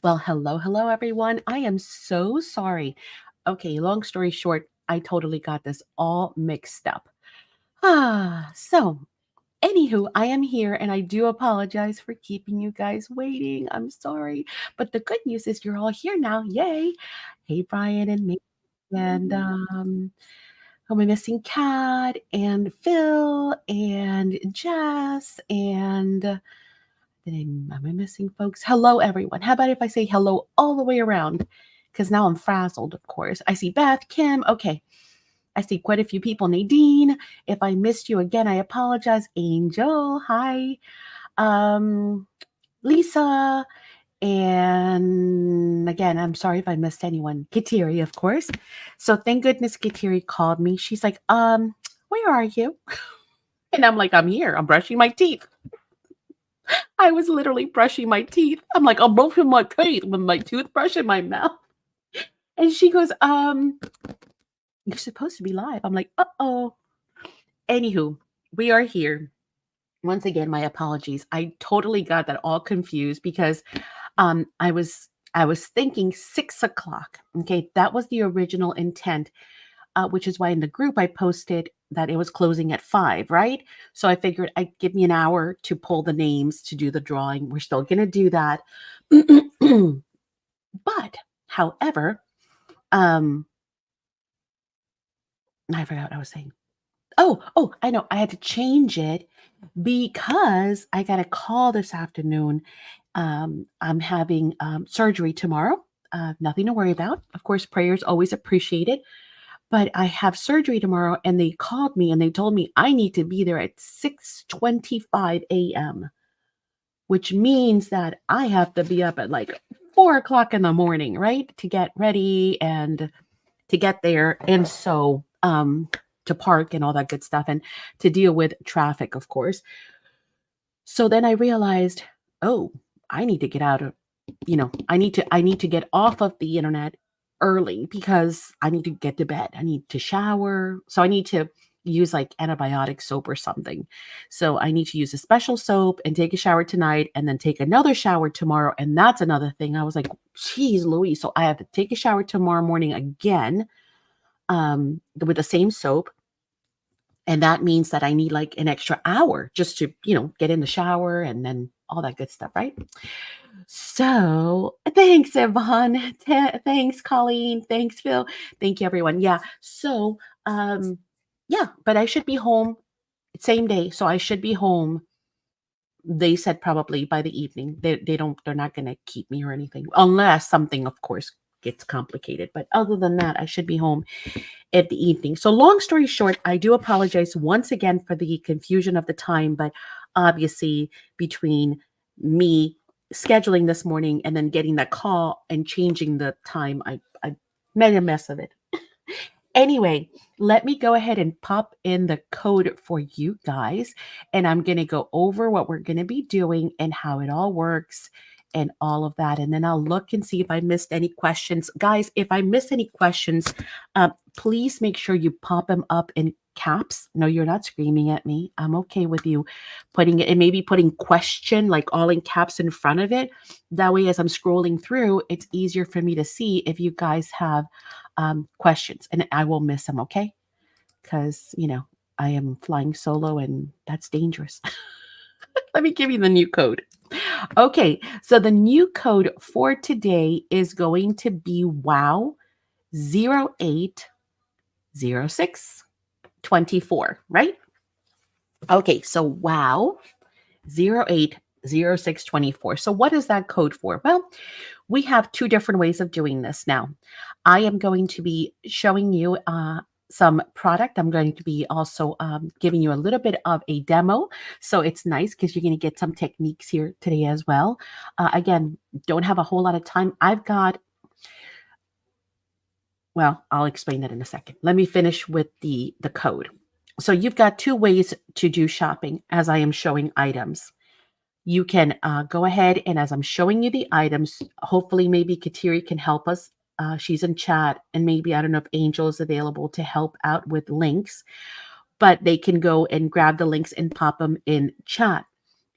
Well, hello, everyone. I am so sorry. Okay, long story short, I totally got this all mixed up. Anywho, I am here and I do apologize for keeping you guys waiting. I'm sorry. But the good news is you're all here now. Yay. Hey, Brian and me. And who am I missing? Kat and Phil and Jess and am I missing folks? Hello, everyone. How about if I say hello all the way around? Because now I'm frazzled, of course. I see Beth, Kim. Okay. I see quite a few people. Nadine, if I missed you again, I apologize. Angel, hi. Um, Lisa, and again, I'm sorry if I missed anyone. Kateri, of course. So thank goodness Kateri called me. She's like, where are you? And I'm like, I'm here. I'm brushing my teeth. I was literally brushing my teeth. I'm like, I'm brushing my teeth with my toothbrush in my mouth. And she goes, you're supposed to be live. I'm like, uh-oh. Anywho, we are here. Once again, my apologies. I totally got that all confused because I was thinking 6 o'clock. Okay, that was the original intent, which is why in the group I posted that it was closing at 5, right? So I figured I'd give me an hour to pull the names to do the drawing. We're still gonna do that. But however, um, I forgot what I was saying. Oh, I know. I had to change it because I got a call this afternoon. I'm having surgery tomorrow. Nothing to worry about. Of course, prayers always appreciated. But I have surgery tomorrow, and they called me and they told me I need to be there at 6:25 a.m., which means that I have to be up at like 4 o'clock in the morning, right, to get ready and to get there. And so, to park and all that good stuff and to deal with traffic, of course. So then I realized, oh, I need to get out of, I need to get off of the internet early because I need to get to bed. I need to shower. So I need to use like antibiotic soap or something. So I need to use a special soap and take a shower tonight and then take another shower tomorrow. And that's another thing. I was like, geez, Louise. So I have to take a shower tomorrow morning again, with the same soap. And that means that I need like an extra hour just to, get in the shower and then all that good stuff, right? So thanks, Yvonne. Thanks, Colleen. Thanks, Phil. Thank you, everyone. Yeah. So, yeah, but I should be home same day. So I should be home. They said probably by the evening. They're not going to keep me or anything unless something, of course, gets complicated. But other than that, I should be home at the evening. So, long story short, I do apologize once again for the confusion of the time, but obviously, between me scheduling this morning and then getting that call and changing the time, I made a mess of it. Anyway, let me go ahead and pop in the code for you guys. And I'm going to go over what we're going to be doing and how it all works and all of that. And then I'll look and see if I missed any questions. Guys, if I missed any questions, please make sure you pop them up in caps. No, you're not screaming at me. I'm okay with you putting it and maybe putting question like all in caps in front of it. That way, as I'm scrolling through, it's easier for me to see if you guys have questions and I will miss them, okay? Because, I am flying solo and that's dangerous. Let me give you the new code. Okay, so the new code for today is going to be WOW 080624, right? Okay, so WOW 080624. So what is that code for? Well, we have two different ways of doing this now. I am going to be showing you some product. I'm going to be also giving you a little bit of a demo. So it's nice because you're going to get some techniques here today as well. Again, don't have a whole lot of time. Well, I'll explain that in a second. Let me finish with the code. So you've got two ways to do shopping as I am showing items. You can go ahead and as I'm showing you the items, hopefully maybe Kateri can help us. She's in chat and maybe I don't know if Angel is available to help out with links, but they can go and grab the links and pop them in chat.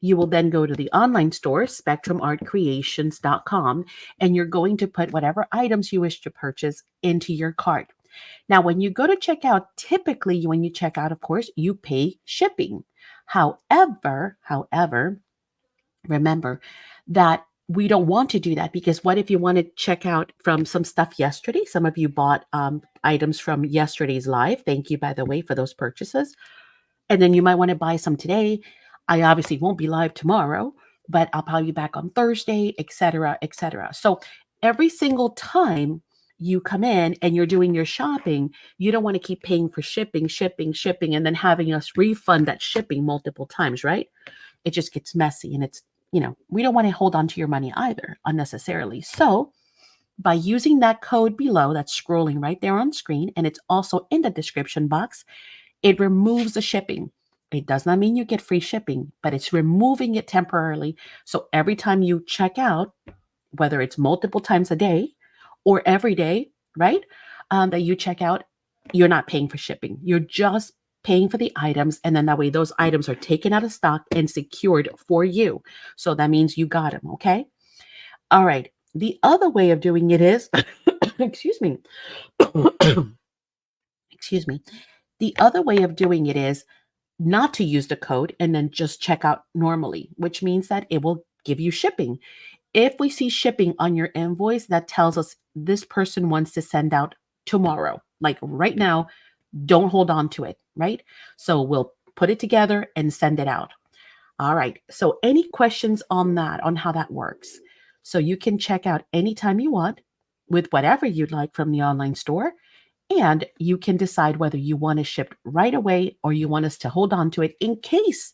You will then go to the online store, spectrumartcreations.com, and you're going to put whatever items you wish to purchase into your cart. Now, when you go to checkout, typically when you check out, of course, you pay shipping. However, remember that we don't want to do that, because what if you want to check out from some stuff yesterday? Some of you bought items from yesterday's live. Thank you, by the way, for those purchases. And then you might want to buy some today. I obviously won't be live tomorrow, but I'll probably be back on Thursday, etc., etc. So every single time you come in and you're doing your shopping, you don't want to keep paying for shipping, and then having us refund that shipping multiple times, right? It just gets messy, and we don't want to hold on to your money either unnecessarily. So by using that code below that's scrolling right there on screen, and it's also in the description box, it removes the shipping. It does not mean you get free shipping, but it's removing it temporarily. So every time you check out, whether it's multiple times a day or every day, right, that you check out, you're not paying for shipping. You're just paying for the items. And then that way those items are taken out of stock and secured for you. So that means you got them. Okay. All right. The other way of doing it is, excuse me, excuse me. The other way of doing it is not to use the code and then just check out normally, which means that it will give you shipping. If we see shipping on your invoice, that tells us this person wants to send out tomorrow, like right now, don't hold on to it, right? So we'll put it together and send it out. All right. So any questions on that, on how that works? So you can check out anytime you want with whatever you'd like from the online store. And you can decide whether you want to ship right away or you want us to hold on to it in case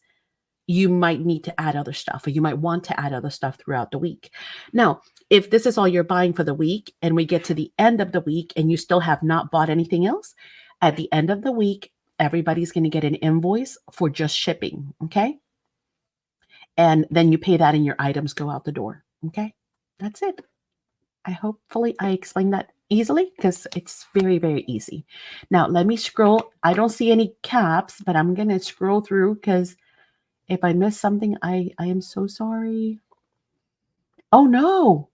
you might need to add other stuff, or you might want to add other stuff throughout the week. Now, if this is all you're buying for the week and we get to the end of the week and you still have not bought anything else, at the end of the week, everybody's going to get an invoice for just shipping. Okay. And then you pay that and your items go out the door. Okay. That's it. Hopefully I explained that easily, because it's very, very easy. Now let me scroll. I don't see any caps, but I'm going to scroll through, because if I miss something, I am so sorry. Oh no.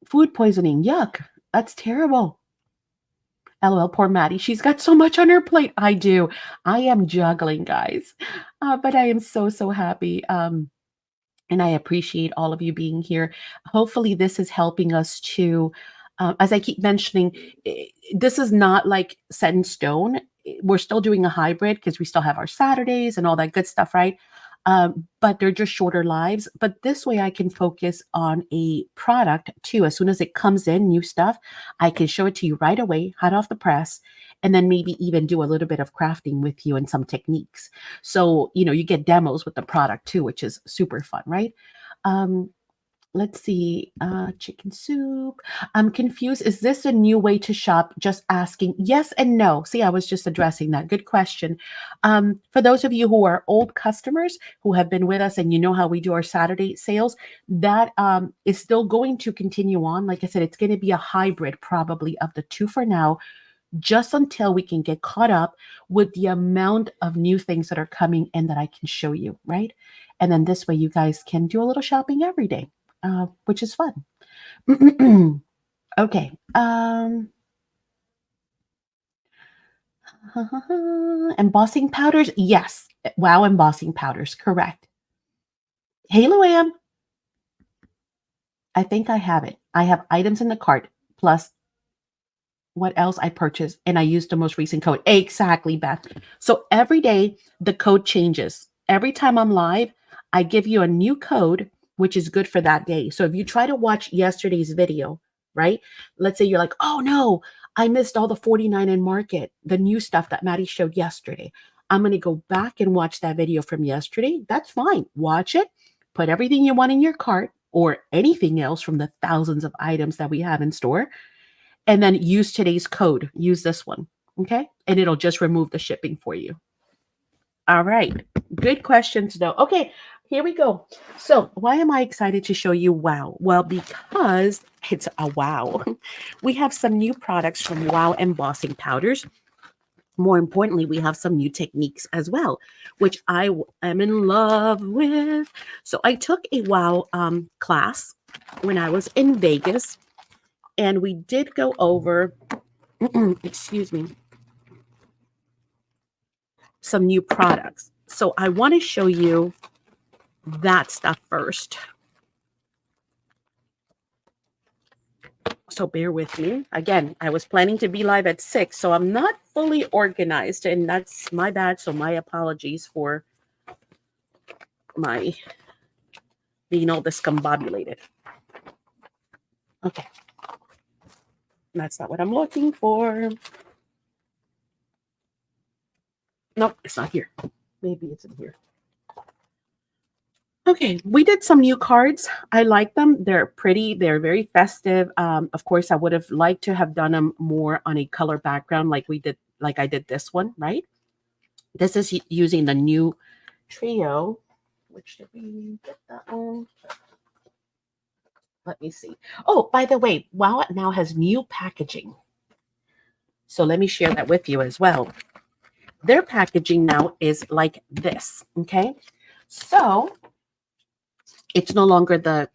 Food poisoning. Yuck. That's terrible. LOL, poor Maddie. She's got so much on her plate. I do. I am juggling, guys. But I am so, so happy. And I appreciate all of you being here. Hopefully, this is helping us to, as I keep mentioning, this is not like set in stone. We're still doing a hybrid because we still have our Saturdays and all that good stuff, right? But they're just shorter lives. But this way, I can focus on a product too. As soon as it comes in, new stuff, I can show it to you right away, hot off the press, and then maybe even do a little bit of crafting with you and some techniques. So, you get demos with the product too, which is super fun, right? Um, Let's see. Chicken soup. I'm confused. Is this a new way to shop? Just asking. Yes and no. See, I was just addressing that. Good question. For those of you who are old customers who have been with us and you know how we do our Saturday sales, that is still going to continue on. Like I said, it's going to be a hybrid probably of the two for now, just until we can get caught up with the amount of new things that are coming in that I can show you, right? And then this way you guys can do a little shopping every day, which is fun. Okay. Embossing powders. Yes. Wow, embossing powders. Correct. Hey, Luann. I think I have it. I have items in the cart plus what else I purchased, and I used the most recent code. Exactly, Beth. So every day the code changes. Every time I'm live, I give you a new code, which is good for that day. So if you try to watch yesterday's video, right? Let's say you're like, oh no, I missed all the 49 in market, the new stuff that Maddie showed yesterday. I'm going to go back and watch that video from yesterday. That's fine. Watch it, put everything you want in your cart or anything else from the thousands of items that we have in store, and then use today's code. Use this one, okay? And it'll just remove the shipping for you. All right. Good questions, though. Okay, here we go. So why am I excited to show you Wow? Well, because it's a wow. We have some new products from Wow Embossing Powders. More importantly, we have some new techniques as well, which am in love with. So I took a wow class when I was in Vegas, and we did go over, excuse me, some new products. So I want to show you that stuff first. So bear with me. Again, I was planning to be live at 6, so I'm not fully organized, and that's my bad. So my apologies for my being all discombobulated. Okay, that's not what I'm looking for. Nope, it's not here. Maybe it's in here. Okay, we did some new cards. I like them. They're pretty. They're very festive. Of course, I would have liked to have done them more on a color background, like we did, like I did this one, right? This is using the new trio. Which did we get that one? Let me see. Oh, by the way, Wow It now has new packaging. So let me share that with you as well. Their packaging now is like this. Okay, so it's no longer the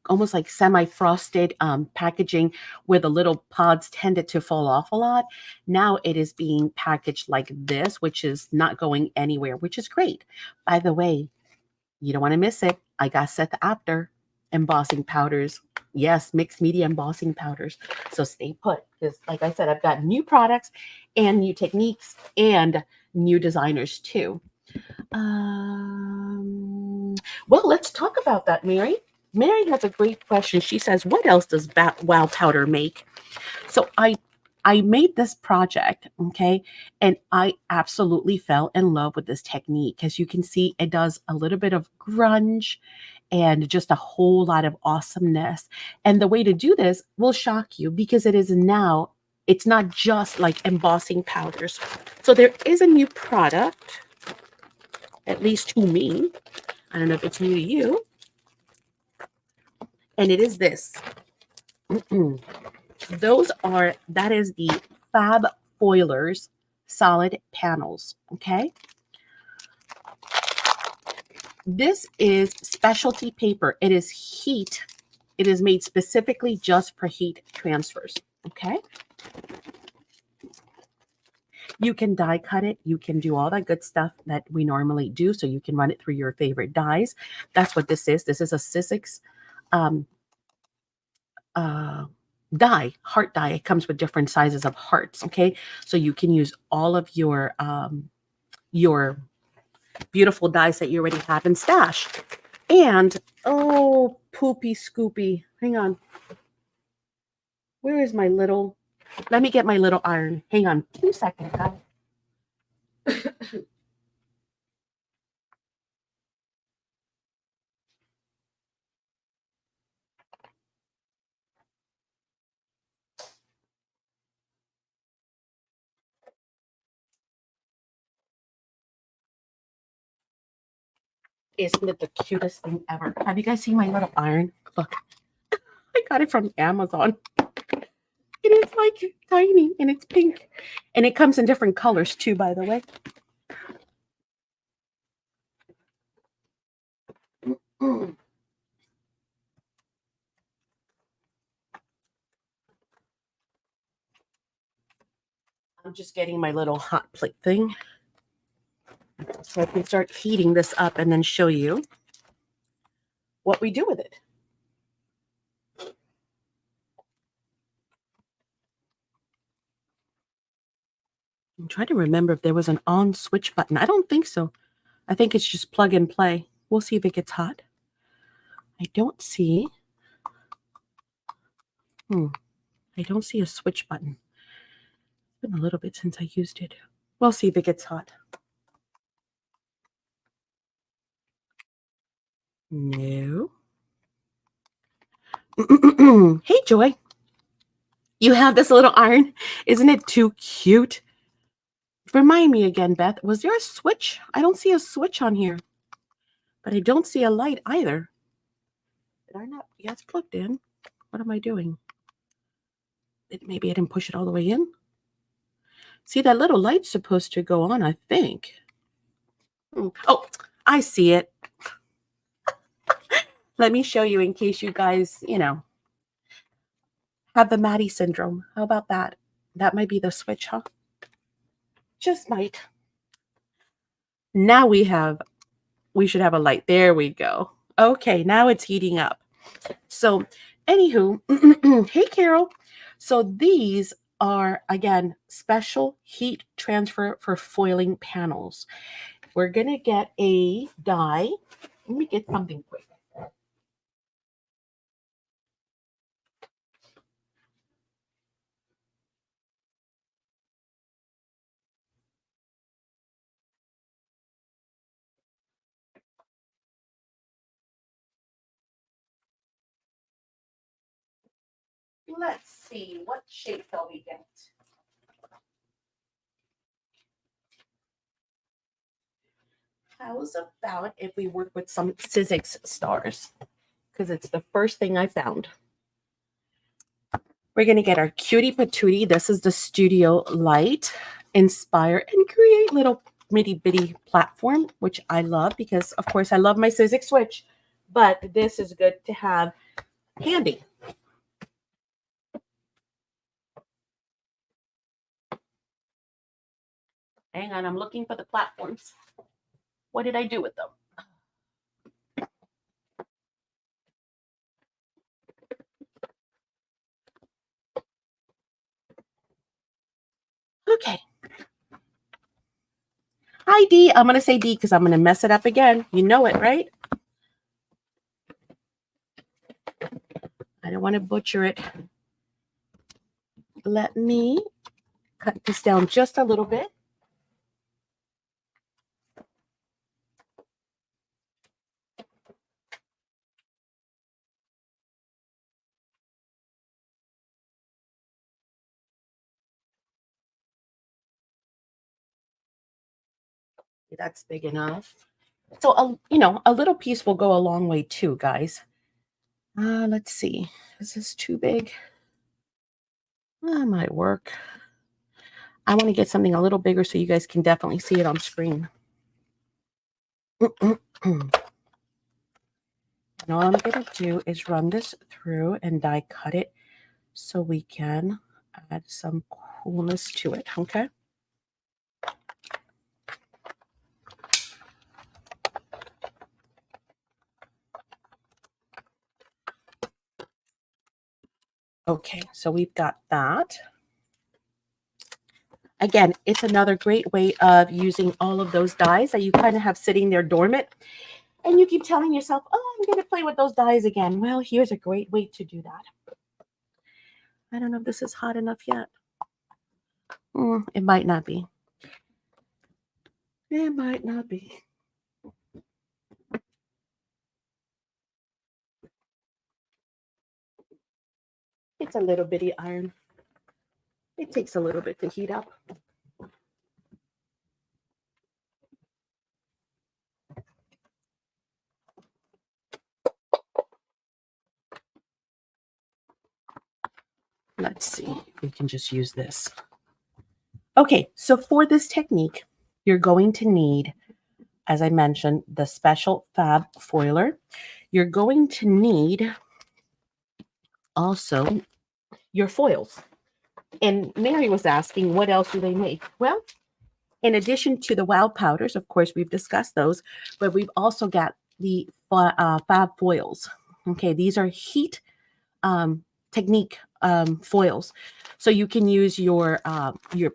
almost like semi-frosted packaging where the little pods tended to fall off a lot. Now it is being packaged like this, which is not going anywhere, which is great. By the way, you don't want to miss it. I got set after embossing powders. Yes, mixed media embossing powders. So stay put, because like I said, I've got new products and new techniques and new designers too. Well, let's talk about that, Mary. Mary has a great question. She says, "What else does Wow Powder make?" So I made this project, okay, and I absolutely fell in love with this technique. As you can see, it does a little bit of grunge and just a whole lot of awesomeness. And the way to do this will shock you because it is now. It's not just like embossing powders. So there is a new product, at least to me. I don't know if it's new to you. And it is this. That is the Fab Foilers solid panels. Okay. This is specialty paper. It is heat. It is made specifically just for heat transfers. Okay. You can die cut it. You can do all that good stuff that we normally do. So you can run it through your favorite dyes. That's what this is. This is a SACs um, die, heart die. It comes with different sizes of hearts. Okay. So you can use all of your beautiful dyes that you already have in stash. And oh, poopy scoopy. Hang on. Where is my little? Let me get my little iron. Hang on 2 seconds, guys. Isn't it the cutest thing ever? Have you guys seen my little iron? Look, I got it from Amazon. It is like tiny and it's pink. And it comes in different colors too, by the way. I'm just getting my little hot plate thing so I can start heating this up and then show you what we do with it. I'm trying to remember if there was an on switch button. I don't think so. I think it's just plug and play. We'll see if it gets hot. I don't see. I don't see a switch button. It's been a little bit since I used it. We'll see if it gets hot. No. Hey, Joy. You have this little iron. Isn't it too cute? Remind me again, Beth. Was there a switch? I don't see a switch on here. But I don't see a light either. Did I not? Yeah, it's plugged in. What am I doing? Maybe I didn't push it all the way in. See, that little light's supposed to go on, I think. Oh, I see it. Let me show you in case you guys, have the Maddie syndrome. How about that? That might be the switch, huh? Just might. Now we should have a light. There we go. Okay, now it's heating up. So, anywho, hey, Carol. So, these are, again, special heat transfer for foiling panels. We're going to get a die. Let me get something quick. Let's see, what shape shall we get? How's about if we work with some SACs stars? Because it's the first thing I found. We're going to get our cutie patootie. This is the studio light. Inspire and create little bitty bitty platform, which I love because, of course, I love my SACs switch. But this is good to have handy. Hang on, I'm looking for the platforms. What did I do with them? Okay. Hi, D. I'm going to say D because I'm going to mess it up again. You know it, right? I don't want to butcher it. Let me cut this down just a little bit. That's big enough. So, a little piece will go a long way too, guys. Let's see. Is this too big? That might work. I want to get something a little bigger so you guys can definitely see it on screen. And all I'm going to do is run this through and die cut it so we can add some coolness to it, okay? Okay, so we've got that. Again, it's another great way of using all of those dies that you kind of have sitting there dormant. And you keep telling yourself, oh, I'm going to play with those dies again. Well, here's a great way to do that. I don't know if this is hot enough yet. It might not be. It might not be. It's a little bitty iron. It takes a little bit to heat up. Let's see. We can just use this. Okay, so for this technique, you're going to need, as I mentioned, the special fab foiler. You're going to need also your foils. And Mary was asking, what else do they make? Well, in addition to the wow powders, of course, we've discussed those, but we've also got the fab foils. Okay, these are heat technique foils. So you can use your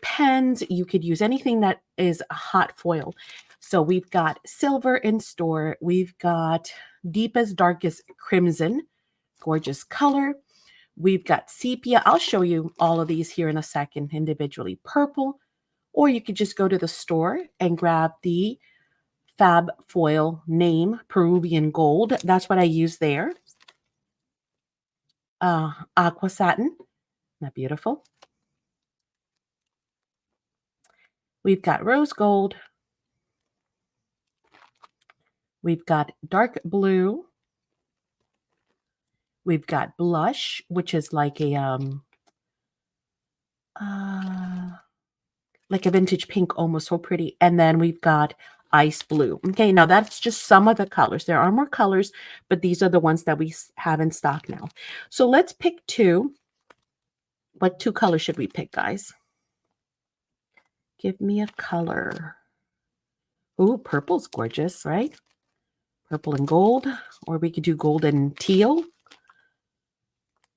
pens. You could use anything that is a hot foil. So we've got silver in store. We've got deepest, darkest crimson, gorgeous color. We've got sepia. I'll show you all of these here in a second individually. Purple, or you could just go to the store and grab the fab foil name, Peruvian gold. That's what I use there. Aqua satin. Isn't that beautiful? We've got rose gold. We've got dark blue. We've got blush, which is like a like a vintage pink, almost so pretty. And then we've got ice blue. Okay, now that's just some of the colors. There are more colors, but these are the ones that we have in stock now. So let's pick two. What two colors should we pick, guys? Give me a color. Ooh, purple's gorgeous, right? Purple and gold, or we could do gold and teal.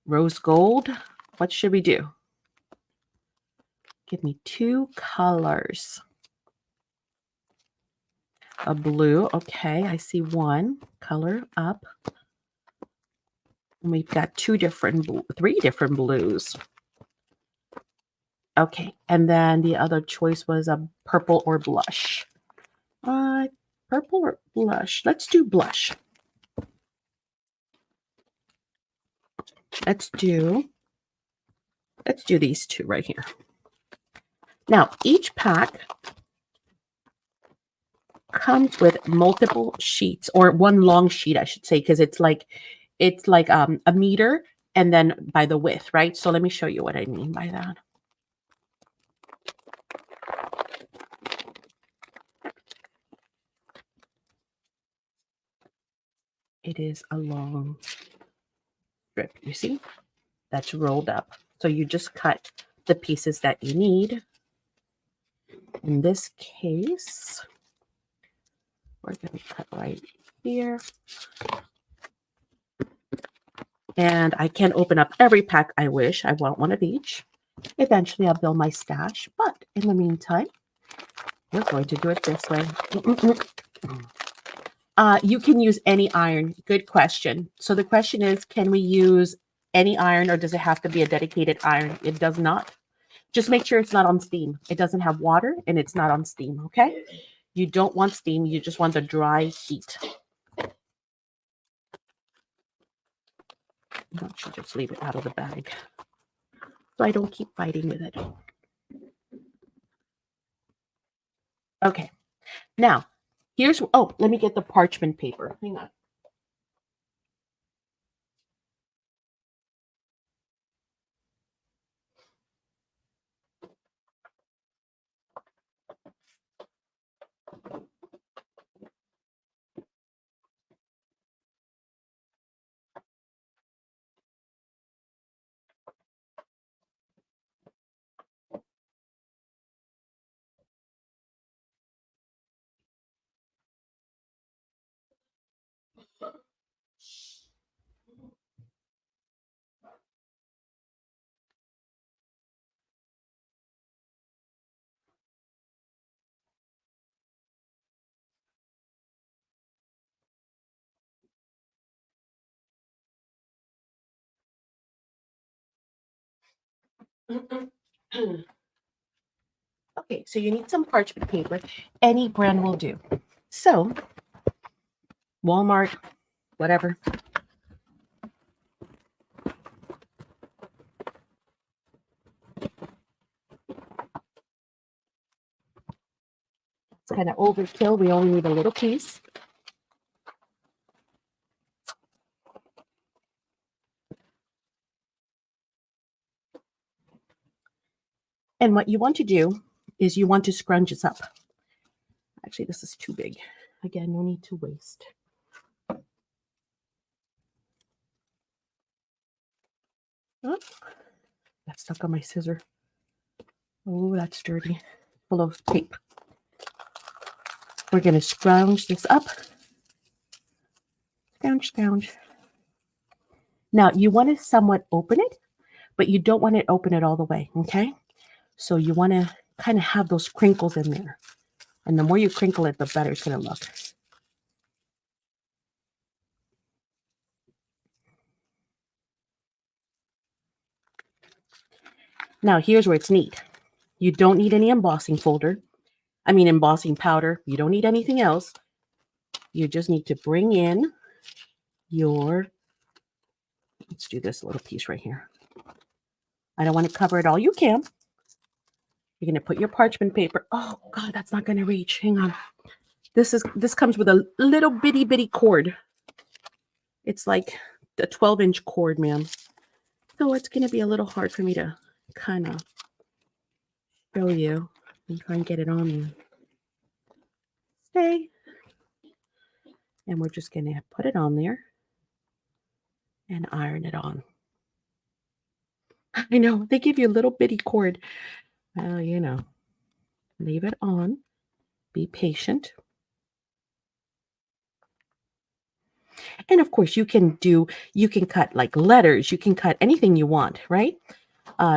Rose gold. What should we do? Give me two colors. A blue. Okay, I see one color up. And we've got three different blues. Okay, and then the other choice was a purple or blush. Purple or blush? Let's do blush. Let's do these two right here. Now, each pack comes with multiple sheets, or one long sheet, I should say, because it's like a meter and then by the width, right? So let me show you what I mean by that. It is a long strip, you see? That's rolled up. So you just cut the pieces that you need. In this case, we're going to cut right here. And I can open up every pack I wish. I want one of each. Eventually, I'll build my stash. But in the meantime, we're going to do it this way. You can use any iron. Good question. So the question is, can we use any iron, or does it have to be a dedicated iron? It does not. Just make sure it's not on steam. It doesn't have water and it's not on steam, okay? You don't want steam. You just want the dry heat. I should just leave it out of the bag so I don't keep fighting with it. Okay. Now, here's, oh, let me get the parchment paper. Hang on. Okay, so you need some parchment paper. Any brand will do. So, Walmart, whatever. It's kind of overkill. We only need a little piece. And what you want to do is you want to scrunch this up. Actually, this is too big. Again, no need to waste. Oh, that's stuck on my scissor. Oh, that's dirty. Full of tape. We're going to scrounge this up. Scrounge. Now, you want to somewhat open it, but you don't want to open it all the way, okay? So you want to kind of have those crinkles in there. And the more you crinkle it, the better it's going to look. Now, here's where it's neat. You don't need any embossing embossing powder. You don't need anything else. You just need to bring in your, let's do this little piece right here. I don't want to cover it all. You can. You're going to put your parchment paper. Oh, God, that's not going to reach. Hang on. This comes with a little bitty cord. It's like a 12-inch cord, ma'am. So it's going to be a little hard for me to kind of show you. and try and get it on you. Stay. And we're just going to put it on there and iron it on. I know, they give you a little bitty cord. Well, you know, leave it on. Be patient. And of course, you can cut like letters. You can cut anything you want, right?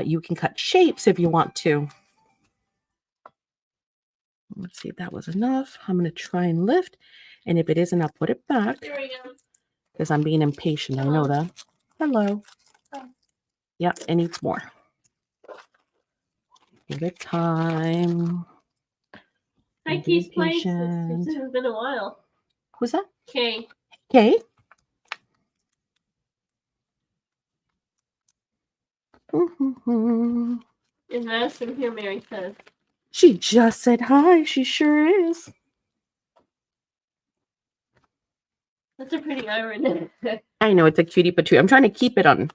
You can cut shapes if you want to. Let's see if that was enough. I'm going to try and lift. And if it isn't, I'll put it back. There we go. Because I'm being impatient. I know that. Hello. Yep, it needs more. Give it time. Hi, Kay's place. It's been a while. Who's that? Kay. Kay? Is Madison here, Mary says. She just said hi. She sure is. That's a pretty iron. I know, it's a cutie patootie. I'm trying to keep it on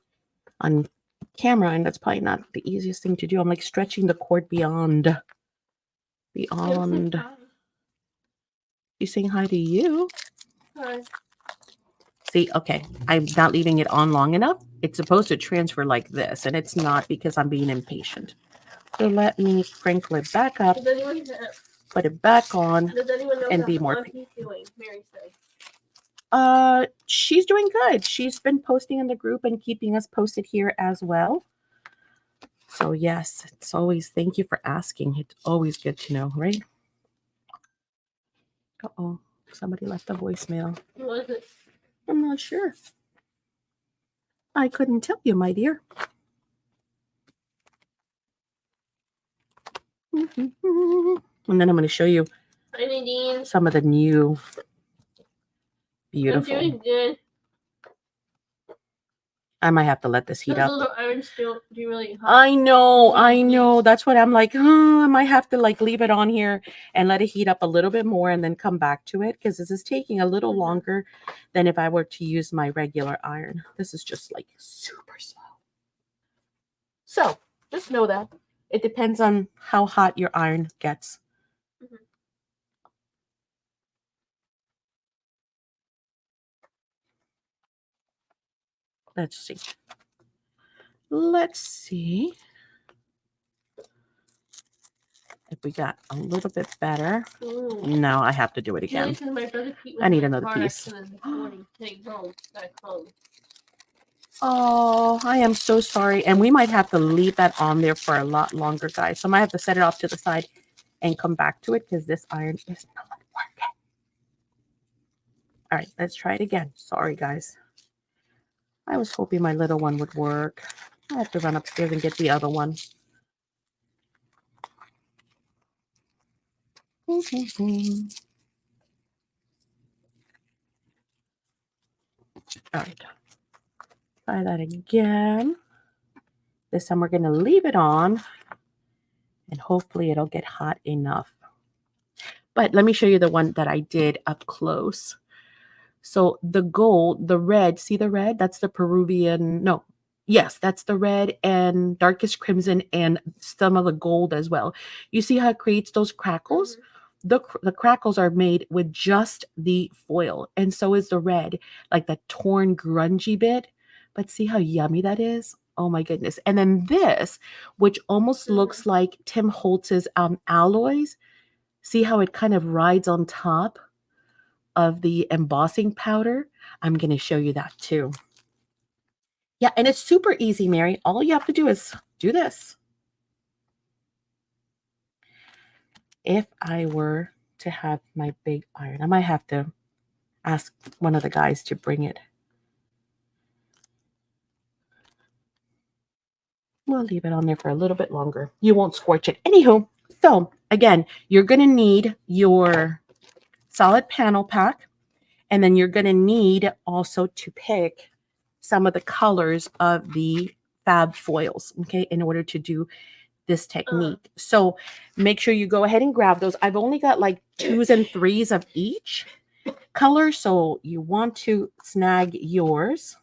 camera, and that's probably not the easiest thing to do. I'm like stretching the cord beyond. She's saying hi to you. Hi. See, okay, I'm not leaving it on long enough. It's supposed to transfer like this, and it's not because I'm being impatient. So let me sprinkle it back up, put it back on, and be more patient. Doing, Mary says. She's doing good. She's been posting in the group and keeping us posted here as well. So yes, it's always, thank you for asking. It's always good to know, right? Uh-oh, somebody left a voicemail. Who was it? I'm not sure. I couldn't tell you, my dear. And then I'm going to show you some of the new beautiful. I'm doing good. I might have to let this heat up. Those little irons do really hot. I know. That's what I'm like. I might have to like leave it on here and let it heat up a little bit more and then come back to it, because this is taking a little longer than if I were to use my regular iron. This is just like super slow. So just know that it depends on how hot your iron gets. Let's see if we got a little bit better. Ooh. No, I have to do it again. I need another piece. Oh, I am so sorry. And we might have to leave that on there for a lot longer, guys. So I might have to set it off to the side and come back to it, because this iron is not working. All right, let's try it again. Sorry, guys. I was hoping my little one would work. I have to run upstairs and get the other one. All right. Try that again. This time we're going to leave it on, and hopefully it'll get hot enough. But let me show you the one that I did up close. So the gold, the red, see the red? That's the Peruvian, no. Yes, that's the red and darkest crimson and some of the gold as well. You see how it creates those crackles? The crackles are made with just the foil, and so is the red, like the torn grungy bit. But see how yummy that is? Oh my goodness. And then this, which almost looks like Tim Holtz's alloys. See how it kind of rides on top of the embossing powder? I'm going to show you that too. Yeah, and it's super easy, Mary. All you have to do is do this. If I were to have my big iron, I might have to ask one of the guys to bring it. We'll leave it on there for a little bit longer. You won't scorch it. Anywho, so again, you're going to need your solid panel pack, and then you're going to need also to pick some of the colors of the fab foils, okay, in order to do this technique. So make sure you go ahead and grab those. I've only got like 2s and 3s of each color, so you want to snag yours.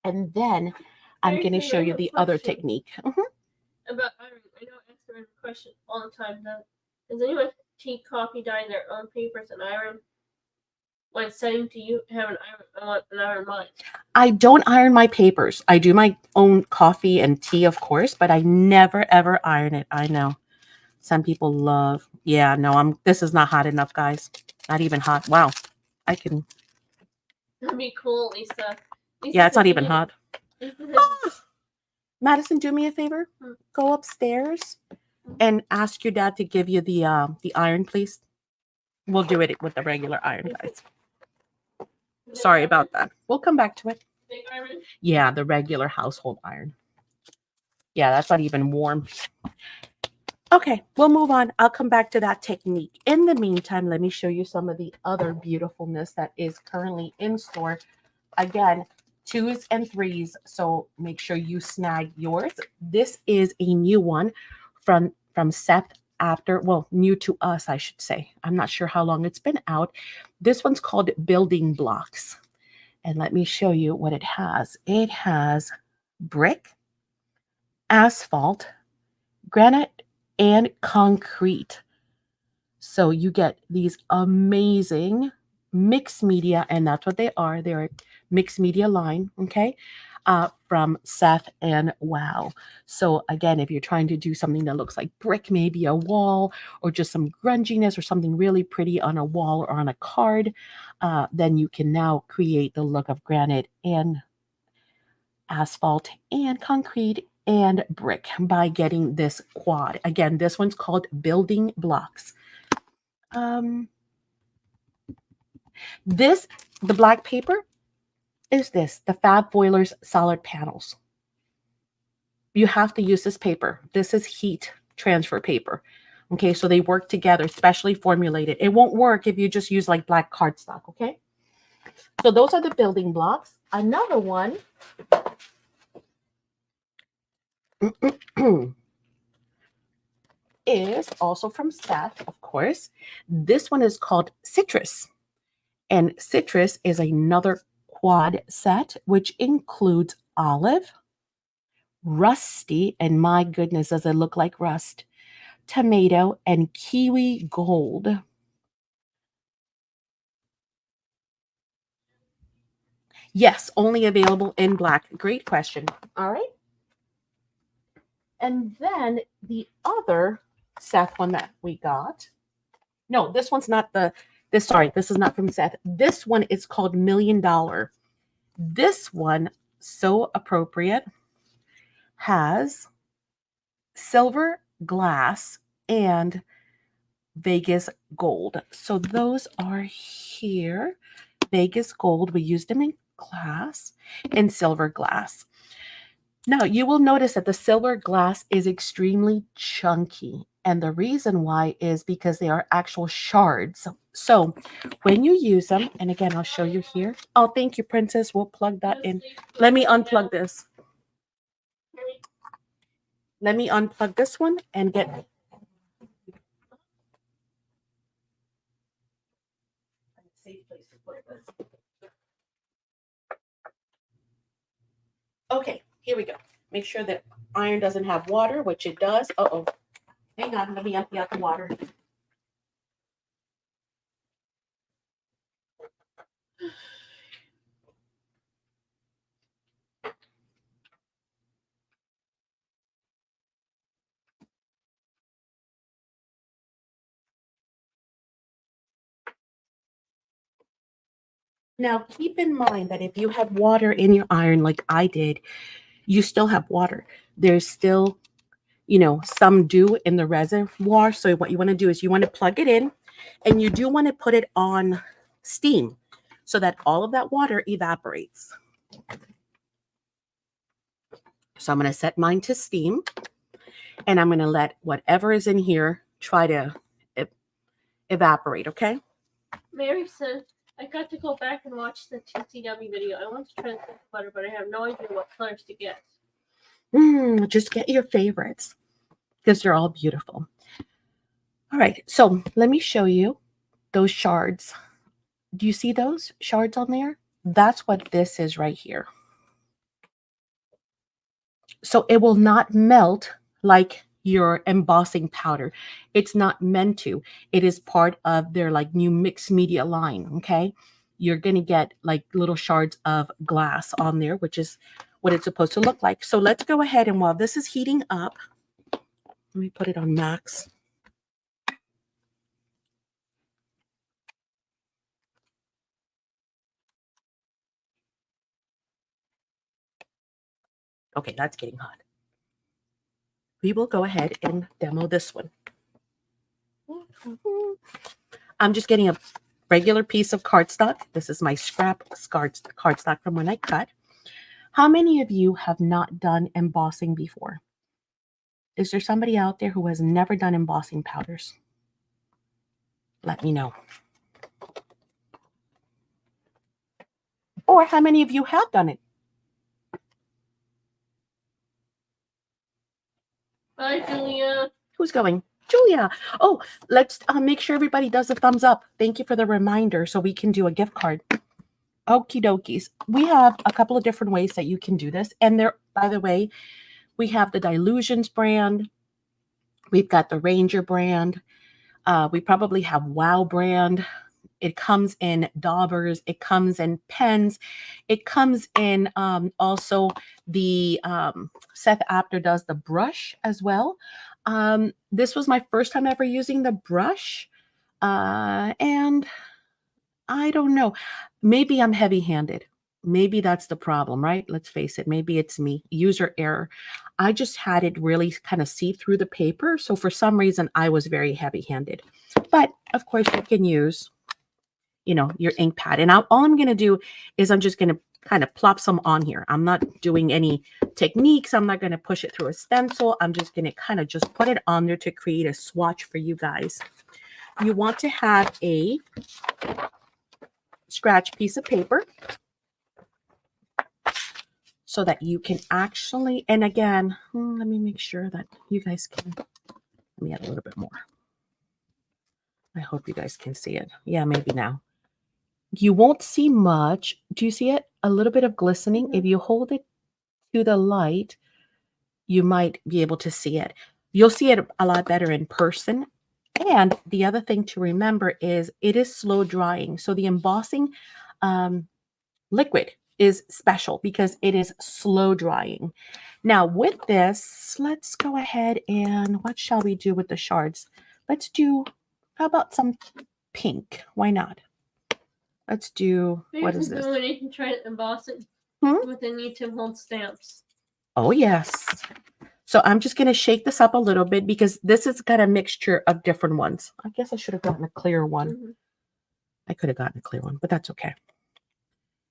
And then I'm going to show you the other technique. About iron. I know I asked a question all the time. Does anyone tea, coffee, dye their own papers and iron when sending to you? Have an iron mine. I don't iron my papers. I do my own coffee and tea, of course, but I never ever iron it. I know. Some people love. Yeah, no, this is not hot enough, guys. Not even hot. Wow. I can. That'd be cool, Lisa. Yeah, it's not even hot. Madison, do me a favor. Go upstairs and ask your dad to give you the iron, please. We'll do it with the regular iron, guys. Sorry about that. We'll come back to it. Big iron? Yeah, the regular household iron. Yeah, that's not even warm. Okay, we'll move on. I'll come back to that technique. In the meantime, let me show you some of the other beautifulness that is currently in store. Again, 2s and 3s, so make sure you snag yours. This is a new one from Seth after, well, new to us, I should say. I'm not sure how long it's been out. This one's called Building Blocks. And let me show you what it has. It has brick, asphalt, granite, and concrete. So you get these amazing mixed media, and that's what they are. They're a mixed media line, okay, from Seth and Wow. So again, if you're trying to do something that looks like brick, maybe a wall, or just some grunginess or something really pretty on a wall or on a card, then you can now create the look of granite and asphalt and concrete and brick by getting this quad. Again, this one's called Building Blocks. The black paper is the Fab Boilers solid panels. You have to use this paper. This is heat transfer paper. Okay, so they work together, specially formulated. It won't work if you just use like black cardstock, okay? So those are the building blocks. Another one is also from Seth, of course. This one is called Citrus. And Citrus is another quad set, which includes olive, rusty, and my goodness, does it look like rust, tomato, and kiwi gold. Yes, only available in black. Great question. All right. And then the other Seth one that we got. No, this one's not this is not from Seth. This one is called $1 Million. This one, so appropriate, has silver, glass, and Vegas gold. So those are here. Vegas gold, we used them in class, and silver glass. Now, you will notice that the silver glass is extremely chunky. And the reason why is because they are actual shards. So when you use them, and again, I'll show you here. Oh, thank you, Princess. We'll plug that in. Let me unplug this. Let me unplug this one and get a safe place to put this. Okay, here we go. Make sure that iron doesn't have water, which it does. Uh-oh. Hang on, let me empty out the water. Now, keep in mind that if you have water in your iron like I did, you still have water. There's still, some dew in the reservoir. So what you want to do is you want to plug it in, and you do want to put it on steam so that all of that water evaporates. So I'm going to set mine to steam, and I'm going to let whatever is in here try to evaporate, okay? Mary said, I got to go back and watch the TCW video. I want to try the butter, but I have no idea what colors to get. Just get your favorites because they're all beautiful. All right, so let me show you those shards. Do you see those shards on there? That's what this is right here. So it will not melt like your embossing powder. It's not meant to. It is part of their like new mixed media line, okay? You're going to get like little shards of glass on there, which is what it's supposed to look like. So let's go ahead, and while this is heating up, let me put it on max. Okay, that's getting hot. We will go ahead and demo this one. I'm just getting a regular piece of cardstock. This is my scrap cardstock from when I cut. How many of you have not done embossing before? Is there somebody out there who has never done embossing powders? Let me know. Or how many of you have done it? Bye, Julia. Who's going? Julia. Oh, let's make sure everybody does a thumbs up. Thank you for the reminder so we can do a gift card. Okie dokies. We have a couple of different ways that you can do this. And there, by the way, we have the Dilutions brand. We've got the Ranger brand. We probably have Wow brand. It comes in daubers. It comes in pens. It comes in also the Seth Apter does the brush as well. This was my first time ever using the brush. And I don't know. Maybe I'm heavy-handed. Maybe that's the problem, right? Let's face it. Maybe it's me. User error. I just had it really kind of see through the paper. So for some reason, I was very heavy-handed. But of course, you can use, you know, your ink pad. And all I'm going to do is I'm just going to kind of plop some on here. I'm not doing any techniques. I'm not going to push it through a stencil. I'm just going to kind of just put it on there to create a swatch for you guys. You want to have a scratch piece of paper so that you can actually, and again, let me make sure that you guys can, let me add a little bit more. I hope you guys can see it. Yeah, maybe now. You won't see much. Do you see it? A little bit of glistening. If you hold it to the light, you might be able to see it. You'll see it a lot better in person. And the other thing to remember is it is slow drying. So the embossing liquid is special because it is slow drying. Now with this, let's go ahead and what shall we do with the shards? Let's do, how about some pink? Why not? Let's do, what is this? You can try embossing with the need to hold stamps. Oh, yes. So I'm just going to shake this up a little bit because this has got a mixture of different ones. I guess I should have gotten a clear one. I could have gotten a clear one, but that's okay.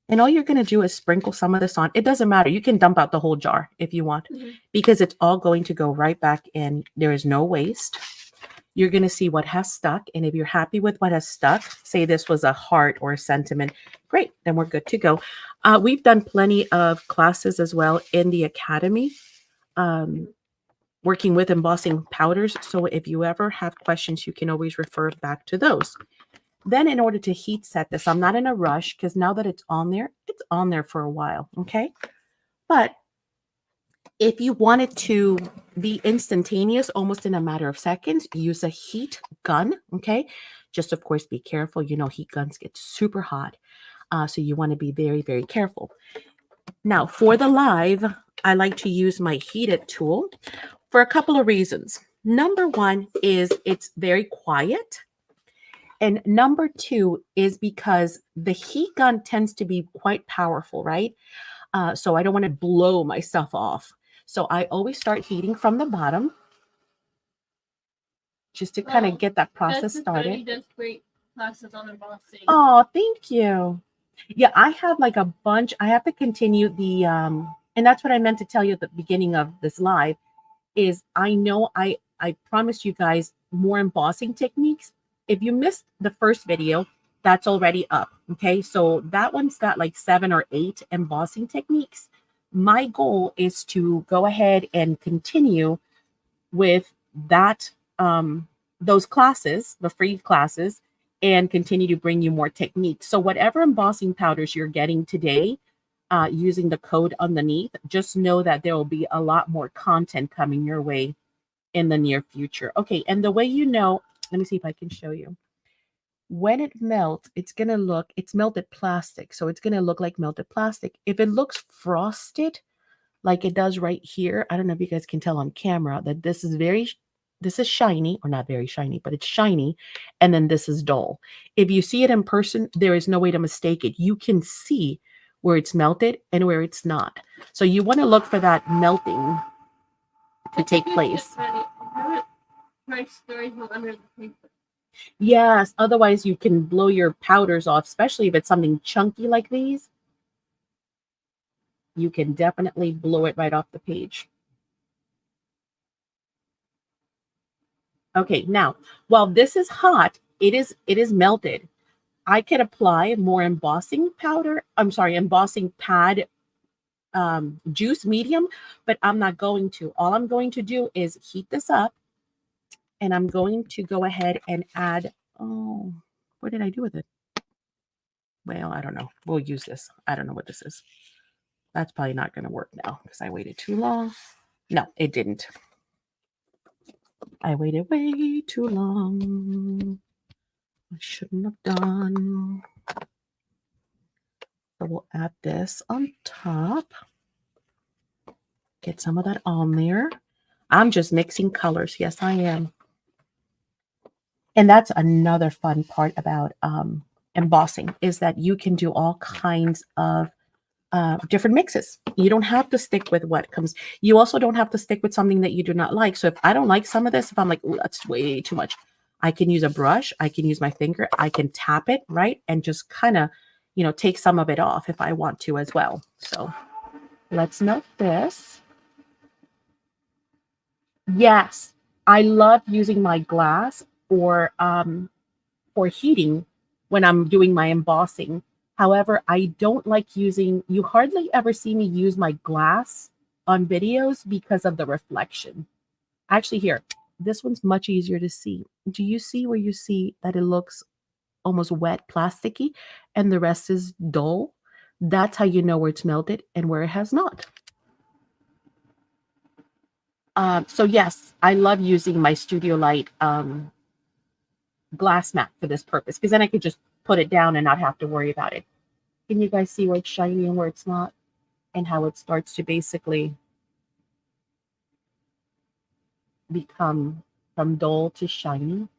And all you're going to do is sprinkle some of this on. It doesn't matter. You can dump out the whole jar if you want because it's all going to go right back in. There is no waste. You're going to see what has stuck. And if you're happy with what has stuck, say this was a heart or a sentiment, great, then we're good to go. We've done plenty of classes as well in the academy, working with embossing powders. So if you ever have questions, you can always refer back to those. Then in order to heat set this, I'm not in a rush because now that it's on there for a while, okay? But if you want it to be instantaneous, almost in a matter of seconds, use a heat gun, okay? Just, of course, be careful. You know, heat guns get super hot. So you want to be very, very careful. Now, for the live, I like to use my heated tool for a couple of reasons. Number one is it's very quiet. And number two is because the heat gun tends to be quite powerful, right? So I don't want to blow my stuff off. So I always start heating from the bottom just to kind of get that process started. He does great classes on embossing. Oh, thank you. Yeah, I have like a bunch. I have to continue the, and that's what I meant to tell you at the beginning of this live, is I know I promised you guys more embossing techniques. If you missed the first video, that's already up. Okay, so that one's got like 7 or 8 embossing techniques. My goal is to go ahead and continue with that, those classes, the free classes, and continue to bring you more techniques. So whatever embossing powders you're getting today, using the code underneath, just know that there will be a lot more content coming your way in the near future. Okay, and the way you know, let me see if I can show you. When it melts, it's going to look, it's melted plastic. So it's going to look like melted plastic. If it looks frosted, like it does right here, I don't know if you guys can tell on camera that this is this is shiny, or not very shiny, but it's shiny. And then this is dull. If you see it in person, there is no way to mistake it. You can see where it's melted and where it's not. So you want to look for that melting to take place. I haven't tried storing them under the paper. Yes, otherwise you can blow your powders off, especially if it's something chunky like these. You can definitely blow it right off the page. Okay, now, while this is hot, it is melted. I can apply more embossing powder. I'm sorry, embossing pad juice medium, but I'm not going to. All I'm going to do is heat this up, and I'm going to go ahead and add, oh, what did I do with it? Well, I don't know. We'll use this. I don't know what this is. That's probably not going to work now because I waited too long. No, it didn't. I waited way too long. I shouldn't have done. So we'll add this on top. Get some of that on there. I'm just mixing colors. Yes, I am. And that's another fun part about embossing, is that you can do all kinds of different mixes. You don't have to stick with what comes. You also don't have to stick with something that you do not like. So if I don't like some of this, if I'm like, ooh, that's way too much, I can use a brush. I can use my finger. I can tap it, right? And just kind of, you know, take some of it off if I want to as well. So let's note this. Yes, I love using my glass for heating when I'm doing my embossing. However, I don't like using, you hardly ever see me use my glass on videos because of the reflection. Actually, here, this one's much easier to see. Do you see where you see that it looks almost wet, plasticky, and the rest is dull? That's how you know where it's melted and where it has not. So yes, I love using my Studio Light glass mat for this purpose, because then I could just put it down and not have to worry about it. Can you guys see where it's shiny and where it's not, and how it starts to basically become from dull to shiny?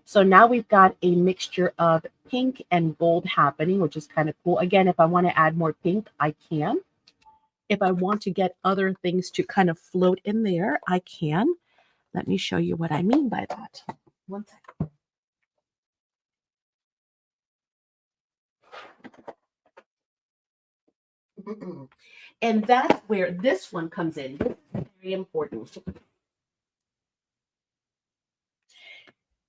So now we've got a mixture of pink and gold happening, which is kind of cool. Again, if I want to add more pink, I can. If I want to get other things to kind of float in there, I can. Let me show you what I mean by that. One second. And that's where this one comes in. This is very important.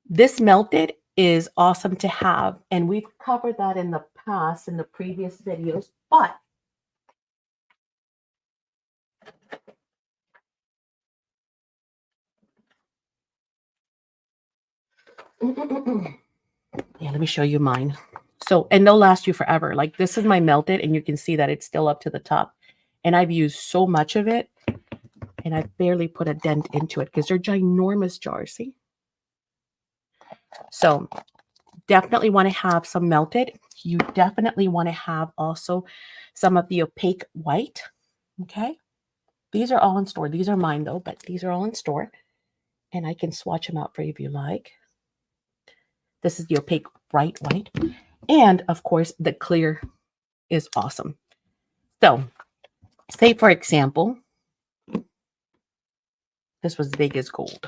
This melted is awesome to have, and we've covered that in the past in the previous videos, but yeah, let me show you mine. So, and they'll last you forever. Like, this is my melted, and you can see that it's still up to the top. And I've used so much of it, and I barely put a dent into it because they're ginormous jars, see? So definitely want to have some melted. You definitely want to have also some of the opaque white, okay? These are all in store. These are mine though, but these are all in store. And I can swatch them out for you if you like. This is the opaque bright white. And of course, the clear is awesome. So, say for example, this was Vegas gold.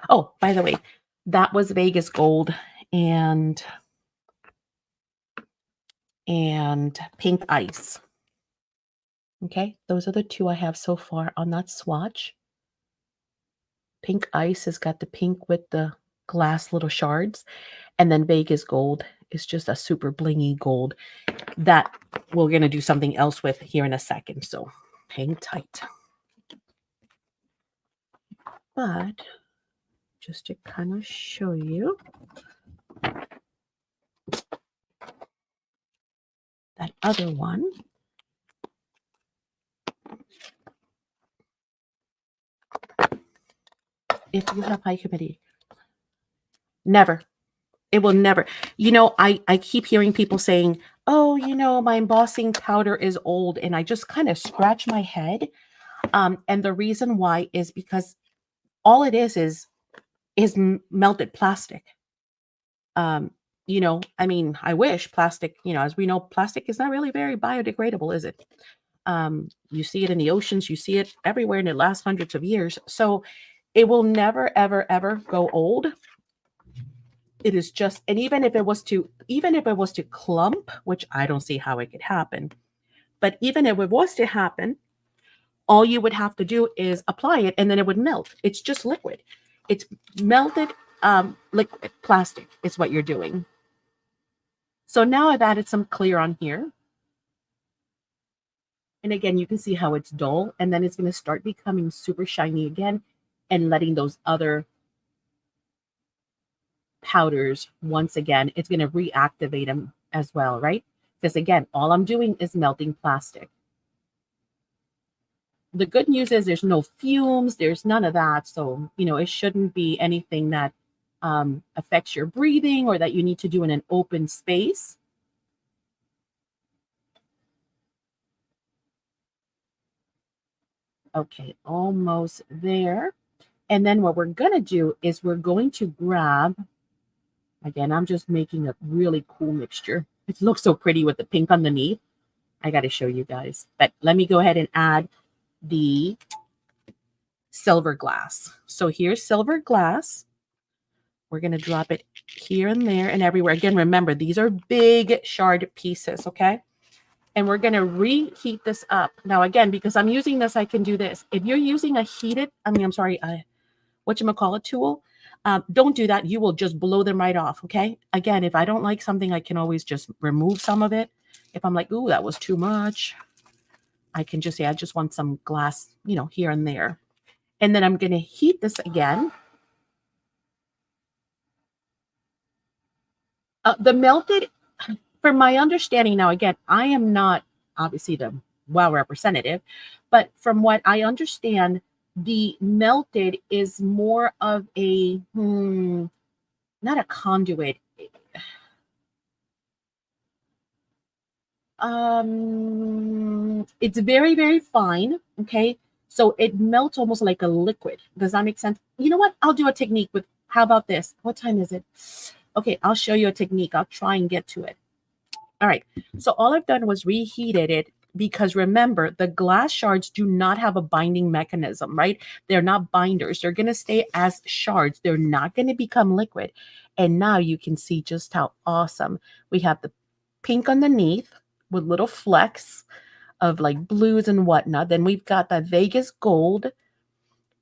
Oh, by the way, that was Vegas gold and pink ice. Okay, those are the two I have so far on that swatch. Pink ice has got the pink with the glass little shards, and then Vegas gold is just a super blingy gold that we're going to do something else with here in a second, so hang tight. But just to kind of show you that other one, if you have high humidity. Never. It will never. You know, I keep hearing people saying, oh, you know, my embossing powder is old. And I just kind of scratch my head. And the reason why is because all it is melted plastic. Um, you know, I mean, I wish plastic, you know, as we know, plastic is not really very biodegradable, is it? You see it in the oceans, you see it everywhere, and it lasts hundreds of years. So it will never, ever, ever go old. It is just, and even if it was to clump, which I don't see how it could happen, but even if it was to happen, all you would have to do is apply it and then it would melt. It's just liquid. It's melted liquid plastic is what you're doing. So now I've added some clear on here. And again, you can see how it's dull, and then it's going to start becoming super shiny again and letting those other powders, once again, it's going to reactivate them as well, right? Because again, all I'm doing is melting plastic. The good news is there's no fumes, there's none of that. So, you know, it shouldn't be anything that affects your breathing or that you need to do in an open space. Okay, almost there. And then what we're going to do is we're going to grab, again, I'm just making a really cool mixture. It looks so pretty with the pink underneath. I got to show you guys. But let me go ahead and add the silver glass. So here's silver glass. We're going to drop it here and there and everywhere. Again, remember, these are big shard pieces, okay? And we're going to reheat this up. Now, again, because I'm using this, I can do this. If you're using a whatchamacallit tool, don't do that. You will just blow them right off, okay? Again, if I don't like something, I can always just remove some of it. If I'm like, ooh, that was too much, I can just say, I just want some glass, you know, here and there. And then I'm going to heat this again. The melted, from my understanding now, again, I am not obviously the WOW representative, but from what I understand, the melted is more of a, not a conduit. It's very, very fine. Okay. So it melts almost like a liquid. Does that make sense? You know what? I'll do a technique with, how about this? What time is it? Okay. I'll show you a technique. I'll try and get to it. All right. So all I've done was reheated it because remember, the glass shards do not have a binding mechanism, right? They're not binders. They're going to stay as shards. They're not going to become liquid. And now you can see just how awesome. We have the pink underneath with little flecks of like blues and whatnot. Then we've got that Vegas gold,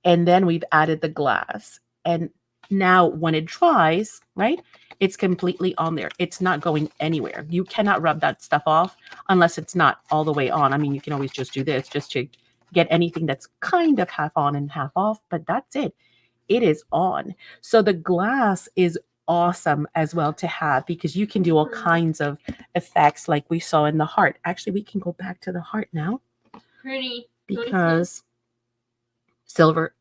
and then we've added the glass. And now when it dries, right, it's completely on there. It's not going anywhere. You cannot rub that stuff off unless it's not all the way on. I mean, you can always just do this just to get anything that's kind of half on and half off, but that's it. It is on. So the glass is awesome as well to have because you can do all kinds of effects like we saw in the heart. Actually, we can go back to the heart now. Pretty. Because silver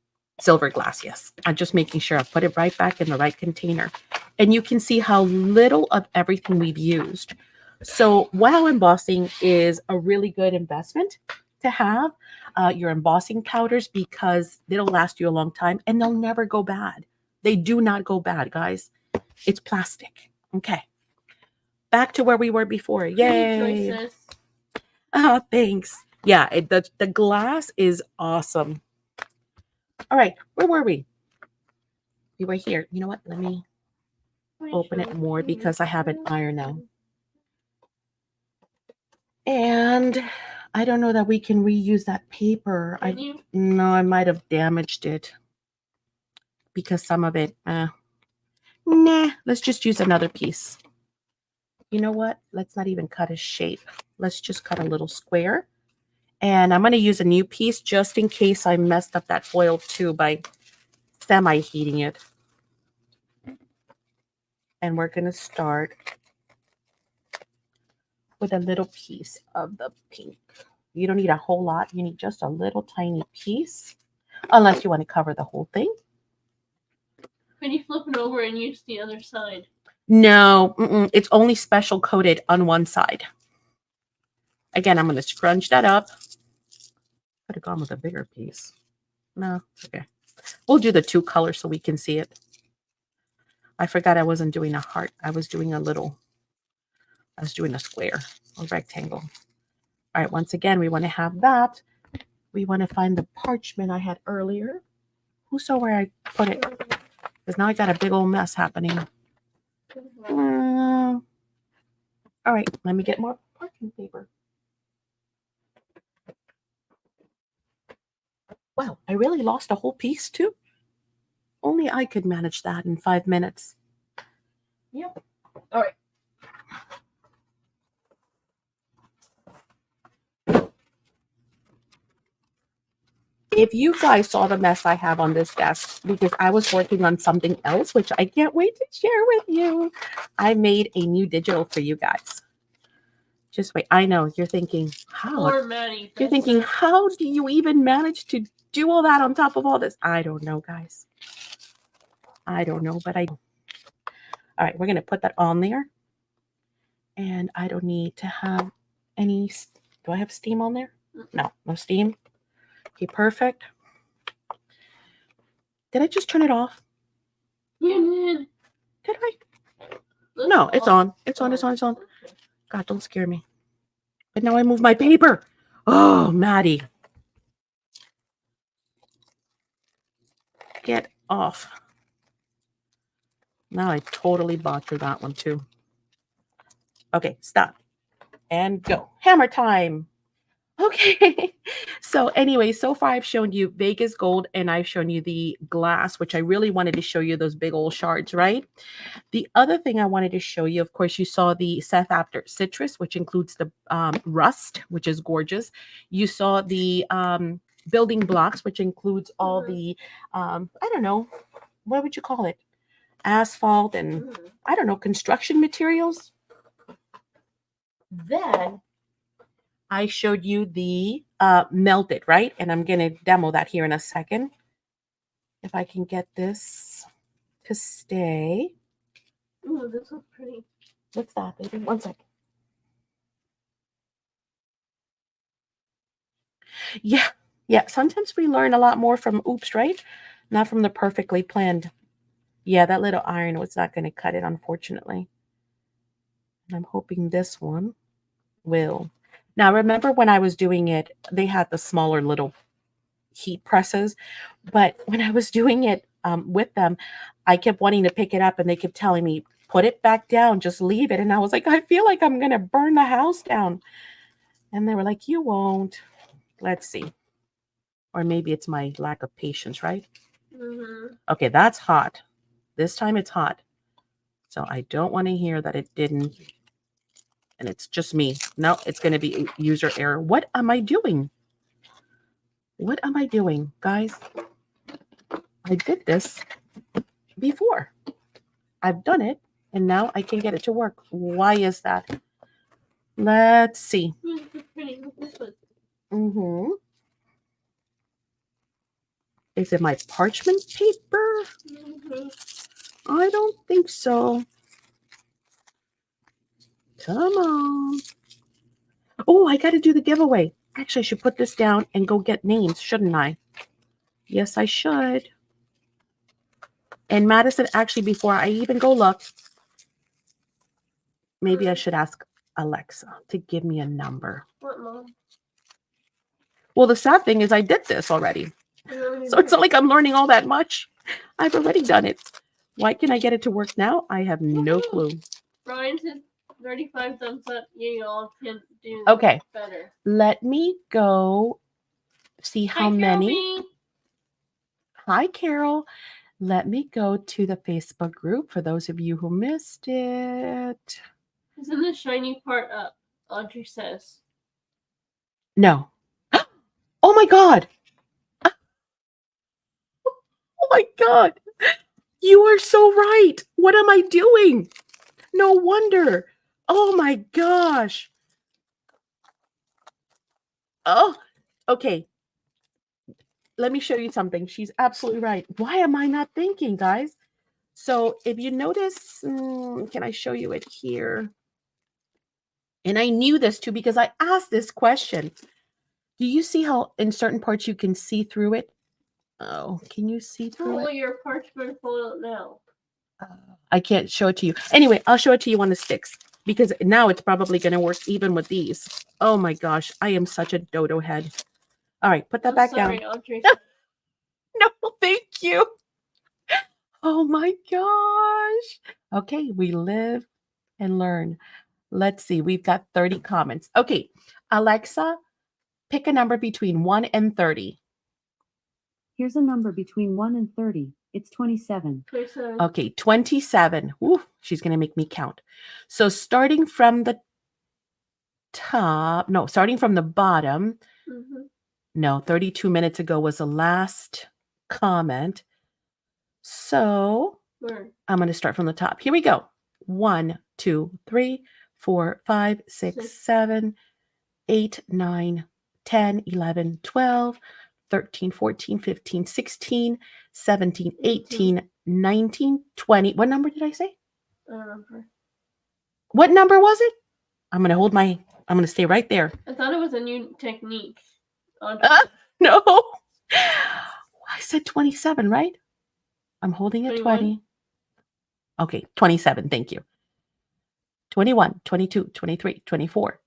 glass, yes. I'm just making sure I put it right back in the right container. And you can see how little of everything we've used. So WOW embossing is a really good investment to have your embossing powders because it'll last you a long time and they'll never go bad. They do not go bad, guys. It's plastic. Okay. Back to where we were before. Yay. Oh, thanks. Yeah, the glass is awesome. All right, where were we? We were here. You know what? Let me open it more because I have an iron now. And I don't know that we can reuse that paper. No, I might have damaged it because some of it, nah, let's just use another piece. You know what? Let's not even cut a shape. Let's just cut a little square. And I'm going to use a new piece just in case I messed up that foil too by semi-heating it. And we're going to start with a little piece of the pink. You don't need a whole lot. You need just a little tiny piece, unless you want to cover the whole thing. Can you flip it over and use the other side? No, it's only special coated on one side. Again, I'm going to scrunch that up. Could have gone with a bigger piece. No, okay. We'll do the 2 colors so we can see it. I forgot I wasn't doing a heart. I was doing a square or rectangle. All right, once again, we want to have that. We want to find the parchment I had earlier. Who saw where I put it? Because now I got a big old mess happening. All right, let me get more parchment paper. Wow, I really lost a whole piece too. Only I could manage that in 5 minutes. Yep. All right. If you guys saw the mess I have on this desk, because I was working on something else, which I can't wait to share with you, I made a new digital for you guys. Just wait. I know you're thinking, how? Poor Maddie. You're thinking, how do you even manage to do all that on top of all this? I don't know, guys. I don't know, but I do. All right, we're going to put that on there. And I don't need to have any, do I have steam on there? No, no steam. Okay, perfect. Did I just turn it off? You did. Did I? No, it's on. It's on, it's on, it's on. God, don't scare me. But now I move my paper. Oh, Maddie. Get off. Now I totally botched that one too. Okay, stop. And go. Hammer time. Okay. So anyway, so far I've shown you Vegas gold and I've shown you the glass, which I really wanted to show you those big old shards, right? The other thing I wanted to show you, of course, you saw the Seth After Citrus, which includes the rust, which is gorgeous. You saw the building blocks, which includes all the, I don't know, what would you call it? Asphalt and, I don't know, construction materials. Then I showed you the melted, right? And I'm going to demo that here in a second. If I can get this to stay. Ooh, this looks pretty. What's that, baby? 1 second. Yeah. Yeah. Sometimes we learn a lot more from oops, right? Not from the perfectly planned. Yeah, that little iron was not going to cut it, unfortunately. And I'm hoping this one will. Now, remember when I was doing it, they had the smaller little heat presses, but when I was doing it with them, I kept wanting to pick it up and they kept telling me, put it back down, just leave it. And I was like, I feel like I'm going to burn the house down. And they were like, you won't. Let's see. Or maybe it's my lack of patience, right? Okay, that's hot. This time it's hot. So I don't want to hear that it didn't. And it's just me. No, it's going to be user error. What am I doing? What am I doing, guys? I did this before. I've done it, and now I can get it to work. Why is that? Let's see. Is it my parchment paper? I don't think so. Come on. Oh, I got to do the giveaway. Actually, I should put this down and go get names, shouldn't I? Yes, I should. And Madison, actually, before I even go look, maybe I should ask Alexa to give me a number. What, Mom? Well, the sad thing is I did this already. So it's not like I'm learning all that much. I've already done it. Why can I get it to work now? I have no clue. Brian said 35 thumbs up. You all can do better. Let me go see how many. Hi, Carol. Let me go to the Facebook group for those of you who missed it. Isn't the shiny part up? Audrey says. No. Oh my God. Oh my God. You are so right. What am I doing? No wonder. Oh my gosh. Oh, okay. Let me show you something. She's absolutely right. Why am I not thinking, guys? So if you notice, can I show you it here? And I knew this too because I asked this question. Do you see how in certain parts you can see through it? Oh, can you see through Pull it? your parchment foil now. I can't show it to you. Anyway, I'll show it to you on the sticks because now it's probably going to work even with these. Oh my gosh, I am such a dodo head. All right, put that back Sorry, down. Audrey. No, thank you. Oh my gosh. Okay, we live and learn. Let's see, we've got 30 comments. Okay, Alexa, pick a number between 1 and 30. Here's a number between 1 and 30. It's 27. 27. Okay, 27. Ooh, she's going to make me count. So starting from the top, no, starting from the bottom. Mm-hmm. No, 32 minutes ago was the last comment. So Where? I'm going to start from the top. Here we go. 1, 2, 3, 4, 5, 6, 7, 8, 9, 10, 11, 12, 13, 14, 15, 16, 17, 18, 19, 20. What number did I say? I don't remember. What number was it? I'm going to stay right there. I thought it was a new technique. No. I said 27, right? I'm holding at 20. Okay, 27. Thank you. 21, 22, 23, 24.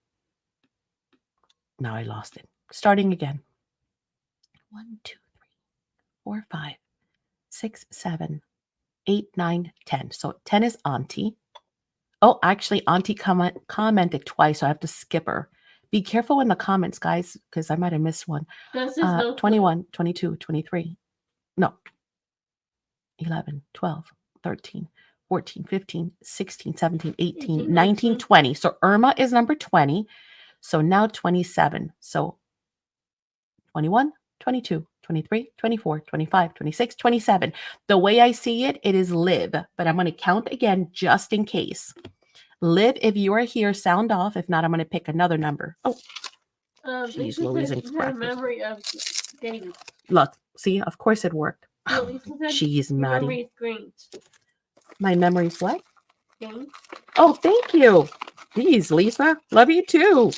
Now I lost it. Starting again. 1, 2, 3, 4, 5, 6, 7, 8, 9, 10. So 10 is Auntie. Oh, actually, Auntie commented twice, so I have to skip her. Be careful in the comments, guys, because I might have missed one. 21, 22, 23. No. 11, 12, 13, 14, 15, 16, 17, 18, 19, 20. So Irma is number 20. So now 27. So 21, 22, 23, 24, 25, 26, 27. The way I see it, it is Liv, but I'm going to count again just in case. Liv, if you are here, sound off. If not, I'm going to pick another number. Oh, Jeez, Louise and crackers. Memory of dating. Look, see, of course it worked. Jeez, Maddie. Memory is great. My memory's what? Great. Oh, thank you. Geez, Lisa, love you too.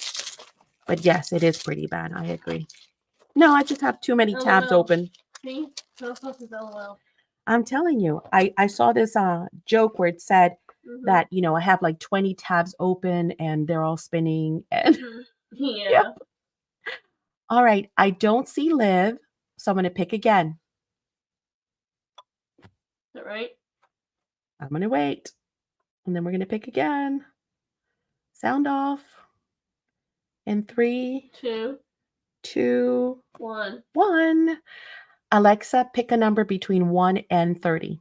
But yes, it is pretty bad. I agree. No, I just have too many tabs open. See? LOL. I'm telling you, I saw this joke where it said that, you know, I have like 20 tabs open and they're all spinning. And yeah. All right, I don't see Liv, so I'm going to pick again. Is that right? I'm going to wait. And then we're going to pick again. Sound off. In 3, 2, 1. Alexa, pick a number between 1 and 30.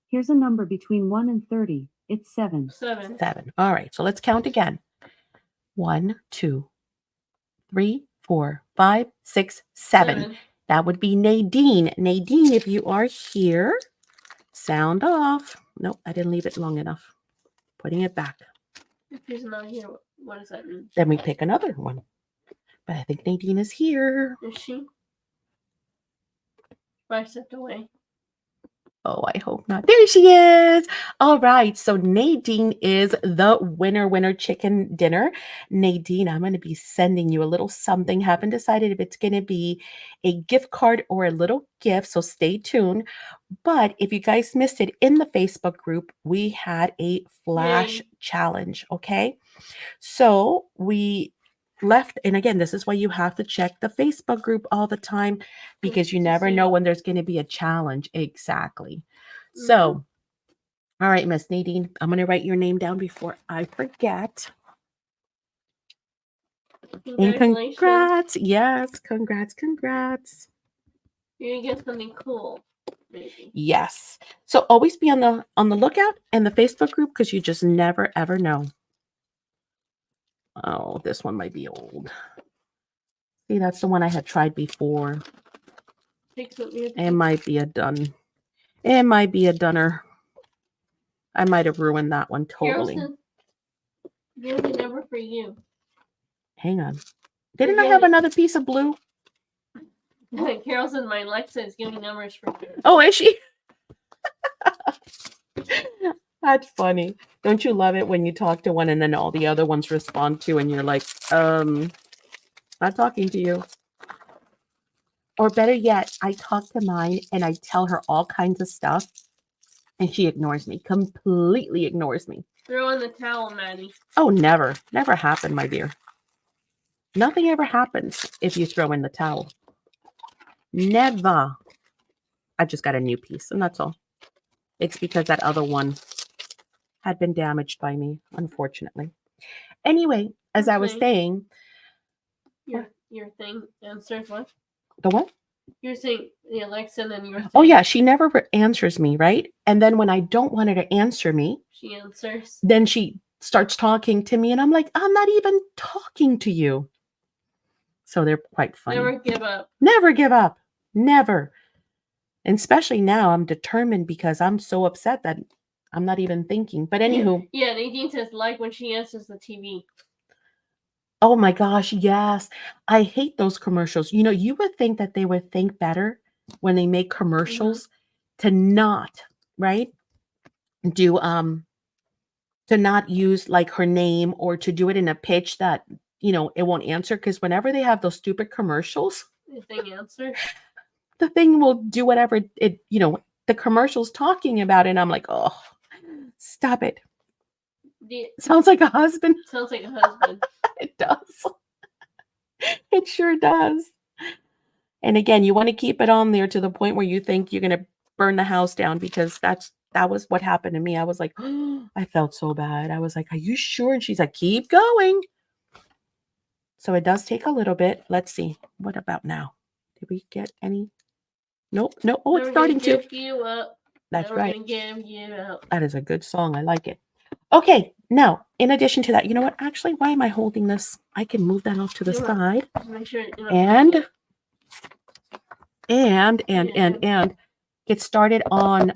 Here's a number between 1 and 30. It's 7. 7. All right, so let's count again. 1, 2, 3, 4, 5, 6, 7. That would be Nadine. Nadine, if you are here, sound off. Nope, I didn't leave it long enough. Putting it back. If she's not here, what does that mean? Then we pick another one. But I think Nadine is here. Is she? I stepped away. Oh, I hope not. There she is. All right. So Nadine is the winner chicken dinner. Nadine, I'm going to be sending you a little something. Haven't decided if it's going to be a gift card or a little gift. So stay tuned. But if you guys missed it in the Facebook group, we had a flash challenge. Okay. So we left, and again, this is why you have to check the Facebook group all the time, because you never know when there's going to be a challenge. Exactly. So, all right, Miss Nadine, I'm going to write your name down before I forget. And congrats. Yes, congrats. You're gonna get something cool. Maybe. Yes. So always be on the lookout in the Facebook group, because you just never ever know. Oh, this one might be old. See, that's the one I had tried before. It might be a done. It might be a dunner. I might have ruined that one totally. Here's a number for you. Hang on. Didn't I have another piece of blue? Carol says my Alexa is giving numbers for you. Oh, is she? That's funny. Don't you love it when you talk to one and then all the other ones respond to and you're like, not talking to you. Or better yet, I talk to mine and I tell her all kinds of stuff and she ignores me, completely ignores me. Throw in the towel, Maddie. Oh, never. Never happened, my dear. Nothing ever happens if you throw in the towel. Never. I just got a new piece and that's all. It's because that other one had been damaged by me, unfortunately. Anyway, as I was Okay. saying, Your thing answers what? the what? You're saying the Alexa and then your thing. Oh, yeah, she never answers me, right? And then when I don't want her to answer me, She answers. then she starts talking to me, and I'm like, I'm not even talking to you. So they're quite funny. Never give up. Never give up. Never. And especially now, I'm determined because I'm so upset that I'm not even thinking. But anywho, Yeah, Nadine says like when she answers the TV. oh my gosh, yes. I hate those commercials. You know, you would think that they would think better when they make commercials to not, right? Do to not use like her name or to do it in a pitch that, you know, it won't answer because whenever they have those stupid commercials, The thing answers. the thing will do whatever it, you know, the commercial's talking about it, and I'm like, "Oh, stop it." Sounds like a husband. Sounds like a husband. It does. It sure does. And again, you want to keep it on there to the point where you think you're going to burn the house down because that was what happened to me. I was like, oh, I felt so bad. I was like, "Are you sure?" And she's like, "Keep going." So it does take a little bit. Let's see. What about now? Did we get any? Nope. No. Oh, it's Never starting gonna to. give you up. That's Never right. gonna give you up. That is a good song. I like it. Okay. Now, in addition to that, you know what? Actually, why am I holding this? I can move that off to the Do it. side. Just make sure you're not And Yeah. and get started on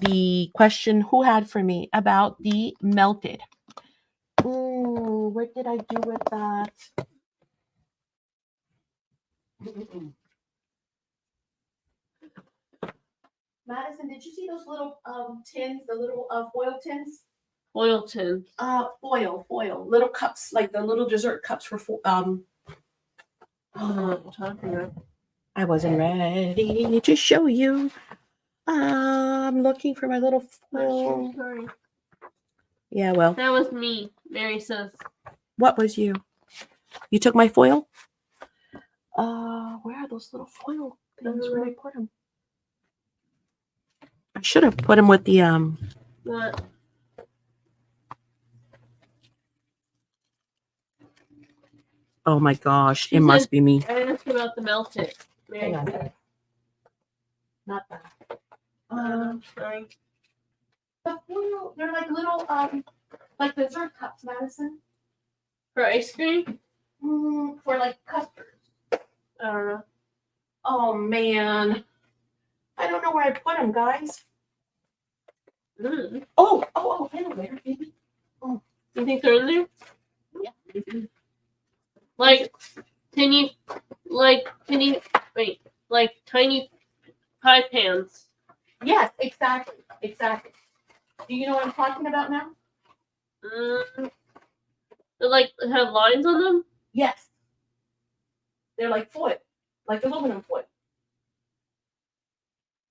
the question who had for me about the melted. Ooh, what did I do with that? Madison, did you see those little tins, the little foil tins? Oil tin. Foil, little cups, like the little dessert cups for I don't know what you're talking about. I wasn't ready to show you. I'm looking for my little Not sure, foil. sorry. Yeah, well, That was me. Mary says. what was you? You took my foil? Where are those little foil things? Where did I put them? I should have put them with the What? Oh my gosh, She it must said- be me. I asked about the melted. Mary Hang on. said. Not that. Sorry. The foil, they're like little like dessert cups, Madison. For ice cream? For like custard. I don't know. Oh man, I don't know where I put them, guys. Mm. Oh, anywhere, maybe. You think they're in there? Yeah. Like tiny tiny pie pans. Yes, exactly. Do you know what I'm talking about now? They like have lines on them. Yes. They're like foil, like aluminum foil.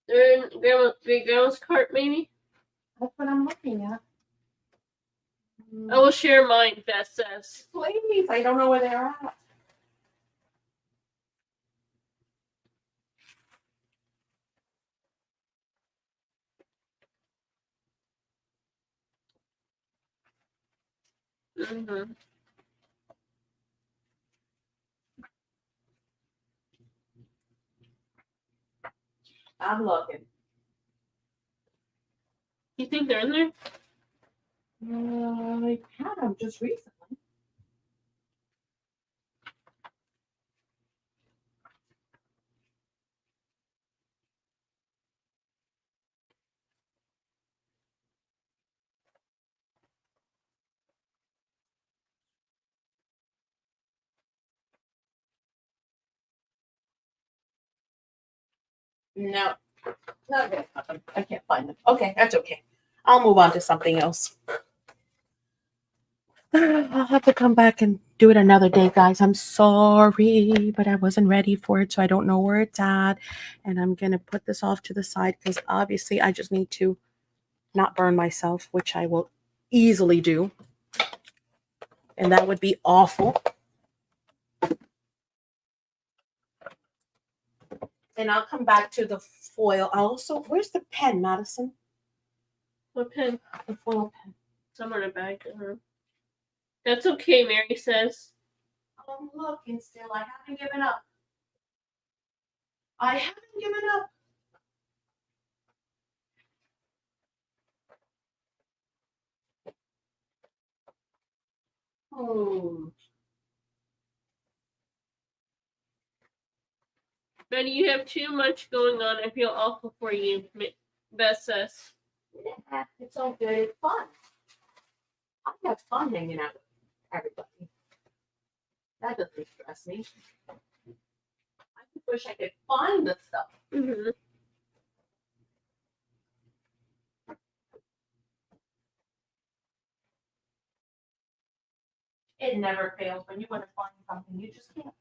They're in grandma's cart, maybe. That's what I'm looking at. I will share mine. Beth says. Please, I don't know where they're at. Mm-hmm. I'm looking. You think they're in there? I had them just recently. No, Okay, I can't find them. Okay, that's okay. I'll move on to something else. I'll have to come back and do it another day, guys. I'm sorry, but I wasn't ready for it, so I don't know where it's at. And I'm going to put this off to the side because obviously I just need to not burn myself, which I will easily do. And that would be awful. And I'll come back to the foil. Also, where's the pen, Madison? What pen? The foil pen. Somewhere in a bag. That's okay, Mary says. I'm looking still. I haven't given up. I haven't given up. Oh. Betty, you have too much going on. I feel awful for you, Beth says. Yeah, it's all good. It's fun. I have fun hanging out with everybody. That doesn't stress me. I just wish I could find the stuff. Mm-hmm. It never fails when you want to find something. You just can't.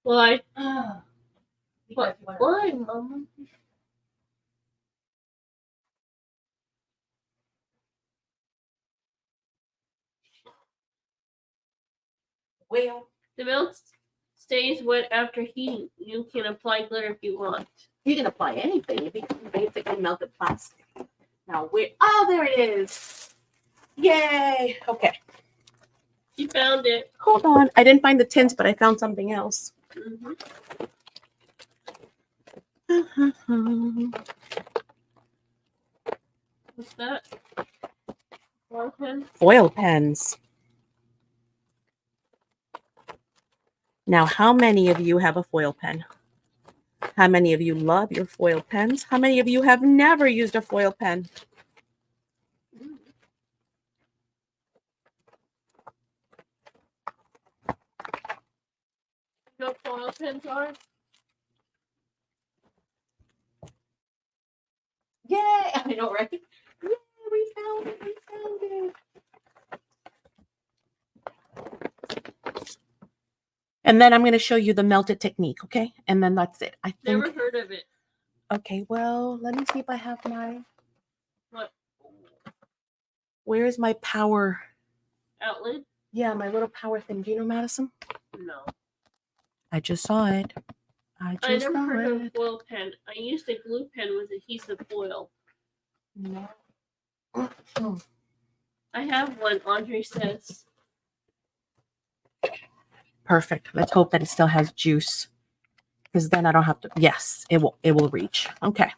Why? Because you wanna- Why, Mama? Well, The milk stays wet after heating. You can apply glitter if you want. you can apply anything. It becomes basically melted plastic. Now, where? Oh, there it is. Yay. Okay. She found it. Hold on. I didn't find the tints, but I found something else. Mm-hmm. What's that? Foil pen? Foil pens. Now, how many of you have a foil pen? How many of you love your foil pens? How many of you have never used a foil pen? You know what foil pens are? Yay! I know, right? Yay, we found it. We found it. And then I'm going to show you the melted technique, okay? And then that's it. I think. Never heard of it. Okay, well, let me see if I have my. What? Where's my power? Outlet? Yeah, my little power thing. Do you know, Madison? No. I just saw it. I I just never saw heard of it. foil pen. I used a glue pen with adhesive foil. No. I have one, Audrey says. Perfect. Let's hope that it still has juice, because then I don't have to. Yes, it will. It will reach. Okay.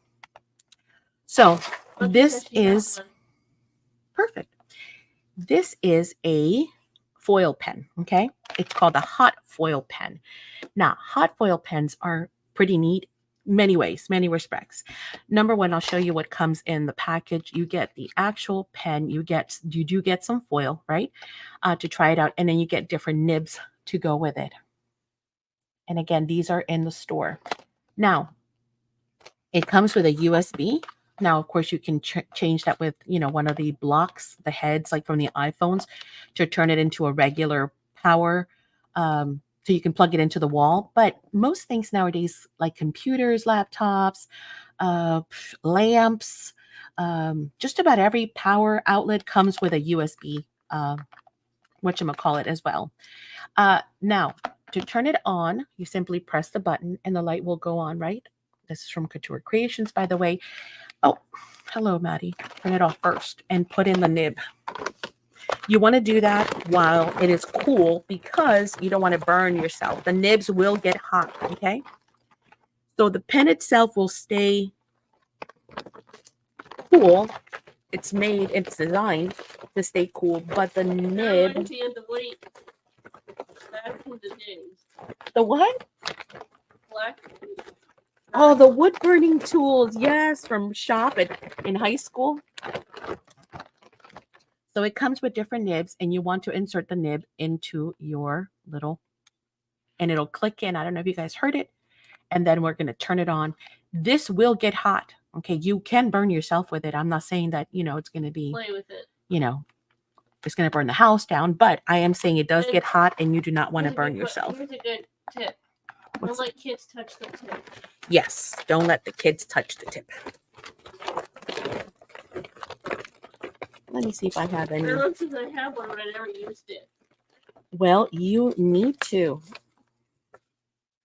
So Audrey this says she has is one. perfect. This is a foil pen. Okay, it's called a hot foil pen. Now, hot foil pens are pretty neat. Many ways, many respects. Number one, I'll show you what comes in the package. You get the actual pen. You do get some foil, right, to try it out, and then you get different nibs to go with it. And again, these are in the store. Now, it comes with a USB. Now, of course, you can change that with, one of the blocks, the heads, like from the iPhones, to turn it into a regular power. So you can plug it into the wall. But most things nowadays, like computers, laptops, lamps, just about every power outlet comes with a USB, whatchamacallit, as well. Now, to turn it on, you simply press the button and the light will go on, right? This is from Couture Creations, by the way. Oh, hello, Maddie. Turn it off first and put in the nib. You want to do that while it is cool because you don't want to burn yourself. The nibs will get hot, okay? So the pen itself will stay cool. It's designed to stay cool, but the That nib. reminds me of the wait. Back in the days. The what? Black. Oh, the wood burning tools. Yes, from shop in high school. So it comes with different nibs, and you want to insert the nib into your little, and it'll click in. I don't know if you guys heard it. and then we're going to turn it on. This will get hot. Okay, you can burn yourself with it. I'm not saying that, it's going to be, Play with it. It's going to burn the house down, but I am saying it does And get hot and you do not want to Here's a burn good- yourself. Here's a good tip. What's- Don't let kids touch the tip. Yes, don't let the kids touch the tip. Let me see if I have any. I don't think I have one, but I never used it. Well, you need to.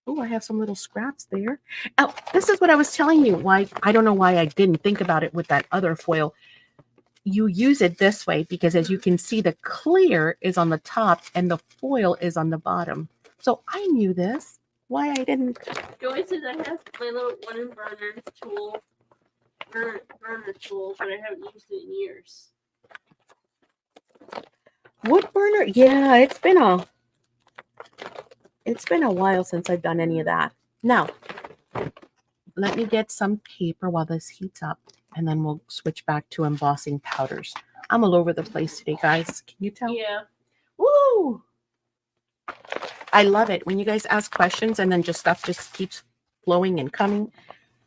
Oh, I have some little scraps there. Oh, this is what I was telling you. Why I don't know why I didn't think about it with that other foil. You use it this way because as you can see, the clear is on the top and the foil is on the bottom. So I knew this. Why I didn't. Joey says I have my little wooden burner tool, burner tool, but I haven't used it in years. Wood burner? Yeah, it's been a while since I've done any of that. Now, let me get some paper while this heats up, and then we'll switch back to embossing powders. I'm all over the place today, guys. Can you tell? Yeah. Woo! I love it when you guys ask questions and then stuff just keeps flowing and coming.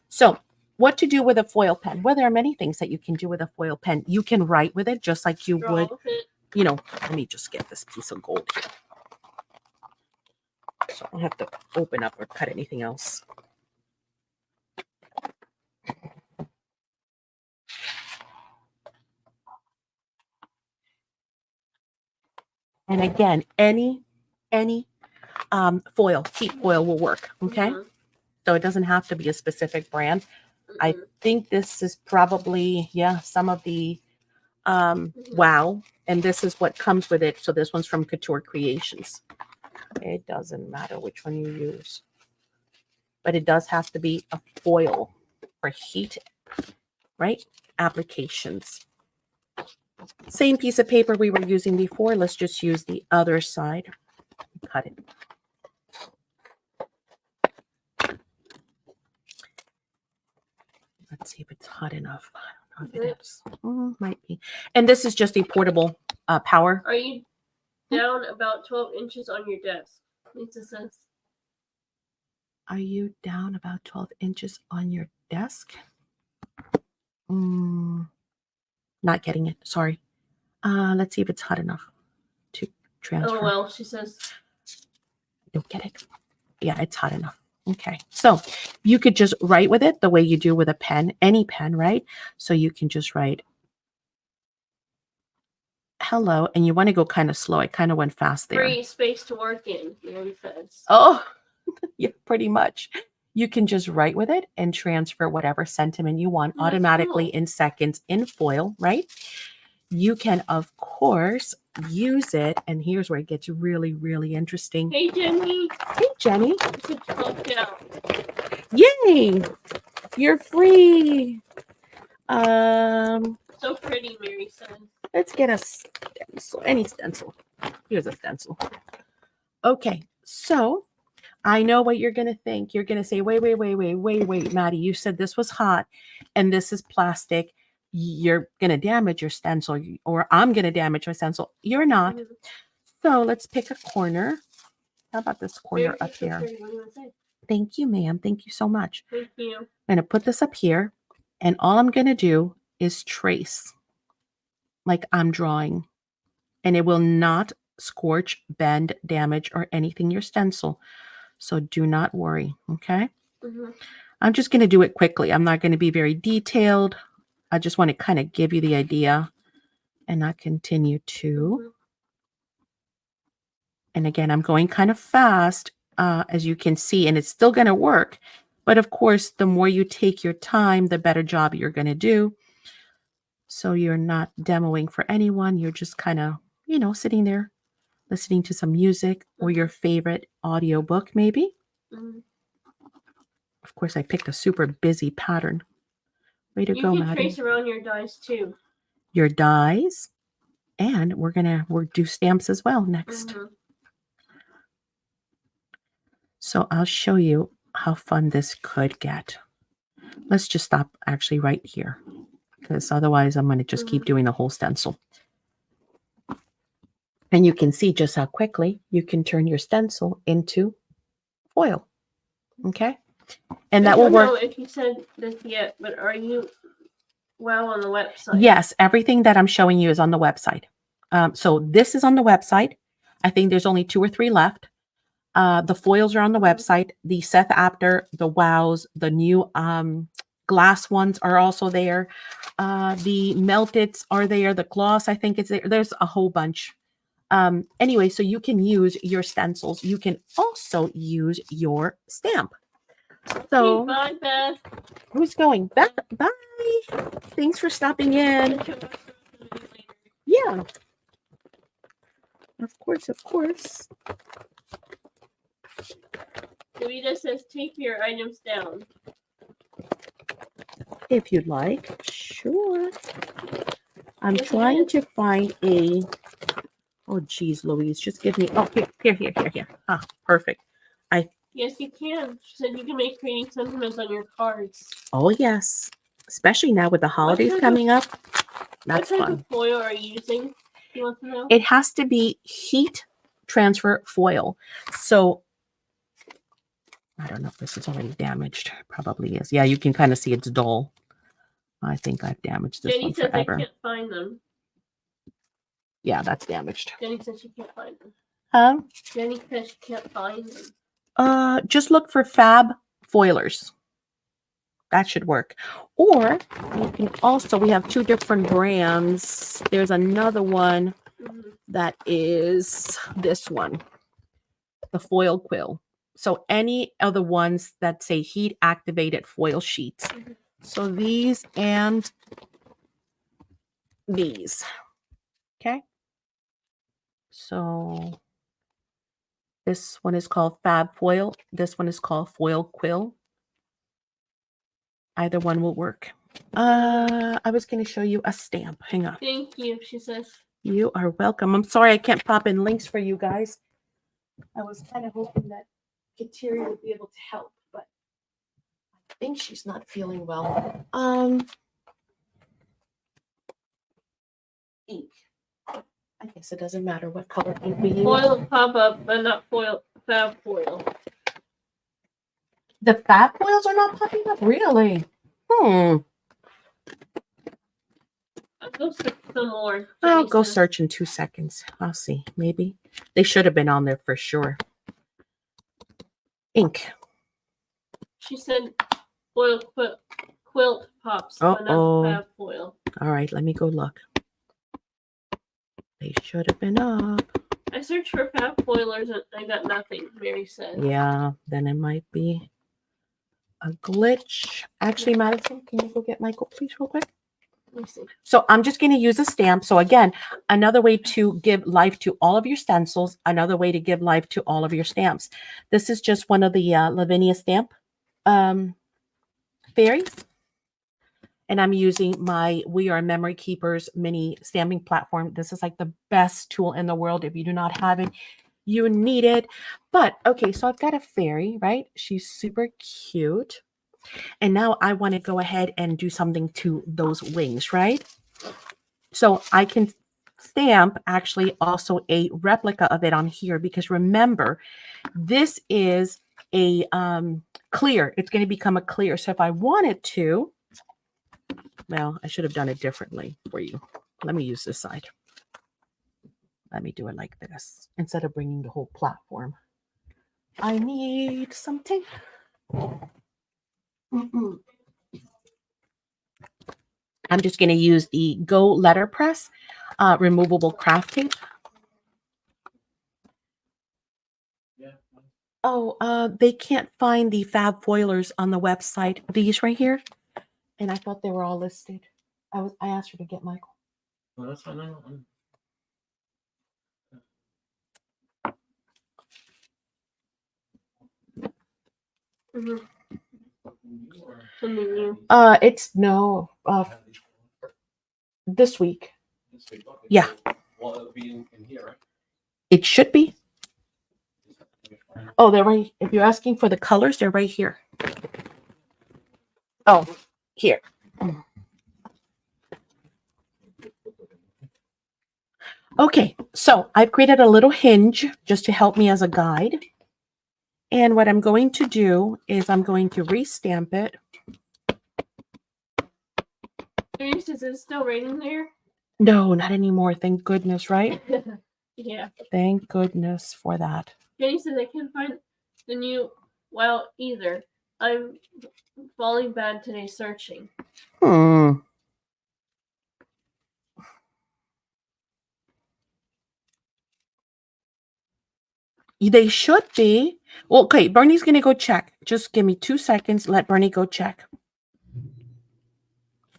So, what to do with a foil pen? Well, there are many things that you can do with a foil pen. You can write with it just like you Draw would. with it. Let me just get this piece of gold here. So I don't have to open up or cut anything else. And again, any foil, heat foil will work. Okay. Mhm. So it doesn't have to be a specific brand. I Mhm. think this is probably, some of the Mhm. Wow. And this is what comes with it. So this one's from Couture Creations. It doesn't matter which one you use. But it does have to be a foil for heat, right? Applications. Same piece of paper we were using before. Let's just use the other side. Cut it. Let's see if it's hot enough. I don't know if it is. Might be. And this is just a portable power. Are you down about 12 inches on your desk? Lisa says. Are you down about 12 inches on your desk? Not getting it. Sorry. Let's see if it's hot enough to transfer. Oh, well, she says. Don't get it. Yeah, it's hot enough. Okay. So you could just write with it the way you do with a pen, any pen, right? So you can just write hello, and you want to go kind of slow. I kind of went fast there. Free space to work in, Mary says. Oh, yeah, pretty much. You can just write with it and transfer whatever sentiment you want That's automatically cool. in seconds in foil, right? You can, of course, use it. And here's where it gets really, really interesting. Hey, Jenny. Hey, Jenny. It's a clocked out. Yay! You're free. So pretty, Mary says. Let's get a stencil. Any stencil. Here's a stencil. Okay, so I know what you're going to think. You're going to say, wait, Maddie, you said this was hot and this is plastic. You're going to damage your stencil, or I'm going to damage my stencil. You're not. Mhm. So let's pick a corner. How about this corner Mary, up you're so here? pretty. What do you want to say? Thank you, ma'am. Thank you so much. Thank you. I'm going to put this up here, and all I'm going to do is trace like I'm drawing, and it will not scorch, bend, damage, or anything your stencil. So do not worry, okay? Mhm. I'm just going to do it quickly. I'm not going to be very detailed. I just want to kind of give you the idea and not continue to. Mhm. And again, I'm going kind of fast, as you can see, and it's still going to work. But of course, the more you take your time, the better job you're going to do. So you're not demoing for anyone. You're just kind of, sitting there listening to some music or your favorite audiobook, maybe. Mhm. Of course, I picked a super busy pattern. Way to You go, can Maddie. trace around your dies too. Your dies, and we're do stamps as well next. Mhm. So I'll show you how fun this could get. Let's just stop actually right here, because otherwise I'm going to just keep doing the whole stencil. And you can see just how quickly you can turn your stencil into foil. Okay. And that I will don't work. know if you said this yet, but are you on the website? Yes, everything that I'm showing you is on the website. So this is on the website. I think there's only 2 or 3 left. The foils are on the website. The Seth Apter, the Wows, the new glass ones are also there. The melteds are there. The gloss, I think, is there. There's a whole bunch. Anyway, so you can use your stencils. You can also use your stamp. So Bye, Beth. who's going? Beth, bye. Thanks for stopping in. Yeah. Of course, of course. Davida says take your items down. If you'd like. Sure. I'm Yes, it trying is. to find a. Oh, geez, Louise, just give me. Oh, here. Ah, perfect. Yes, you can. She said you can make creating sentiments on your cards. Oh, yes. Especially now with the holidays type of- coming up. That's what type fun. of foil are you using? You want to know? It has to be heat transfer foil. So I don't know if this is already damaged. Probably is. Yeah, you can kind of see it's dull. I think I've damaged this Jenny one says forever. I can't find them. Yeah, that's damaged. Jenny says she can't find them. Huh? Jenny says she can't find them. Just look for Fab Foilers. That should work. Or you can also, we have 2 different brands. There's another one that is this one, the foil quill. So any of the ones that say heat activated foil sheets. So these and these. Okay. So this one is called Fab Foil. This one is called Foil Quill. Either one will work. I was going to show you a stamp. Hang on. Thank you, she says. You are welcome. I'm sorry I can't pop in links for you guys. I was kind of hoping that Kateri would be able to help, but I think she's not feeling well. Ink. I guess it doesn't matter what color ink we use. Foil pop up, but not foil. Fab foil. The fab foils are not popping up? Really? I'll go search some more. I'll Jenny go says. search in 2 seconds. I'll see. Maybe. They should have been on there for sure. Ink. She said foil quilt pops, but not fab foil. All right, let me go look. They should have been up. I searched for fab foilers and I got nothing, Mary said. Yeah, then it might be a glitch. Actually, Madison, can you go get Michael, please, real quick? Let me see. So I'm just going to use a stamp. So again, another way to give life to all of your stencils, another way to give life to all of your stamps. This is just one of the Lavinia stamp fairies. And I'm using my We Are Memory Keepers mini stamping platform. This is like the best tool in the world. If you do not have it, you need it. But okay, so I've got a fairy, right? She's super cute. And now I want to go ahead and do something to those wings, right? So I can stamp actually also a replica of it on here, because remember, this is a clear. It's going to become a clear. So if I wanted to, well, I should have done it differently for you. Let me use this side. Let me do it like this instead of bringing the whole platform. I need something. I'm just going to use the Go Letterpress removable craft tape. Oh, they can't find the Fab Foilers on the website. These right here. And I thought they were all listed. I asked her to get Michael. Well, that's fine. Something new. It's no this week. Yeah. Well, it'll be in here, right? It should be. Oh, they're right. If you're asking for the colors, they're right here. Oh, here. Okay, so I've created a little hinge just to help me as a guide. And what I'm going to do is I'm going to restamp it. Is it still raining there? No, not anymore. Thank goodness, right? Yeah. Thank goodness for that. Jenny says I can't find the new WoW either. I'm falling bad today searching. They should be. Well, okay, Bernie's going to go check. Just give me 2 seconds. Let Bernie go check.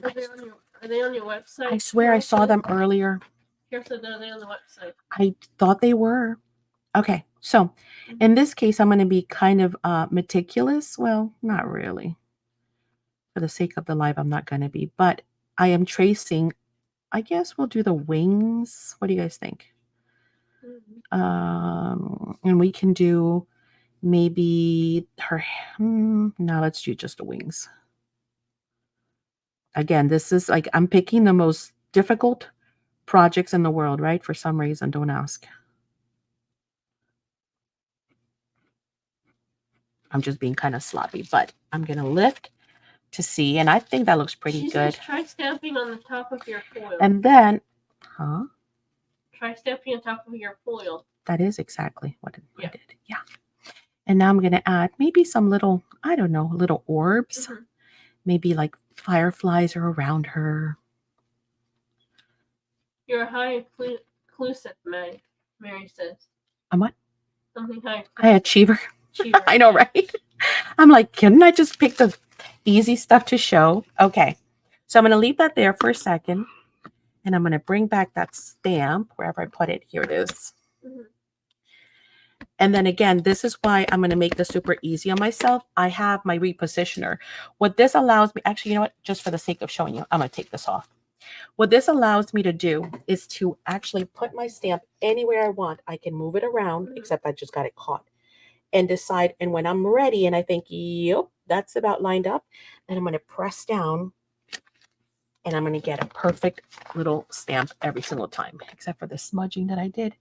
Are they on your website? I swear I saw them earlier. Here said are they on the website? I thought they were. Okay, so in this case, I'm going to be kind of meticulous. Well, not really. For the sake of the live, I'm not going to be. But I am tracing. I guess we'll do the wings. What do you guys think? And we can do maybe her. No, let's do just the wings. Again, this is like I'm picking the most difficult projects in the world, right? For some reason, don't ask. I'm just being kind of sloppy, but I'm going to lift to see. And I think that looks pretty good. Says try stamping on the top of your foil. And then, huh? Try stamping on top of your foil. That is exactly what I did. Yeah. And now I'm going to add maybe some little, I don't know, little orbs. Maybe like fireflies are around her. You're high inclusive, Mary says. I'm what? Something high. High achiever. Achiever. I know, right? I'm like, couldn't I just pick the easy stuff to show? Okay. So I'm going to leave that there for a second. And I'm going to bring back that stamp wherever I put it. Here it is. And then again, this is why I'm going to make this super easy on myself. I have my repositioner. What this allows me, actually, you know what? Just for the sake of showing you, I'm going to take this off. What this allows me to do is to actually put my stamp anywhere I want. I can move it around, except I just got it caught. And decide, and when I'm ready and I think, yep, that's about lined up, then I'm going to press down and I'm going to get a perfect little stamp every single time, except for the smudging that I did.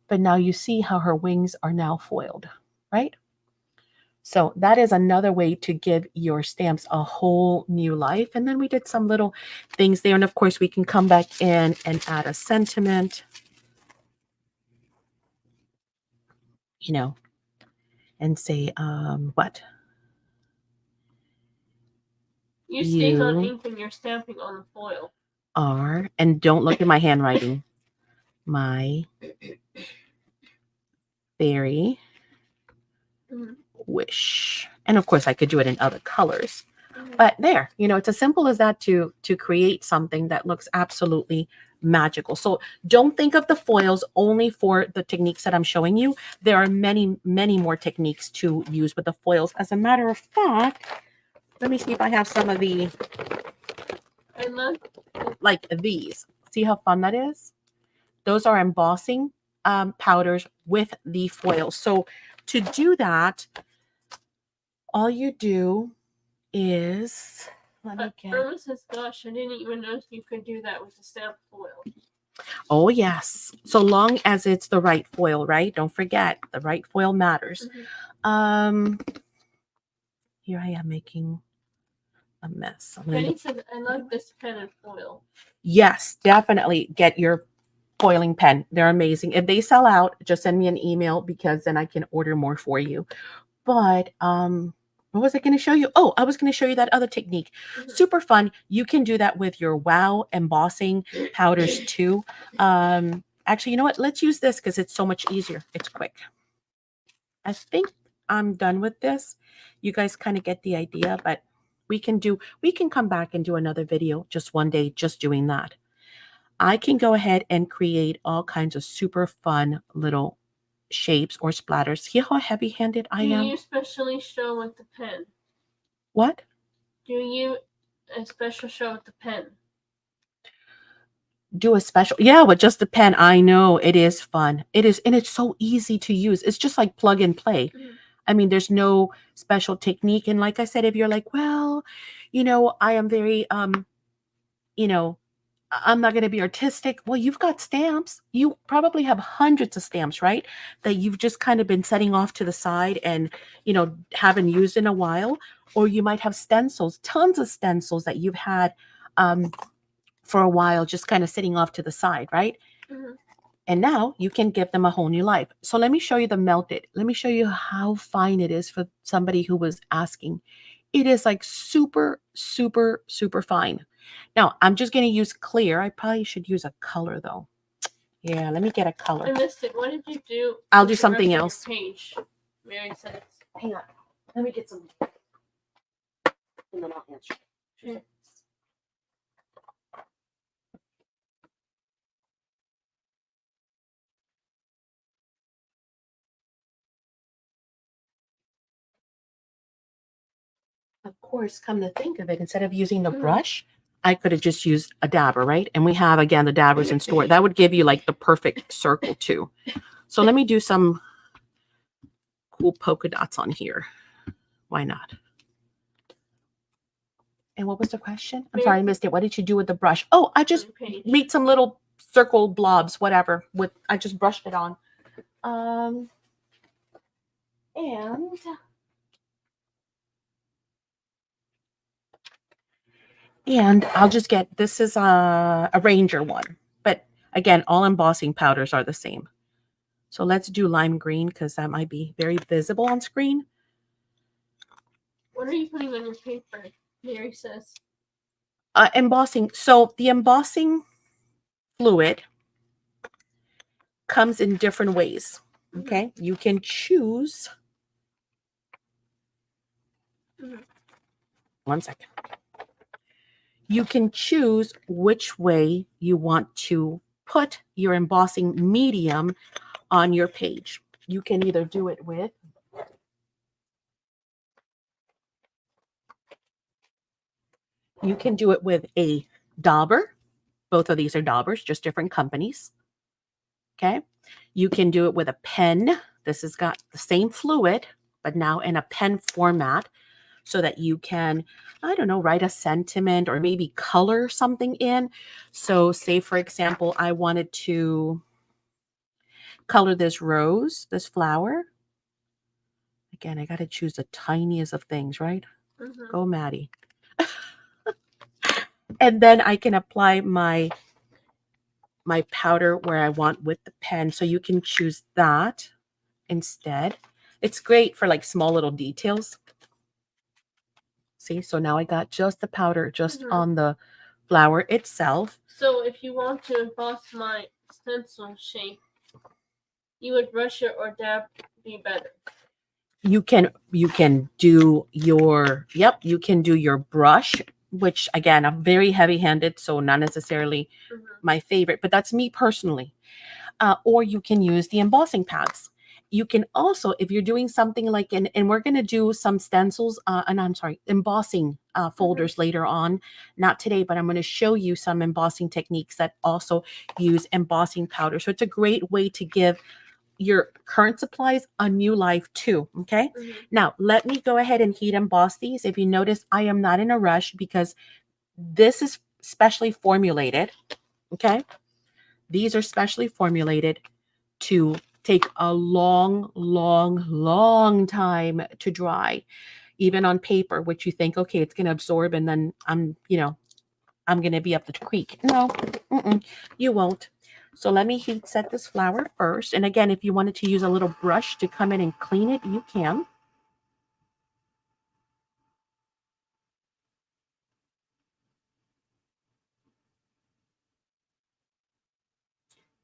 But now you see how her wings are now foiled, right? So that is another way to give your stamps a whole new life. And then we did some little things there. And of course, we can come back in and add a sentiment, you know, and say, what? You stay on ink when you're stamping on the foil. Are, and don't look at my handwriting. My very wish. And of course, I could do it in other colors. But there, you know, it's as simple as that to create something that looks absolutely magical. So don't think of the foils only for the techniques that I'm showing you. There are many, many more techniques to use with the foils. As a matter of fact, let me see if I have some of the, I love like these. See how fun that is? Those are embossing powders with the foil. So to do that, all you do is, let me get. Irma says, gosh, I didn't even know you could do that with the stamp foil. Oh, yes. So long as it's the right foil, right? Don't forget, the right foil matters. Here I am making a mess. Jenny said, I love this pen and foil. Yes, definitely get your foiling pen. They're amazing. If they sell out, just send me an email because then I can order more for you. But what was I going to show you? Oh, I was going to show you that other technique. Super fun. You can do that with your WOW embossing powders too. Actually, you know what? Let's use this because it's so much easier. It's quick. I think I'm done with this. You guys kind of get the idea, but we can come back and do another video just one day, just doing that. I can go ahead and create all kinds of super fun little shapes or splatters. See how heavy-handed I am? Do you specially show with the pen? What? Do you a special show with the pen? Do a special, yeah, with just the pen. I know it is fun. It is, and it's so easy to use. It's just like plug and play. I mean, there's no special technique. And like I said, if you're like, well, you know, I am very, you know, I'm not going to be artistic. Well, you've got stamps. You probably have hundreds of stamps, right? That you've just kind of been setting off to the side and, haven't used in a while. Or you might have stencils, tons of stencils that you've had for a while, just kind of sitting off to the side, right? Mhm. And now you can give them a whole new life. So let me show you the melted. Let me show you how fine it is for somebody who was asking. It is like super, super, super fine. Now, I'm just going to use clear. I probably should use a color though. Yeah, let me get a I color. missed it. What did you do? I'll with do the something rest of your else. Page. Mary says. Hang on. Let me get some. And then I'll answer. Okay. Of course, come to think of it, instead of using the Mhm. brush, I could have just used a dabber, right? And we have, again, the dabbers in store. That would give you like the perfect circle too. So let me do some cool polka dots on here. Why not? And what was the question? I'm sorry, I missed it. What did you do with the brush? Oh, I just Page. made some little circle blobs, whatever. I just brushed it on. And I'll just get, this is a Ranger one. But again, all embossing powders are the same. So let's do lime green because that might be very visible on screen. What are you putting on your paper? Mary says. Embossing. So the embossing fluid comes in different ways. Okay. You can choose. One second. You can choose which way you want to put your embossing medium on your page. You can either do it with a dauber. Both of these are daubers, just different companies. Okay. You can do it with a pen. This has got the same fluid, but now in a pen format so that you can, I don't know, write a sentiment or maybe color something in. So say, for example, I wanted to color this rose, this flower. Again, I got to choose the tiniest of things, right? Mhm. Go, Maddie. And then I can apply my powder where I want with the pen. So you can choose that instead. It's great for like small little details. See, so now I got just the powder just on the flower itself. So if you want to emboss my stencil shape, you would brush it or dab be better. You can do your, you can do your brush, which again, I'm very heavy-handed, so not necessarily my favorite, but that's me personally. Or you can use the embossing pads. You can also, if you're doing something like, and we're going to do some stencils, and I'm sorry, embossing folders later on, not today, but I'm going to show you some embossing techniques that also use embossing powder. So it's a great way to give your current supplies a new life too. Okay. Now let me go ahead and heat emboss these. If you notice, I am not in a rush because this is specially formulated. Okay. These are specially formulated to take a long, long, long time to dry, even on paper, which you think, okay, it's going to absorb and then I'm going to be up the creek. No, you won't. So let me heat set this flower first. And again, if you wanted to use a little brush to come in and clean it, you can.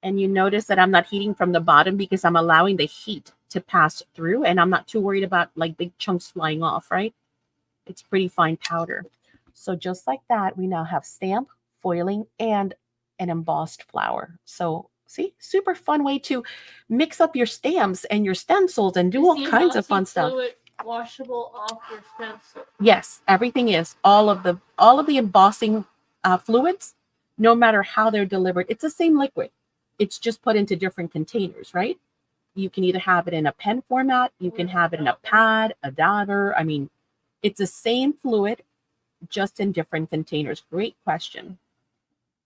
And you notice that I'm not heating from the bottom because I'm allowing the heat to pass through and I'm not too worried about like big chunks flying off, right? It's pretty fine powder. So just like that, we now have stamp, foiling, and an embossed flower. So see, super fun way to mix up your stamps and your stencils and do all kinds of fun stuff. Fluid washable off your stencil? Yes, everything is. All of the embossing fluids, no matter how they're delivered, it's the same liquid. It's just put into different containers, right? You can either have it in a pen format, you can have it in a pad, a dauber. I mean, it's the same fluid, just in different containers. Great question.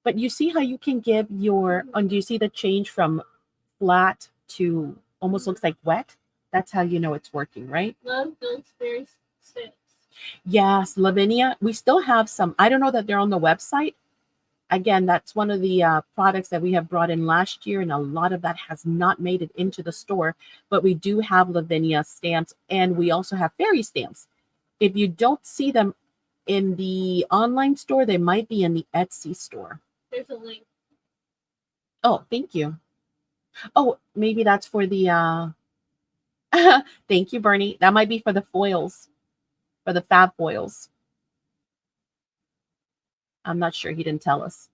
But you see how you can give your, and do you see the change from flat to almost looks like wet? That's how you know it's working, right? Love those fairy sticks. Yes, Lavinia. We still have some. I don't know that they're on the website. Again, that's one of the products that we have brought in last year, and a lot of that has not made it into the store. But we do have Lavinia stamps, and we also have fairy stamps. If you don't see them in the online store, they might be in the Etsy store. There's a link. Oh, thank you. Oh, maybe that's for the thank you, Bernie. That might be for the foils, for the fab foils. I'm not sure. He didn't tell us,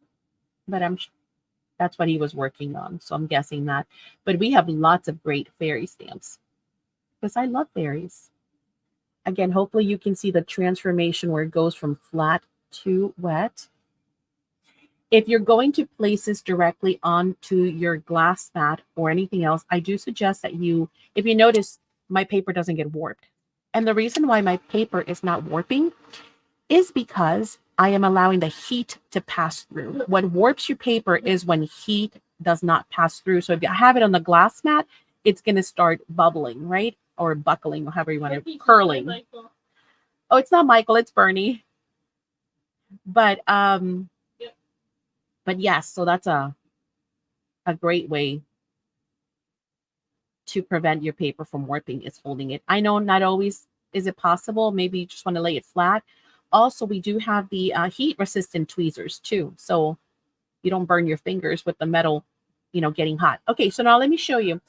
but that's what he was working on. So I'm guessing that. But we have lots of great fairy stamps because I love fairies. Again, hopefully you can see the transformation where it goes from flat to wet. If you're going to place this directly onto your glass mat or anything else, I do suggest that if you notice, my paper doesn't get warped. And the reason why my paper is not warping is because I am allowing the heat to pass through. What warps your paper is when heat does not pass through. So if you have it on the glass mat, it's going to start bubbling, right? Or buckling, or however you want to, curling. Oh, it's not Michael, it's Bernie. But but yes, so that's a great way to prevent your paper from warping is holding it. I know not always is it possible. Maybe you just want to lay it flat. Also, we do have the heat resistant tweezers too. So you don't burn your fingers with the metal, getting hot. Okay, so now let me show you.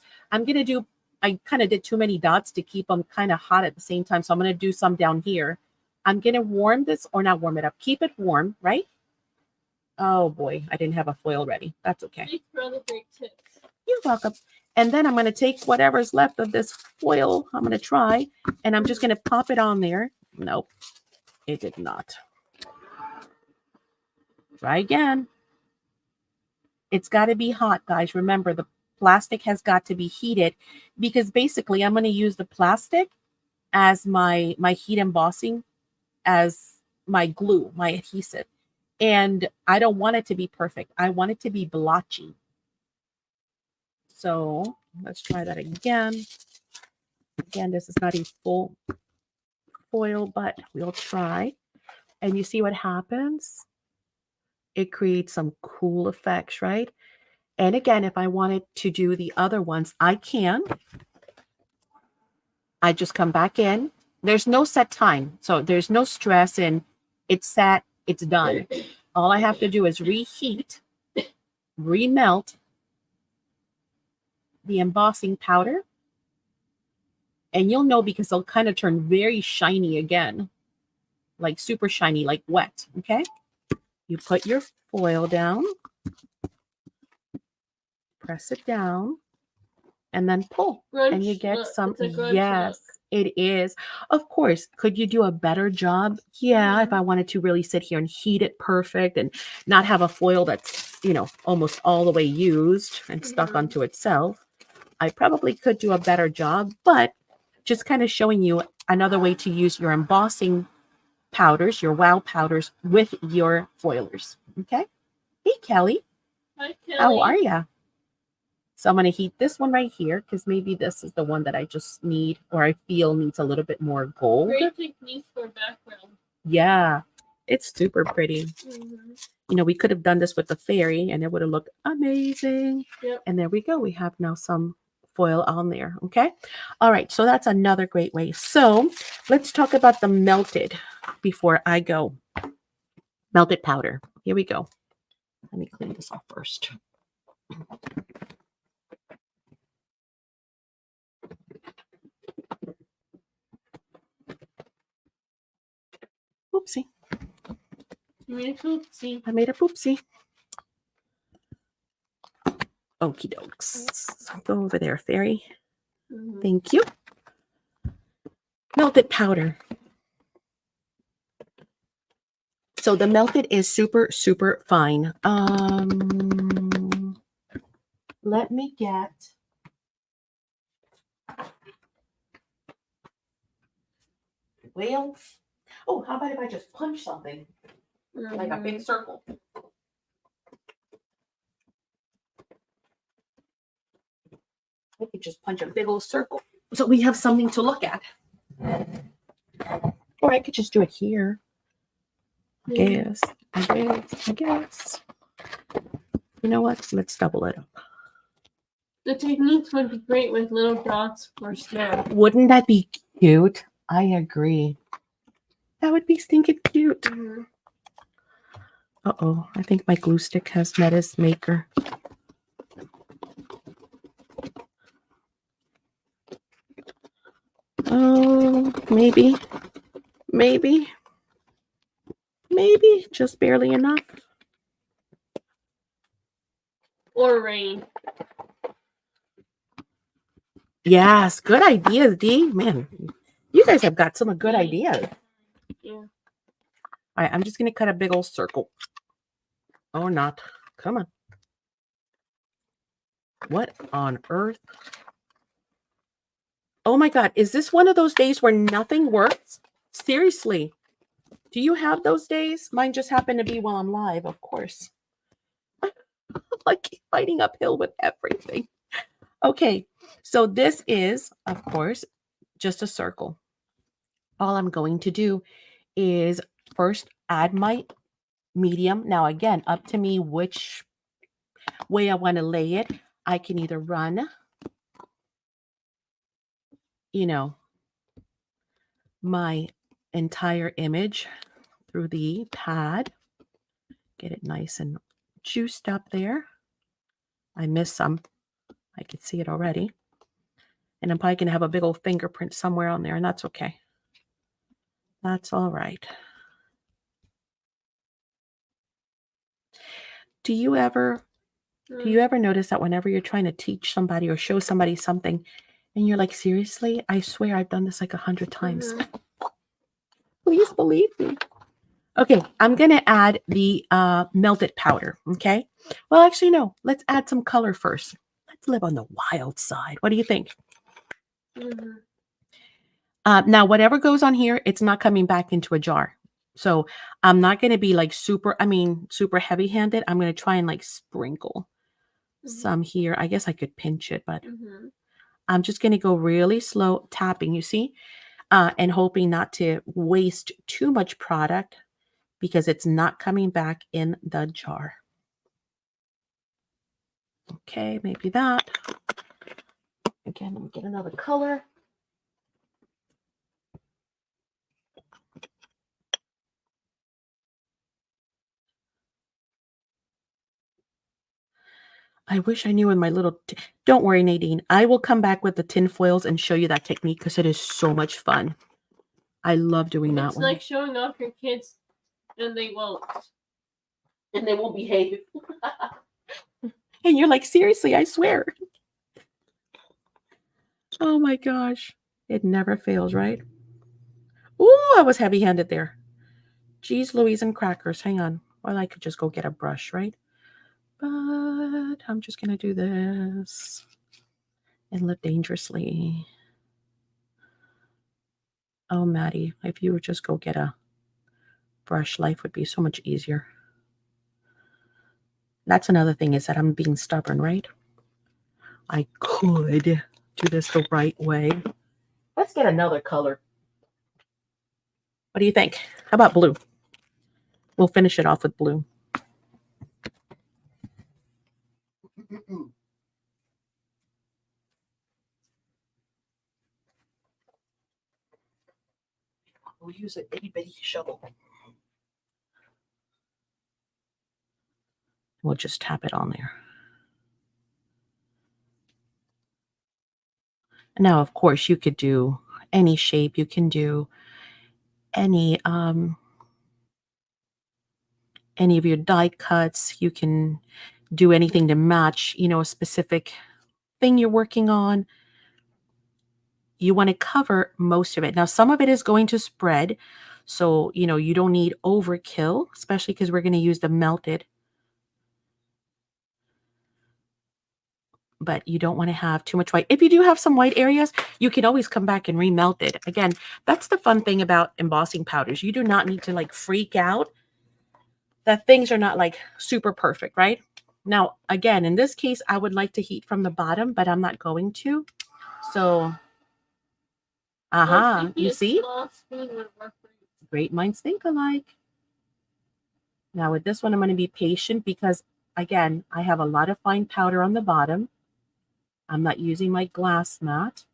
I kind of did too many dots to keep them kind of hot at the same time. So I'm going to do some down here. I'm going to warm this, or not warm it up. Keep it warm, right? Oh boy, I didn't have a foil ready. That's okay. Thanks for all the great tips. You're welcome. And then I'm going to take whatever's left of this foil. I'm going to try, and I'm just going to pop it on there. Nope, it did not. Try again. It's got to be hot, guys. Remember, the plastic has got to be heated because basically I'm going to use the plastic as my heat embossing, as my glue, my adhesive. And I don't want it to be perfect. I want it to be blotchy. So let's try that again. Again, this is not a full foil, but we'll try. And you see what happens? It creates some cool effects, right? And again, if I wanted to do the other ones, I can. I just come back in. There's no set time. So there's no stress in it's set, it's done. All I have to do is reheat, remelt the embossing powder. And you'll know because they'll kind of turn very shiny again. Like super shiny, like wet. Okay? You put your foil down. Press it down. And then pull. Grunch and you get look. some. It's a grunch Yes, it is. Of course. Could you do a better job? Yeah, if I wanted to really sit here and heat it perfect and not have a foil that's, almost all the way used and stuck onto itself, I probably could do a better job. But just kind of showing you another way to use your embossing powders, your wow powders with your foilers. Okay. Hey, Kelly. Hi, Kelly. How are you? So I'm going to heat this one right here because maybe this is the one that I just need, or I feel needs a little bit more gold. Great technique for background. Yeah, it's super pretty. We could have done this with the fairy and it would have looked amazing. Yep. And there we go. We have now some foil on there. Okay. All right. So that's another great way. So let's talk about the melted before I go. Melted powder. Here we go. Let me clean this off first. Oopsie. You made a poopsie. I made a poopsie. Okie dokes. Go over there, fairy. Thank you. Melted powder. So the melted is super, super fine. Let me get. Well, oh, how about if I just punch something? Like a big circle. I could just punch a big old circle so we have something to look at. Or I could just do it here. I guess. You know what? Let's double it up. The techniques would be great with little dots for snow. Wouldn't that be cute? I agree. That would be stinking cute. Mhm. Uh-oh, I think my glue stick has met its maker. Oh, maybe, just barely enough. Or rain. Yes, good ideas, Dee. Man, you guys have got some good ideas. Yeah. All right, I'm just going to cut a big old circle. Or not. Come on. What on earth? Oh my God, is this one of those days where nothing works? Seriously. Do you have those days? Mine just happened to be while I'm live, of course. I keep fighting uphill with everything. Okay, so this is, of course, just a circle. All I'm going to do is first add my medium. Now, again, up to me which way I want to lay it. I can either run, my entire image through the pad. Get it nice and juiced up there. I missed some. I could see it already. And I'm probably going to have a big old fingerprint somewhere on there, and that's okay. That's all right. Do you ever notice that whenever you're trying to teach somebody or show somebody something, and you're like, seriously, I swear I've done this like 100 times. Please believe me. Okay, I'm going to add the melted powder, okay? Well, actually, no. Let's add some color first. Let's live on the wild side. What do you think? Now, whatever goes on here, it's not coming back into a jar. So I'm not going to be like super heavy-handed. I'm going to try and like sprinkle some here. I guess I could pinch it, but I'm just going to go really slow tapping, you see, and hoping not to waste too much product because it's not coming back in the jar. Okay, maybe that. Again, let me get another color. I wish I knew in my little... Don't worry, Nadine. I will come back with the tin foils and show you that technique because it is so much fun. I love doing that It's one. like showing off your kids and they won't. And they won't behave. And you're like, seriously, I swear. Oh my gosh. It never fails, right? Ooh, I was heavy-handed there. Geez, Louise and crackers. Hang on. Well, I could just go get a brush, right? But I'm just going to do this and live dangerously. Oh, Maddie, if you would just go get a brush, life would be so much easier. That's another thing is that I'm being stubborn, right? I could do this the right way. Let's get another color. What do you think? How about blue? We'll finish it off with blue. We'll use an itty-bitty shovel. We'll just tap it on there. Now, of course, you could do any shape. You can do any of your die cuts. You can do anything to match, a specific thing you're working on. You want to cover most of it. Now, some of it is going to spread. So, you don't need overkill, especially because we're going to use the melted. But you don't want to have too much white. If you do have some white areas, you can always come back and remelt it. Again, that's the fun thing about embossing powders. You do not need to like freak out that things are not like super perfect, right? Now, again, in this case, I would like to heat from the bottom, but I'm not going to. So, you see? Small spoon would work for you. Great minds think alike. Now with this one, I'm going to be patient because, again, I have a lot of fine powder on the bottom. I'm not using my glass mat.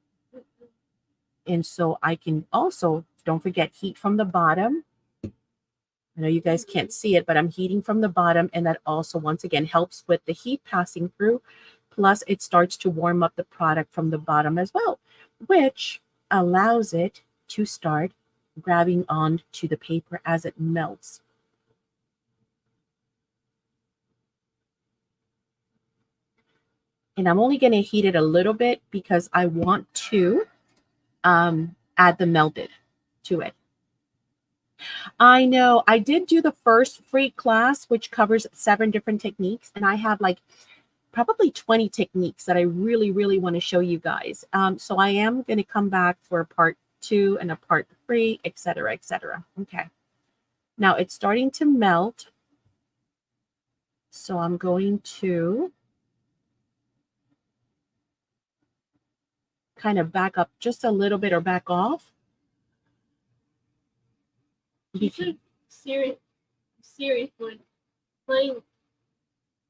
And so I can also, don't forget, heat from the bottom. I know you guys can't see it, but I'm heating from the bottom. And that also, once again, helps with the heat passing through. Plus, it starts to warm up the product from the bottom as well, which allows it to start grabbing onto the paper as it melts. And I'm only going to heat it a little bit because I want to add the melted to it. I know I did do the first free class, which covers 7 different techniques. And I have like probably 20 techniques that I really, really want to show you guys. So I am going to come back for a part 2 and a part 3, etc., etc. Okay. Now it's starting to melt. So I'm going to kind of back up just a little bit or back off. You should seriously playing.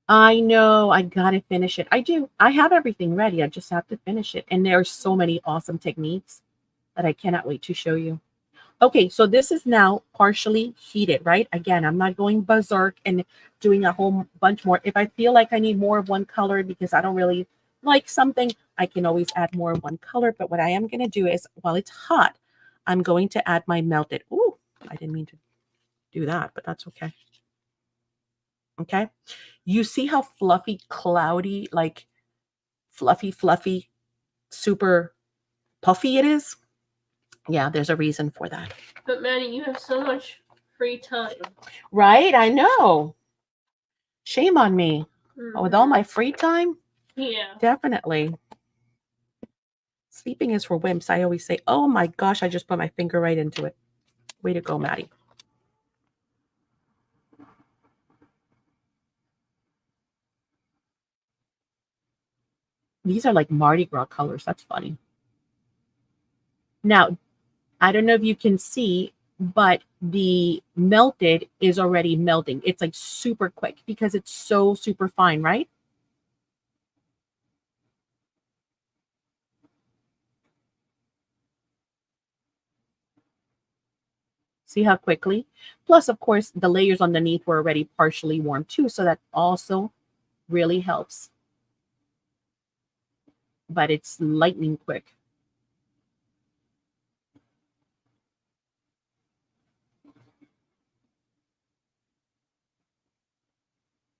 I know I gotta finish it. I do. I have everything ready. I just have to finish it. And there are so many awesome techniques that I cannot wait to show you. Okay, so this is now partially heated, right? Again, I'm not going berserk and doing a whole bunch more. If I feel like I need more of one color because I don't really like something, I can always add more of one color. But what I am going to do is, while it's hot, I'm going to add my melted. Ooh, I didn't mean to do that, but that's okay. Okay. You see how fluffy, cloudy, like fluffy, super puffy it is? Yeah, there's a reason for that. But Maddie, you have so much free time. Right? I know. Shame on me. With all my free time? Yeah. Definitely. Sleeping is for wimps. I always say, oh my gosh, I just put my finger right into it. Way to go, Maddie. These are like Mardi Gras colors. That's funny. Now, I don't know if you can see, but the melted is already melting. It's like super quick because it's so super fine, right? See how quickly? Plus, of course, the layers underneath were already partially warm too, so that also really helps. But it's lightning quick.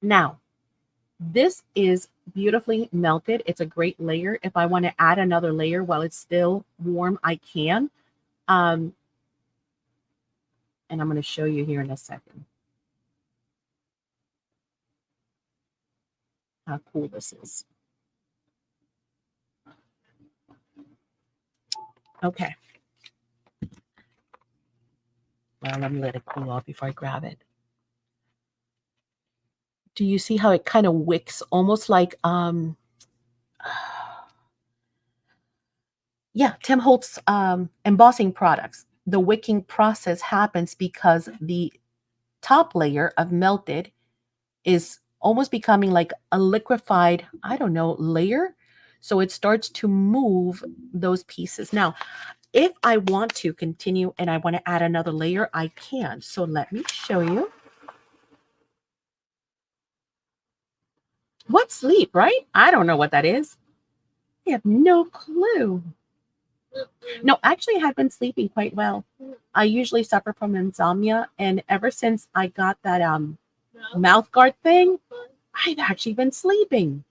Now, this is beautifully melted. It's a great layer. If I want to add another layer while it's still warm, I can. And I'm going to show you here in a second how cool this is. Okay. Well, let me let it cool off before I grab it. Do you see how it kind of wicks almost like yeah, Tim Holtz embossing products. The wicking process happens because the top layer of melted is almost becoming like a liquefied, I don't know, layer. So it starts to move those pieces. Now, if I want to continue and I want to add another layer, I can. So let me show you. What sleep, right? I don't know what that is. I have no clue. No, actually, I had been sleeping quite well. I usually suffer from insomnia, and ever since I got that mouth guard thing, I've actually been sleeping,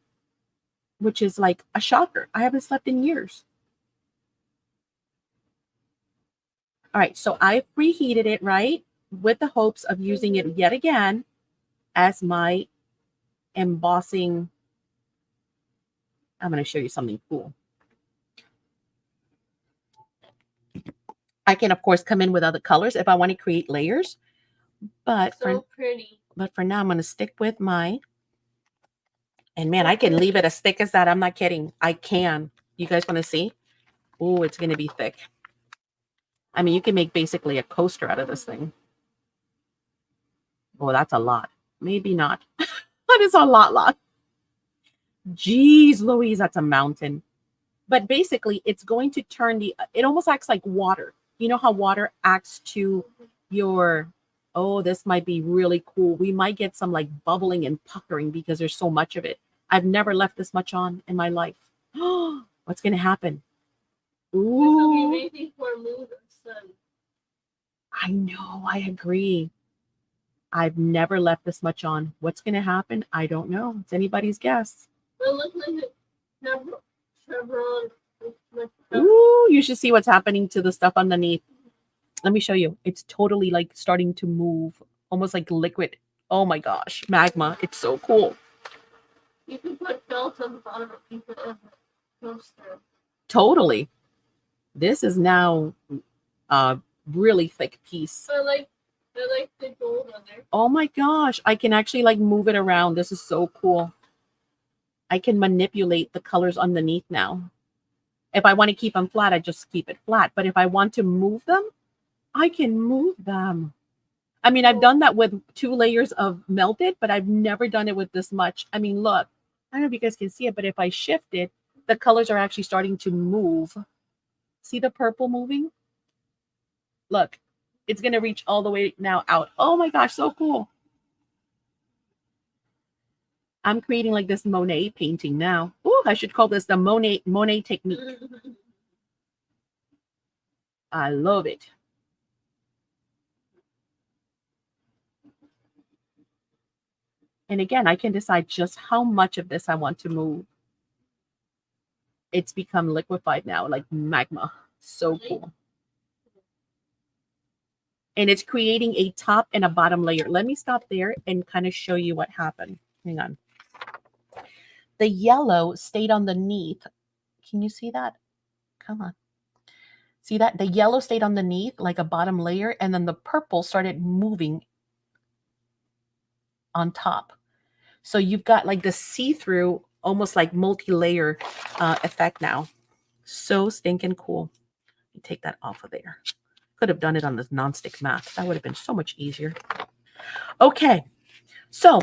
which is like a shocker. I haven't slept in years. All right, so I preheated it, right, with the hopes of using it yet again as my embossing. I'm going to show you something cool. I can, of course, come in with other colors if I want to create layers, but So pretty. But for now, I'm going to stick with my And man, I can leave it as thick as that. I'm not kidding. I can. You guys want to see? Oh, it's going to be thick. I mean, you can make basically a coaster out of this thing. Oh, that's a lot. Maybe not. That is a lot. Jeez Louise, that's a mountain. But basically, it's going to turn it almost acts like water. You know how water acts to your, oh, this might be really cool. We might get some like bubbling and puckering because there's so much of it. I've never left this much on in my life. What's going to happen? This will be Ooh, amazing for moon and sun. I know. I agree. I've never left this much on. What's going to happen? I don't know. It's anybody's guess. It looks like a chevron. Ooh, you should see what's happening to the stuff underneath. Let me show you. It's totally like starting to move, almost like liquid. Oh my gosh, magma. It's so cool. You can put felt on the bottom and keep it in the coaster. Totally. This is now a really thick piece. I like the gold on there. Oh my gosh, I can actually like move it around. This is so cool. I can manipulate the colors underneath now. If I want to keep them flat, I just keep it flat. But if I want to move them, I can move them. I mean, I've done that with 2 layers of melted, but I've never done it with this much. I mean, look, I don't know if you guys can see it, but if I shift it, the colors are actually starting to move. See the purple moving? Look, it's going to reach all the way now out. Oh my gosh, so cool. I'm creating like this Monet painting now. Oh, I should call this the Monet technique. I love it. And again, I can decide just how much of this I want to move. It's become liquefied now, like magma. So cool. And it's creating a top and a bottom layer. Let me stop there and kind of show you what happened. Hang on. The yellow stayed underneath. Can you see that? Come on. See that? The yellow stayed underneath like a bottom layer, and then the purple started moving on top. So you've got like the see-through, almost like multi-layer effect now. So stinking cool. Let me take that off of there. Could have done it on this nonstick mat. That would have been so much easier. Okay, so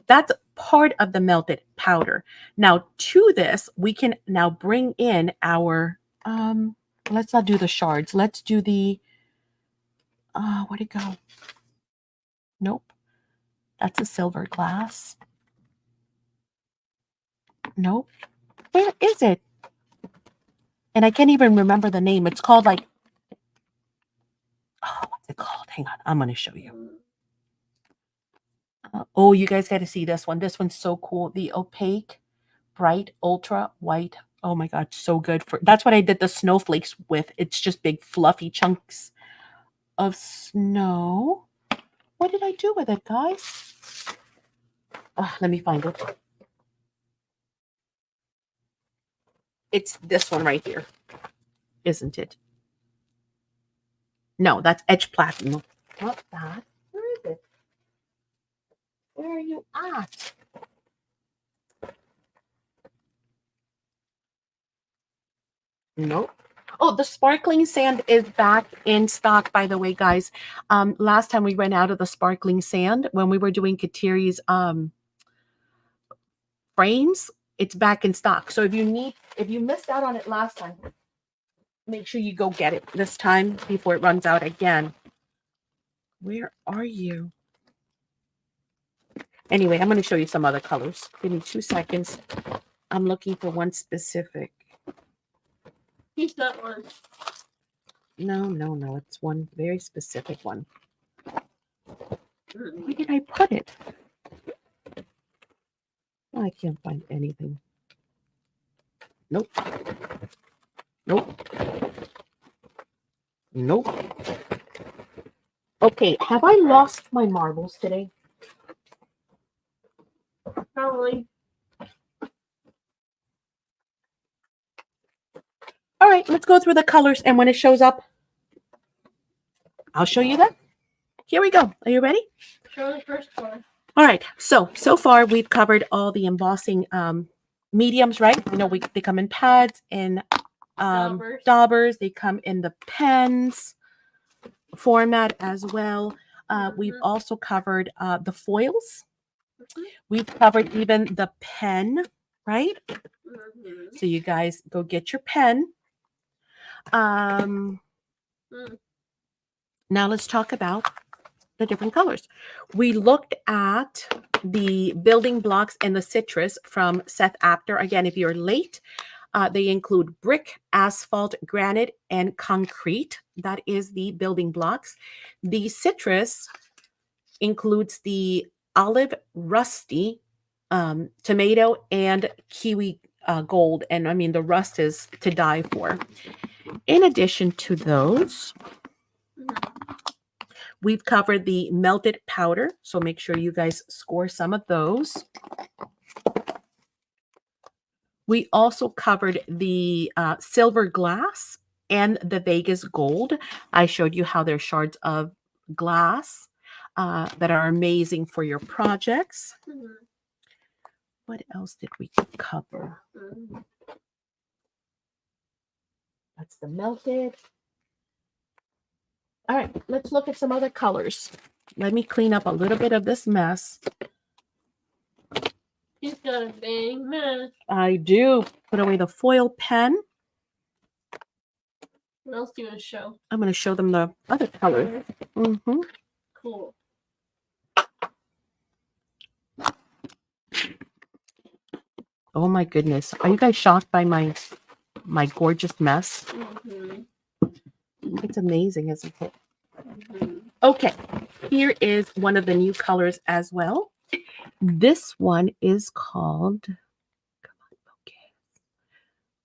that's part of the melted powder. Now to this, we can now bring in our, let's not do the shards. Let's do the, where'd it go? Nope. That's a silver glass. Nope. Where is it? And I can't even remember the name. It's called like, oh, what's it called? Hang on. I'm going to show you. Oh, you guys got to see this one. This one's so cool. The opaque, bright, ultra white. Oh my God. So good. That's what I did the snowflakes with. It's just big fluffy chunks of snow. What did I do with it, guys? Let me find it. It's this one right here, isn't it? No, that's Edge Platinum. Not that. Where is it? Where are you at? Nope. Oh, the sparkling sand is back in stock, by the way, guys. Last time we ran out of the sparkling sand when we were doing Katiri's frames. It's back in stock. So if you missed out on it last time, make sure you go get it this time before it runs out again. Where are you? Anyway, I'm going to show you some other colors. Give me 2 seconds. I'm looking for one specific. He's that one. No. It's one very specific one. Where did I put it? Oh, I can't find anything. Nope. Okay, have I lost my marbles today? Probably. All right, let's go through the colors, and when it shows up, I'll show you that. Here we go. Are you ready? Show the first one. All right. So far we've covered all the embossing mediums, right? You know, they come in pads, in Daubers. daubers. They come in the pens format as well. We've Mhm. also covered the foils. Mhm. We've covered even the pen, right? Mhm. So you guys go get your pen. Mm. Now let's talk about the different colors. We looked at the building blocks and the citrus from Seth Apter. Again, if you're late, they include brick, asphalt, granite, and concrete. That is the building blocks. The citrus includes the olive rusty, tomato, and kiwi gold. And I mean, the rust is to die for. In addition to those, Mhm. we've covered the melted powder. So make sure you guys score some of those. We also covered the silver glass and the Vegas gold. I showed you how they're shards of glass that are amazing for your projects. Mhm. What else did we cover? Mhm. That's the melted. All right, let's look at some other colors. Let me clean up a little bit of this mess. She's got a big mess. I do. Put away the foil pen. What else do you want to show? I'm going to show them the other colors. Mm-hmm. Cool. Oh my goodness. Are you guys shocked by my gorgeous mess? Mhm. It's amazing, isn't it? Mhm. Okay, here is one of the new colors as well. This one is called, come on, okay.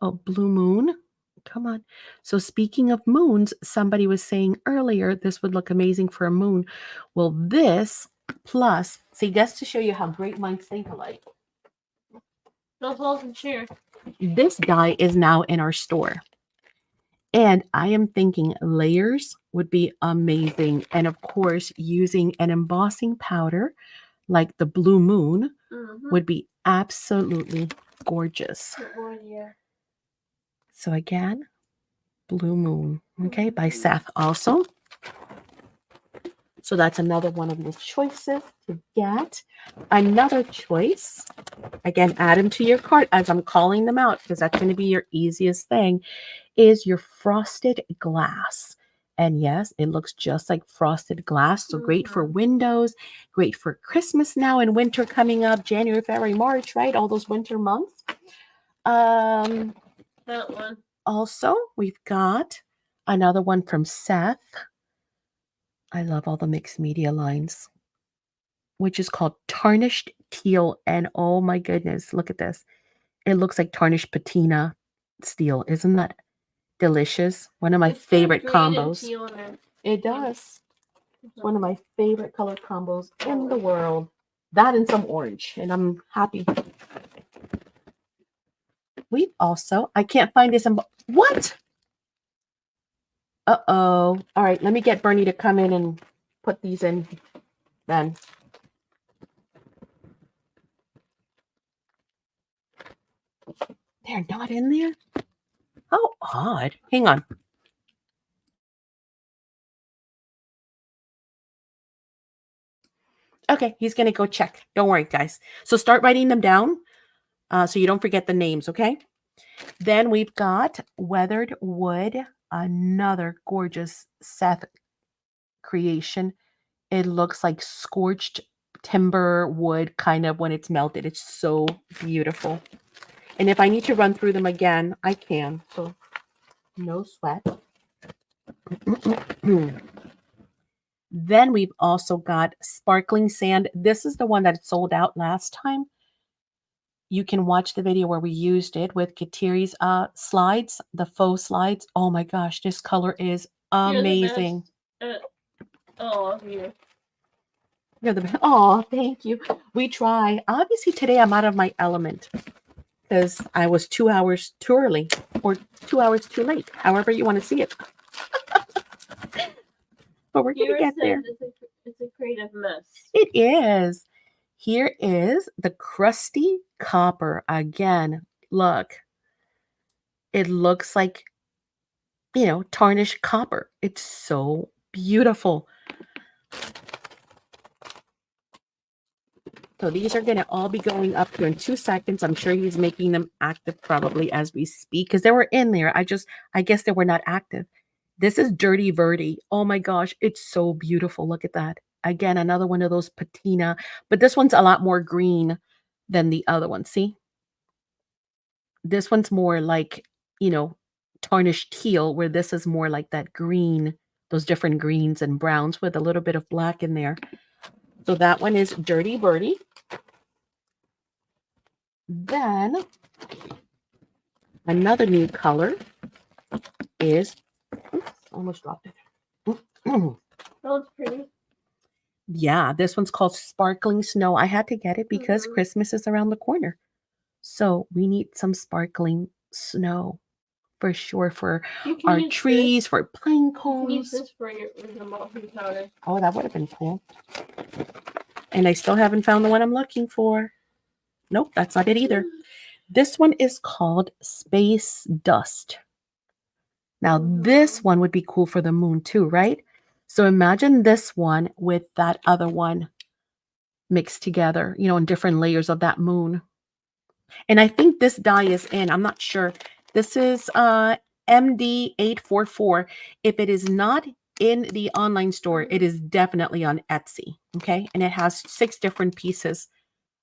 Oh, Blue Moon. Come on. So speaking of moons, somebody was saying earlier this would look amazing for a moon. Well, this plus, see, just to show you how great minds think alike. Don't hold and share. This die is now in our store. And I am thinking layers would be amazing. And of course, using an embossing powder like the Blue Moon Mhm. would be absolutely gorgeous. Good boy, yeah. So again, Blue Moon, okay, by Mhm. Seth also. So that's another one of your choices to get. Another choice, again, add them to your cart as I'm calling them out because that's going to be your easiest thing, is your frosted glass. And yes, it looks just like frosted glass. So great for windows, great for Christmas now and winter coming up, January, February, March, right? All those winter months. That one. Also, we've got another one from Seth. I love all the mixed media lines, which is called Tarnished Teal. And oh my goodness, look at this. It looks like tarnished patina steel. Isn't that delicious? One of my It's got favorite green and combos. teal in it. It does. It's one of my favorite color combos in the world. That and some orange. And I'm happy. We also, I can't find this. What? Uh-oh. All right, let me get Bernie to come in and put these in then. They're not in there? How odd. Hang on. Okay, he's going to go check. Don't worry, guys. So start writing them down so you don't forget the names, okay? Then we've got Weathered Wood, another gorgeous Seth creation. It looks like scorched timber wood kind of when it's melted. It's so beautiful. And if I need to run through them again, I can. So no sweat. Then we've also got Sparkling Sand. This is the one that sold out last time. You can watch the video where we used it with Katiri's slides, the faux slides. Oh my gosh, this color is You're the amazing. best. Oh, you. You're the best. Oh, thank you. We try. Obviously, today I'm out of my element because I was 2 hours too early or 2 hours too late, however you want to see it. But we're going to Kira get says there. it's a creative mess. It is. Here is the crusty copper. Again, look. It looks like, tarnished copper. It's so beautiful. So these are going to all be going up here in 2 seconds. I'm sure he's making them active probably as we speak because they were in there. I guess they were not active. This is Dirty Verdi. Oh my gosh, it's so beautiful. Look at that. Again, another one of those patina, but this one's a lot more green than the other one. See? This one's more like, tarnished teal, where this is more like that green, those different greens and browns with a little bit of black in there. So that one is Dirty Birdie. Then another new color is, oops, almost dropped it. That looks pretty. Yeah, this one's called Sparkling Snow. I had to get it because Christmas is around the corner. So we need some sparkling snow for sure for You can our use trees, this. for pine You can use cones. this for your embossing powder. Oh, that would have been cool. And I still haven't found the one I'm looking for. Nope, that's not it either. This one is called Space Dust. Now, this one would be cool for the moon too, right? So imagine this one with that other one mixed together, in different layers of that moon. And I think this die is in. I'm not sure. This is MD844. If it is not in the online store, it is definitely on Etsy. Okay. And it has 6 different pieces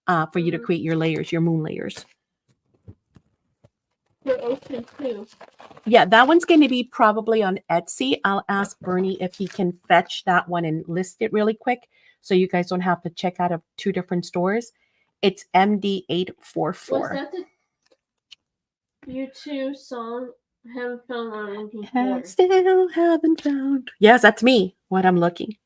for you to create your layers, your moon layers. For ocean too. Yeah, that one's going to be probably on Etsy. I'll ask Bernie if he can fetch that one and list it really quick so you guys don't have to check out of 2 different stores. It's MD844. Was that the U2 song? Haven't found what I'm looking for. Still haven't found. Yes, that's me. What I'm looking.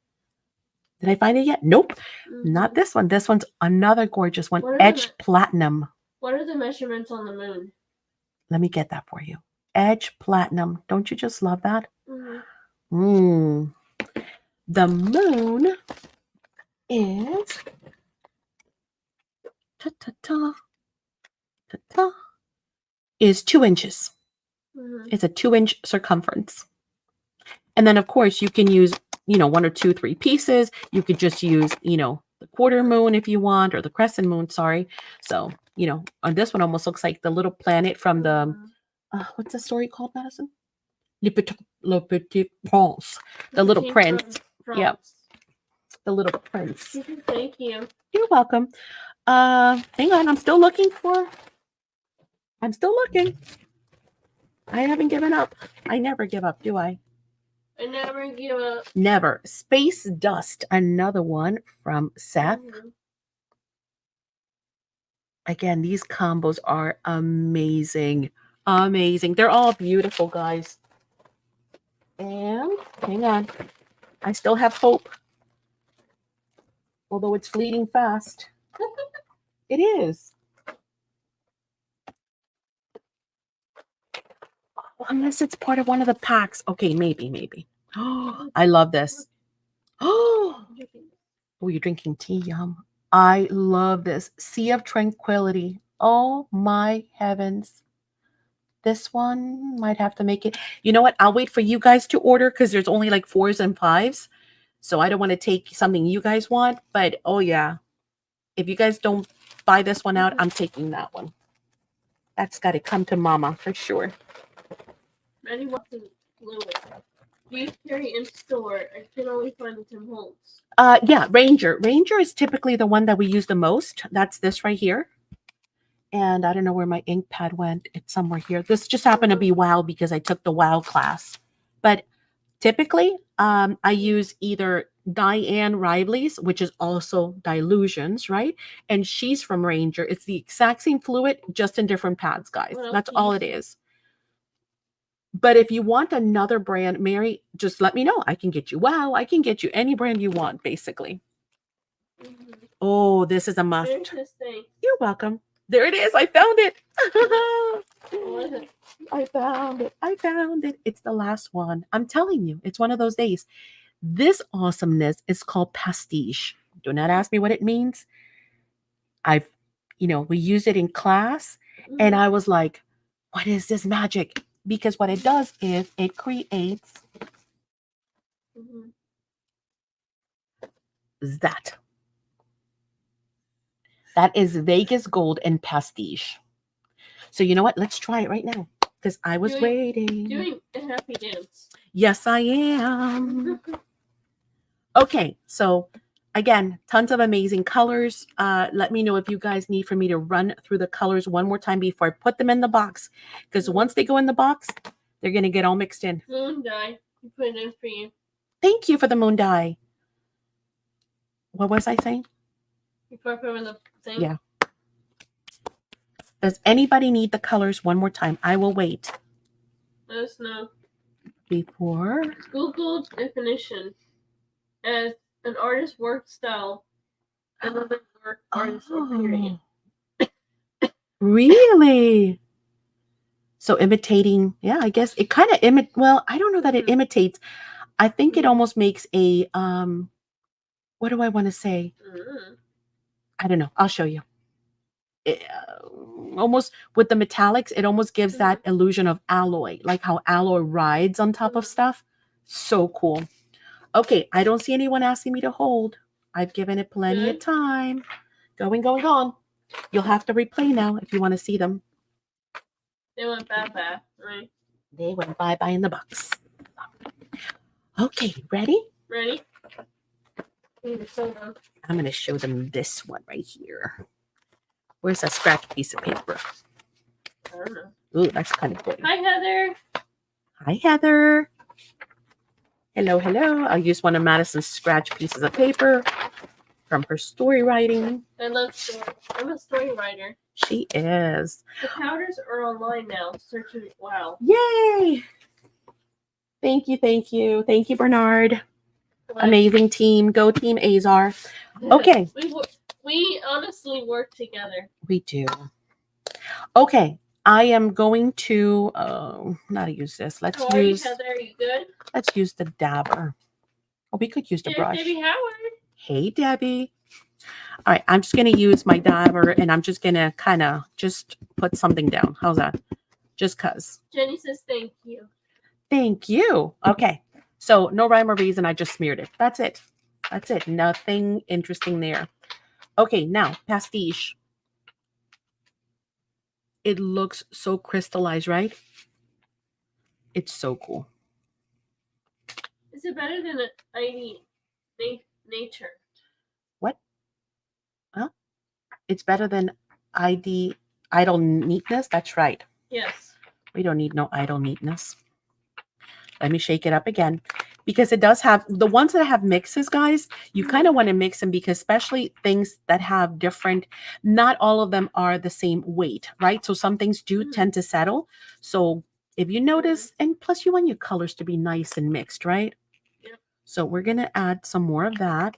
Did I find it yet? Nope. Not this one. This one's another gorgeous one. What are Edged the- platinum. What are the measurements on the moon? Let me get that for you. Edge platinum. Don't you just love that? Mm-hmm. The moon is is 2 inches. Mm-hmm. It's a 2-inch circumference. And then of course you can use, 1 or 2, 3 pieces. You could just use, the quarter moon if you want, or the crescent moon, sorry. So, on this one almost looks like the little planet from the, what's the story called, Madison? Le Petit Prince. The little prince. Yep. The little prince. Thank you. You're welcome. Hang on. I'm still looking. I haven't given up. I never give up, do I? I never give up. Never. Space Dust. Another one from Seth. Mm-hmm. Again, these combos are amazing. Amazing. They're all beautiful, guys. And hang on. I still have hope. Although it's fleeting fast. It is. Unless it's part of one of the packs. Okay, maybe. Oh, I love this. Oh, you're drinking tea. Yum. I love this. Sea of Tranquility. Oh my heavens. This one might have to make it. You know what? I'll wait for you guys to order because there's only like 4s and 5s. So I don't want to take something you guys want. But oh yeah. If you guys don't buy this one out, I'm taking that one. That's got to come to mama for sure. Maddie wants the fluid. Do you carry in store? I can only find the Tim Holtz. Yeah, Ranger. Ranger is typically the one that we use the most. That's this right here. And I don't know where my ink pad went. It's somewhere here. This just happened to be WOW because I took the WOW class. But typically, I use either Diane Rively's, which is also Dilutions, right? And she's from Ranger. It's the exact same fluid, just in different pads, guys. What else That's do you all it is. But if you want another brand, Mary, just let me know. I can get you WOW. I can get you any brand you want, basically. Mm-hmm. Oh, this is a must. There's this thing. You're welcome. There it is. I found it. What is it? I found it. I found it. It's the last one. I'm telling you, it's one of those days. This awesomeness is called pastiche. Do not ask me what it means. I've, we use it in class, and I was like, what is this magic? Because what it does is it creates Mhm. that. That is Vegas gold and pastiche. So you know what? Let's try it right now because I was waiting. Doing a happy dance. Yes, I am. Okay, so again, tons of amazing colors. Let me know if you guys need for me to run through the colors one more time before I put them in the box. Because once they go in the box, they're going to get all mixed in. Moon dye. You put it in for you. Thank you for the moon dye. What was I saying? You put it in the thing. Yeah. Does anybody need the colors one more time? I will wait. Let us know. Before. Google definition as an artist's work style. Another work artist or period. Really? So imitating, yeah, I guess it kind of well, I don't know that it imitates. I think it almost makes a what do I want to say? I don't know. I'll show you. Almost with the metallics, it almost gives that illusion of alloy, like how alloy rides on top of stuff. So cool. Okay, I don't see anyone asking me to hold. I've given it plenty of time. Going, going. You'll have to replay now if you want to see them. They went bye-bye, right? They went bye-bye in the box. Okay, ready? Ready? I'm going to show them this one right here. Where's that scratch piece of paper? I don't know. Ooh, that's kind of good. Hi, Heather. Hi, Heather. Hello, hello. I'll use one of Madison's scratch pieces of paper from her story writing. I love story. I'm a story writer. She is. The powders are online now. Search it. Wow. Yay! Thank you, thank you. Thank you, Bernard. What? Amazing team. Go Team Azar. Okay. We honestly work together. We do. Okay. I am going to not use this. Let's How are you, use Heather? Are you good? let's use the dabber. Oh, we could use the Here's brush. Debbie Howard. Hey, Debbie. All right, I'm just going to use my dabber and I'm just going to kind of just put something down. How's that? Just because. Jenny says thank you. Thank you. Okay. So no rhyme or reason. I just smeared it. That's it. That's it. Nothing interesting there. Okay, now pastiche. It looks so crystallized, right? It's so cool. Is it better than ID nature? What? Huh? It's better than idle neatness. That's right. Yes. We don't need no idle neatness. Let me shake it up again because it does have the ones that have mixes, guys. You kind of want to mix them because especially things that have different, not all of them are the same weight, right? So some things do tend to settle. So if you notice, and plus you want your colors to be nice and mixed, right? Yep. So we're going to add some more of that.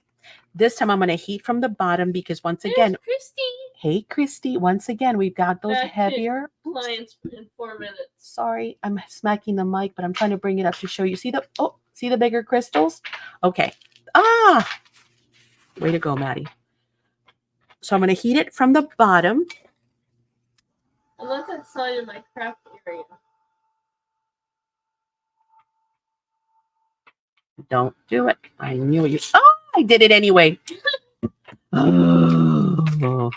This time I'm going to heat from the bottom because once again, Christy. Hey, Christy, once again, we've got those Back to heavier. Clients in 4 minutes. Sorry, I'm smacking the mic, but I'm trying to bring it up to show you. See the bigger crystals? Okay. Way to go, Maddie. So I'm going to heat it from the bottom. I love that sign in my craft area. Don't do it. I knew you. Oh, I did it anyway. Oh.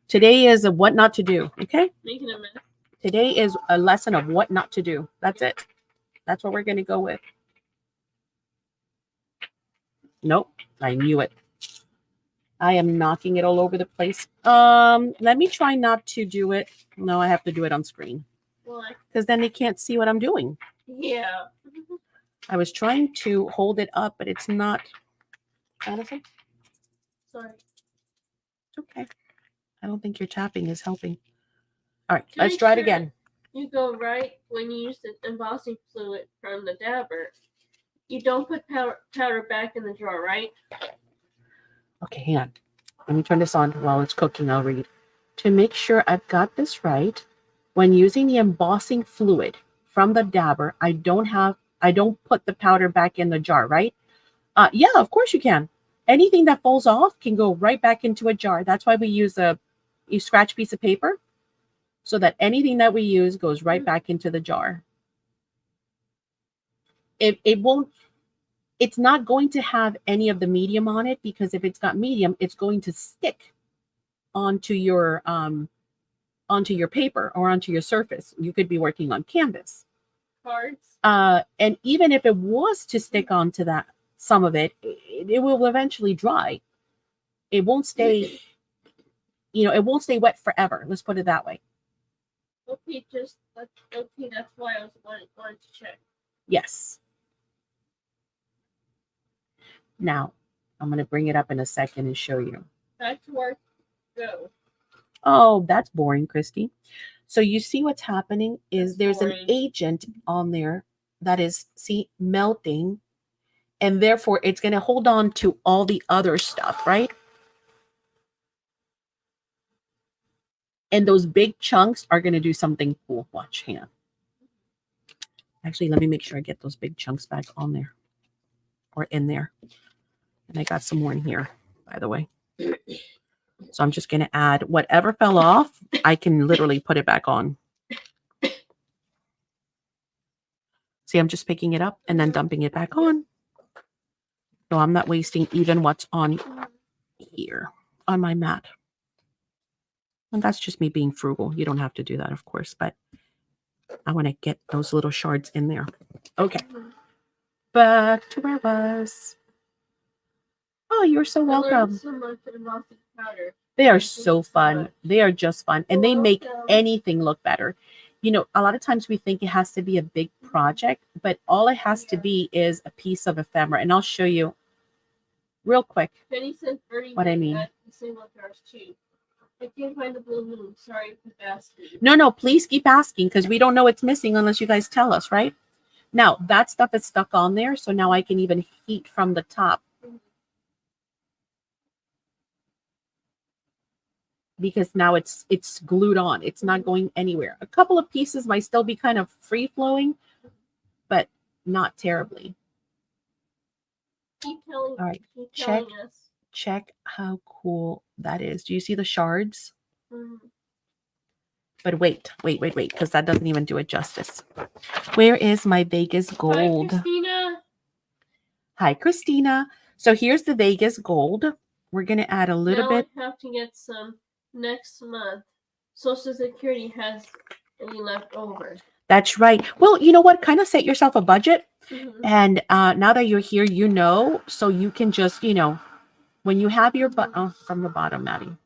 Today is a what not to do. Okay. Making a mess. Today is a lesson of what not to do. That's it. That's what we're going to go with. Nope. I knew it. I am knocking it all over the place. Let me try not to do it. No, I have to do it on screen. Why? Because then they can't see what I'm doing. Yeah. I was trying to hold it up, but it's not. Madison? Sorry. It's okay. I don't think your tapping is helping. All right, To let's make try it sure again. You go right when you use the embossing fluid from the dabber. You don't put powder back in the jar, right? Okay, hang on. Let me turn this on while it's cooking. I'll read. To make sure I've got this right, when using the embossing fluid from the dabber, I don't put the powder back in the jar, right? Yeah, of course you can. Anything that falls off can go right back into a jar. That's why we use a scratch piece of paper so that anything that we use goes right back into the jar. It won't, it's not going to have any of the medium on it, because if it's got medium, it's going to stick onto your paper or onto your surface. You could be working on canvas. Cards. And even if it was to stick onto that, some of it, it will eventually dry. It won't stay, it won't stay wet forever. Let's put it that way. Okay, that's why I was wanted to check. Yes. Now, I'm going to bring it up in a second and show you. Back to work. Go. Oh, that's boring, Christy. So you see what's happening is there's an boring. agent on there that is, see, melting. And therefore, it's going to hold on to all the other stuff, right? And those big chunks are going to do something cool. Watch, hang on. Actually, let me make sure I get those big chunks back on there. Or in there. And I got some more in here, by the way. So I'm just going to add whatever fell off. I can literally put it back on. See, I'm just picking it up and then dumping it back on. So I'm not wasting even what's on here on my mat. And that's just me being frugal. You don't have to do that, of course, but I want to get those little shards in there. Okay. Back to where I was. Oh, you're so welcome. So much embossing powder. They are so fun. They are just fun. And they make anything look better. A lot of times we think it has to be a big project, but all it has to be is a piece of ephemera. And I'll show you real quick what I mean. I can't find the blue moon. Sorry for asking. No, please keep asking, because we don't know what's missing unless you guys tell us, right? Now, that stuff is stuck on there, so now I can even heat from the top. Because now it's glued on. It's not going anywhere. A couple of pieces might still be kind of free-flowing, but not terribly. All right, check how cool that is. Do you see the shards? But wait, because that doesn't even do it justice. Where is my Vegas gold? Hi, Christina. Hi, Christina. So here's the Vegas gold. We're going to add a little bit. I have to get some next month. Social Security has any left over. That's right. Well, you know what? Kind of set yourself a budget. And now that you're here, so you can just, when you have your from the bottom, Maddie.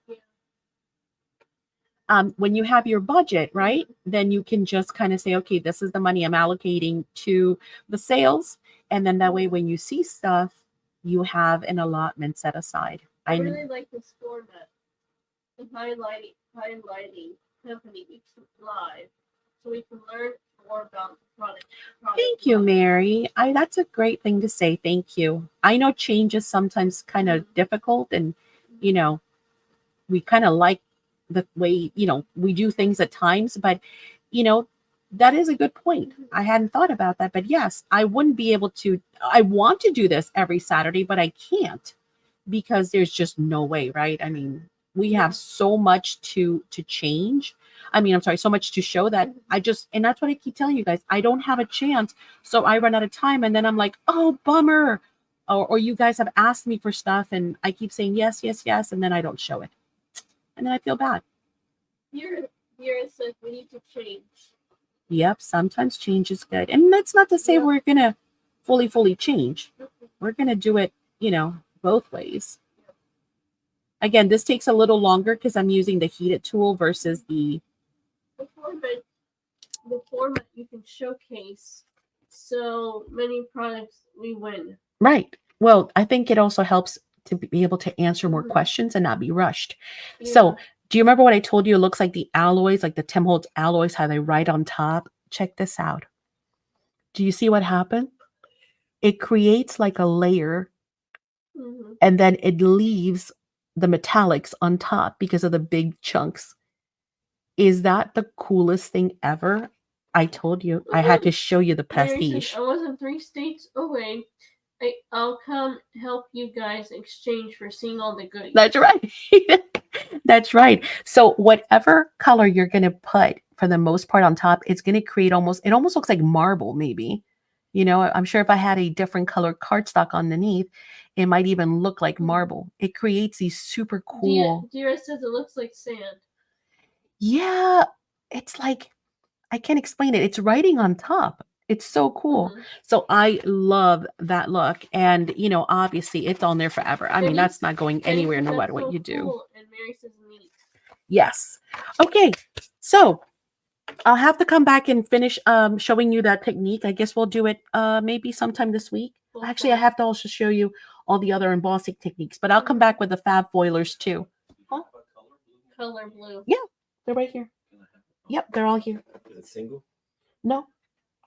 When you have your budget, right, then you can just kind of say, okay, this is the money I'm allocating to the sales. And then that way, when you see stuff, you have an allotment set aside. I really like this format. The highlighting company each live, so we can learn more about the product. Thank you, Mary. That's a great thing to say. Thank you. I know change is sometimes kind of difficult, and we kind of like the way we do things at times, but that is a good point. I hadn't thought about that, but yes, I wouldn't be able to. I want to do this every Saturday, but I can't, because there's just no way, right? I mean, we have so much to change. I'm sorry, so much to show that and that's what I keep telling you guys. I don't have a chance. So I run out of time, and then I'm like, oh, bummer. Or you guys have asked me for stuff and I keep saying yes, yes, yes. And then I don't show it. And then I feel bad. Here it says we need to change. Yep. Sometimes change is good. And that's not to say we're going to fully change. We're going to do it, both ways. Again, this takes a little longer because I'm using the heated tool versus the format you can showcase so many products we win. Right. Well, I think it also helps to be able to answer more questions and not be rushed. Yeah. So do you remember what I told you? It looks like the alloys, like the Tim Holtz alloys, how they write on top. Check this out. Do you see what happened? It creates like a layer, and then it leaves the metallics on top because of the big chunks. Is that the coolest thing ever? I told you I had to show you the pastiche. I was in 3 states away, I'll come help you guys exchange for seeing all the goodies. That's right. That's right. So whatever color you're going to put for the most part on top, it's going to create it almost looks like marble maybe. You know, I'm sure if I had a different color cardstock underneath, it might even look like marble. It creates these super cool. Dira says it looks like sand. Yeah, it's like I can't explain it. It's writing on top. It's so cool. Mhm. So I love that look. And, you know, obviously it's on there forever. I mean, Maybe- that's not going Mary anywhere says no that's matter what so you do. cool, and Mary says neat. Yes. Okay. So I'll have to come back and finish showing you that technique. I guess we'll do it maybe sometime this week. Actually, I have to also show you all the other embossing techniques, but I'll come back with the fab foilers too. Huh? Color blue. Yeah, they're right here. Yep, they're all here. Is it single? No,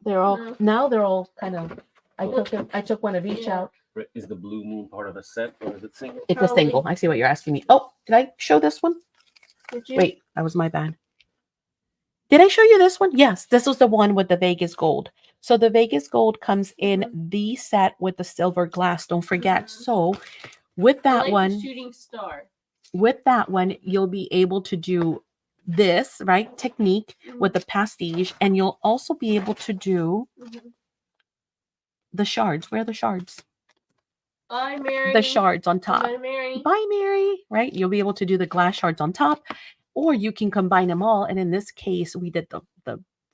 they're all No. now. They're all kind of. I took one of each Yeah. out. Is the blue moon part of a set or is it single? It's a Probably. single. I see what you're asking me. Oh, did I show this one? Did you? Wait, that was my bad. Did I show you this one? Yes, this was the one with the Vegas gold. So the Vegas gold comes in the set with the silver glass. Don't forget. Mhm. So with I that like the one, shooting star. you'll be able to do this, right? Technique with the pastiche, and you'll also be able to do Mhm. the shards. Where are the shards? Bye, Mary. The shards on top. Bye, Mary. Bye, Mary. Right? You'll be able to do the glass shards on top, or you can combine them all. And in this case, we did the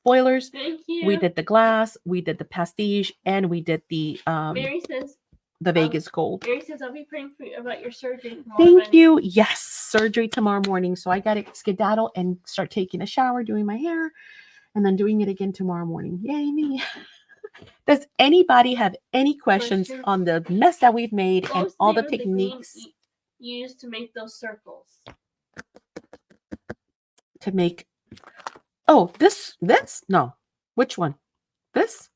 foilers, Thank you. we did the glass, we did the pastiche, and we did the Mary says. Vegas gold. Mary says I'll be praying for you about your surgery tomorrow. Thank morning." you. Yes, surgery tomorrow morning. So I got to skedaddle and start taking a shower, doing my hair, and then doing it again tomorrow morning. Yay me. Does anybody have any questions Questions? on the mess that we've made What and was all the name of green techniques you used to make those circles? to make? Oh, this? No. Which one? This?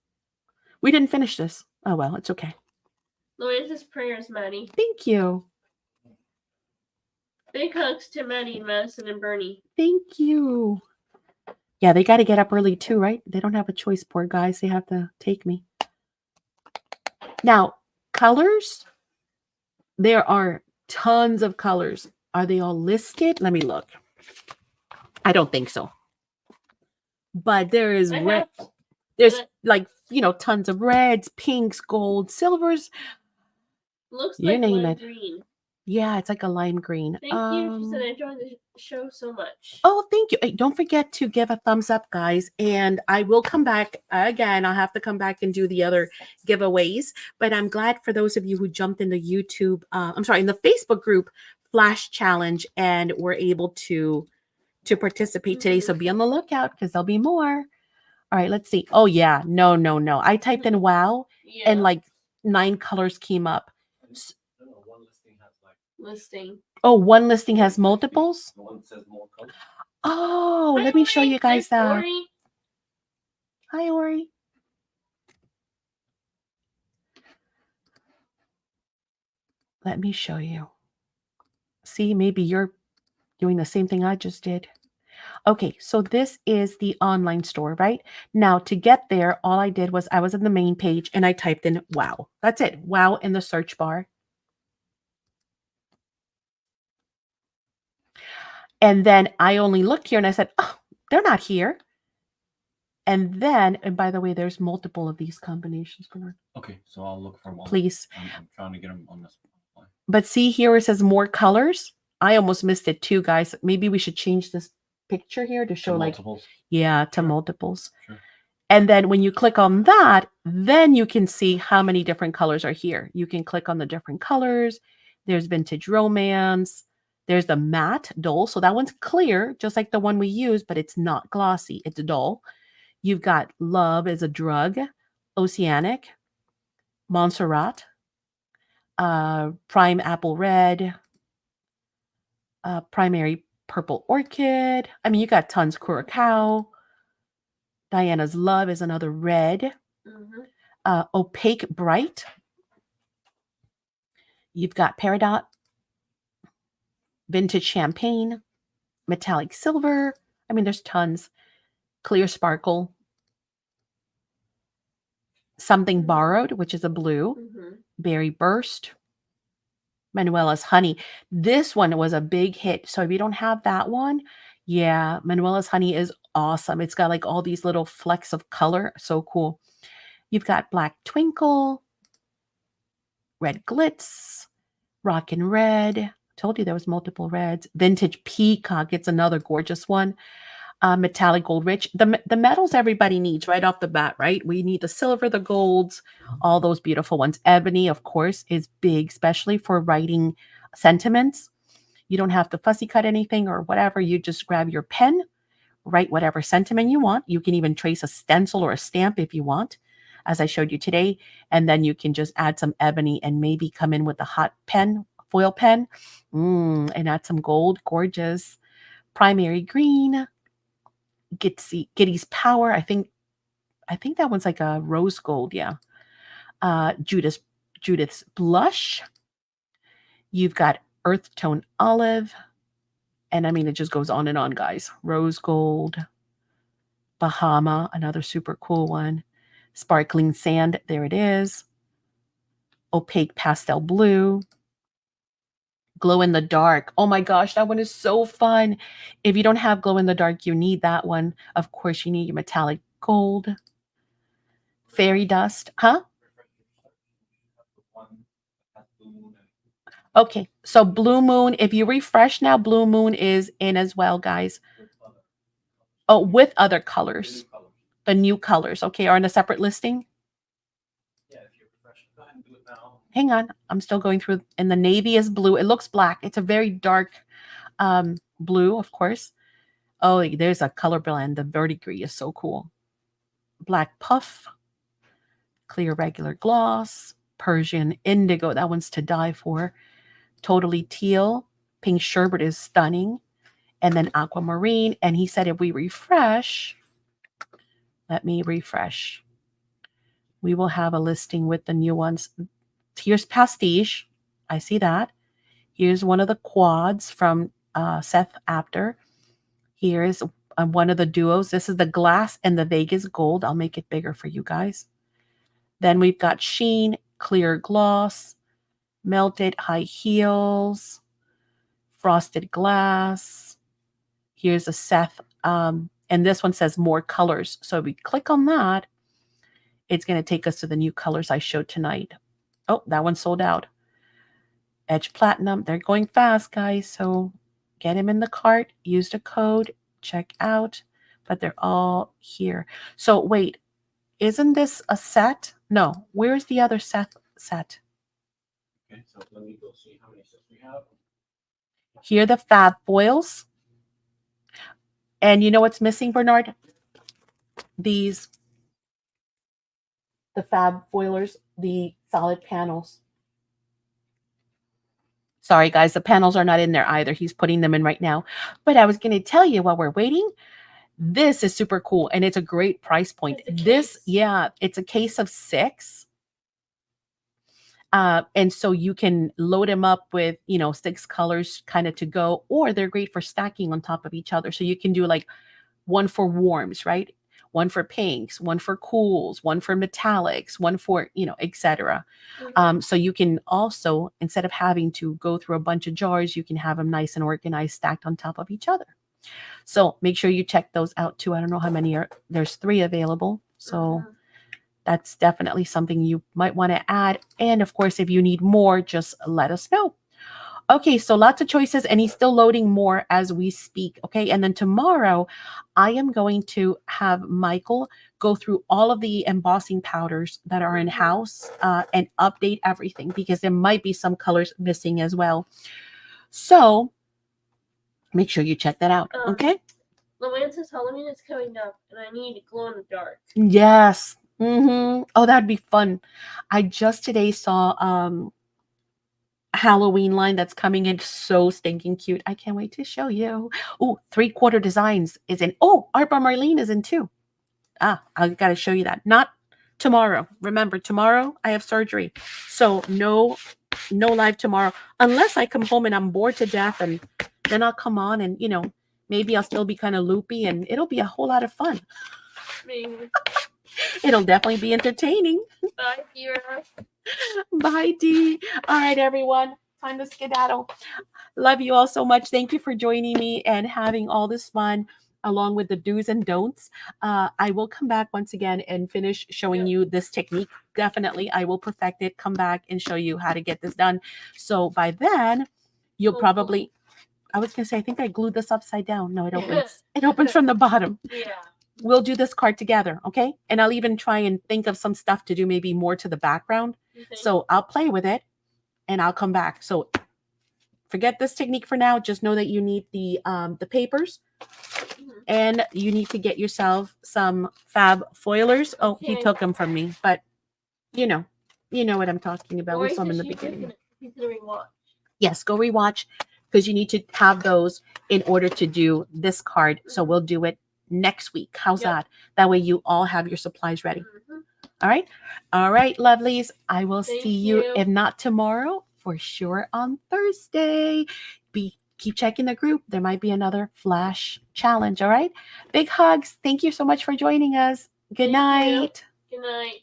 We didn't finish this. Oh, well, it's okay. Lord, this prayers, Maddie. Thank you. Big hugs to Maddie, Madison, and Bernie. Thank you. Yeah, they got to get up early too, right? They don't have a choice, poor guys. They have to take me. Now, colors. There are tons of colors. Are they all listed? Let me look. I don't think so. But there is I red. have- There's but- like, tons of reds, pinks, golds, silvers. Looks You like name lime it. green. Yeah, it's like a lime green. Thank you. She said I enjoyed the show so much. Oh, thank you. Hey, don't forget to give a thumbs up, guys. And I will come back again. I'll have to come back and do the other giveaways. But I'm glad for those of you who jumped in the YouTube, in the Facebook group Flash Challenge and were able to participate today. So be on the lookout because there'll be more. All right, let's see. Oh, yeah. No. I typed in wow Yeah. and like 9 colors came up. I don't know, one listing has like listing. Oh, one listing has multiples. the one that says more colors. Oh, Hi, let me show Ori. you guys Hi, that. Ori. Hi, Ori. Let me show you. See, maybe you're doing the same thing I just did. Okay, so this is the online store, right? Now, to get there, all I did was I was on the main page and I typed in wow. That's it. Wow in the search bar. And then I only looked here and I said, oh, they're not here. And then, and by the way, there's multiple of these combinations, Bernard. Okay, so I'll look for one. Please. I'm trying to get them on this one. But see here, it says more colors. I almost missed it too, guys. Maybe we should change this picture here to show like, Multiples. yeah, to Sure. multiples. Sure. And then when you click on that, then you can see how many different colors are here. You can click on the different colors. There's vintage romance. There's the matte dull. So that one's clear, just like the one we use, but it's not glossy. It's dull. You've got love is a drug, oceanic, Montserrat, prime apple red, primary purple orchid. I mean, you got tons. Curacao. Diana's love is another red. Opaque bright. You've got peridot, vintage champagne, metallic silver. I mean, there's tons. Clear sparkle. Something borrowed, which is a blue. Berry Burst, Manuela's Honey. This one was a big hit. So if you don't have that one, yeah, Manuela's Honey is awesome. It's got like all these little flecks of color. So cool. You've got Black Twinkle, Red Glitz, Rockin' Red. Told you there was multiple reds. Vintage Peacock. It's another gorgeous one. Metallic Gold Rich. The metals everybody needs right off the bat, right? We need the silver, the golds, all those beautiful ones. Ebony, of course, is big, especially for writing sentiments. You don't have to fussy cut anything or whatever. You just grab your pen, write whatever sentiment you want. You can even trace a stencil or a stamp if you want, as I showed you today. And then you can just add some ebony and maybe come in with a hot pen, foil pen, and add some gold. Gorgeous. Primary green. Giddy's Power. I think that one's like a rose gold. Yeah. Judith's Blush. You've got Earth Tone Olive. And I mean, it just goes on and on, guys. Rose Gold. Bahama, another super cool one. Sparkling Sand. There it is. Opaque Pastel Blue. Glow in the Dark. Oh my gosh, that one is so fun. If you don't have Glow in the Dark, you need that one. Of course, you need your Metallic Gold. Fairy Dust. Huh? Okay, so Blue Moon. If you refresh now, Blue Moon is in as well, guys. Oh, with other colors. The new colors, okay, are in a separate listing. Yeah, if you refresh, go ahead and do it now. Hang on, I'm still going through. And the navy is blue. It looks black. It's a very dark blue, of course. Oh, there's a color blend. The verdigris is so cool. Black Puff, Clear Regular Gloss, Persian Indigo. That one's to die for. Totally Teal. Pink Sherbet is stunning. And then Aquamarine. And he said if we refresh, let me refresh. We will have a listing with the new ones. Here's Pastiche. I see that. Here's one of the quads from Seth Apter. Here's one of the duos. This is the Glass and the Vegas Gold. I'll make it bigger for you guys. Then we've got Sheen, Clear Gloss, Melted High Heels, Frosted Glass. Here's a Seth, and this one says more colors. So if we click on that, it's going to take us to the new colors I showed tonight. Oh, that one sold out. Edge Platinum. They're going fast, guys. So get them in the cart. Use the code. Check out. But they're all here. So wait, isn't this a set? No. Where's the other set? Okay, so let me go see how many sets we have. Here are the fab foils. And you know what's missing, Bernard? The fab foilers, the solid panels. Sorry, guys, the panels are not in there either. He's putting them in right now. But I was going to tell you while we're waiting, this is super cool, and it's a great price point. This, yeah, it's a case of 6. And so you can load them up with, 6 colors kind of to go, or they're great for stacking on top of each other. So you can do like one for warms, right? One for pinks, one for cools, one for metallics, one for, etc. So you can also, instead of having to go through a bunch of jars, you can have them nice and organized, stacked on top of each other. So make sure you check those out too. I don't know how many are, there's 3 available. So that's definitely something you might want to add. And of course, if you need more, just let us know. Okay, so lots of choices, and he's still loading more as we speak. Okay, and then tomorrow, I am going to have Michael go through all of the embossing powders that are in house and update everything, because there might be some colors missing as well. So make sure you check that out. Okay. Luance's Halloween is coming up, and I need glow in the dark. Yes. Oh, that'd be fun. I just today saw Halloween line that's coming in, so stinking cute. I can't wait to show you. Oh, 3/4 Designs is in. Oh, Art by Marlene is in too. I gotta show you that. Not tomorrow. Remember, tomorrow I have surgery, so no live tomorrow unless I come home and I'm bored to death, and then I'll come on and maybe I'll still be kind of loopy, and it'll be a whole lot of fun. Maybe. It'll definitely be entertaining. Bye, Kira. Bye, Dee. All right, everyone. Time to skedaddle. Love you all so much. Thank you for joining me and having all this fun along with the do's and don'ts. I will come back once again and finish showing you this technique. Definitely, I will perfect it, come back and show you how to get this done. So by then, you'll probably, I was going to say, I think I glued this upside down. No, it opens. It opens from the bottom. Yeah. We'll do this card together, okay? And I'll even try and think of some stuff to do maybe more to the background. You think? So I'll play with it and I'll come back. So forget this technique for now. Just know that you need the papers Mhm. and you need to get yourself some fab foilers. Oh, he Okay. took them from me, but you know what I'm talking about. We Or saw them in the she's beginning. considering what? Yes, go rewatch because you need to have those in order to do this card. So Mhm. we'll do it next week. How's Yep. that? That way you all have your supplies ready. Mhm. All right. All right, lovelies. I will Thank see you, you. if not tomorrow, for sure on Thursday. Keep checking the group. There might be another flash challenge. All right. Big hugs. Thank you so much for joining us. Good Thank you. night. Good night.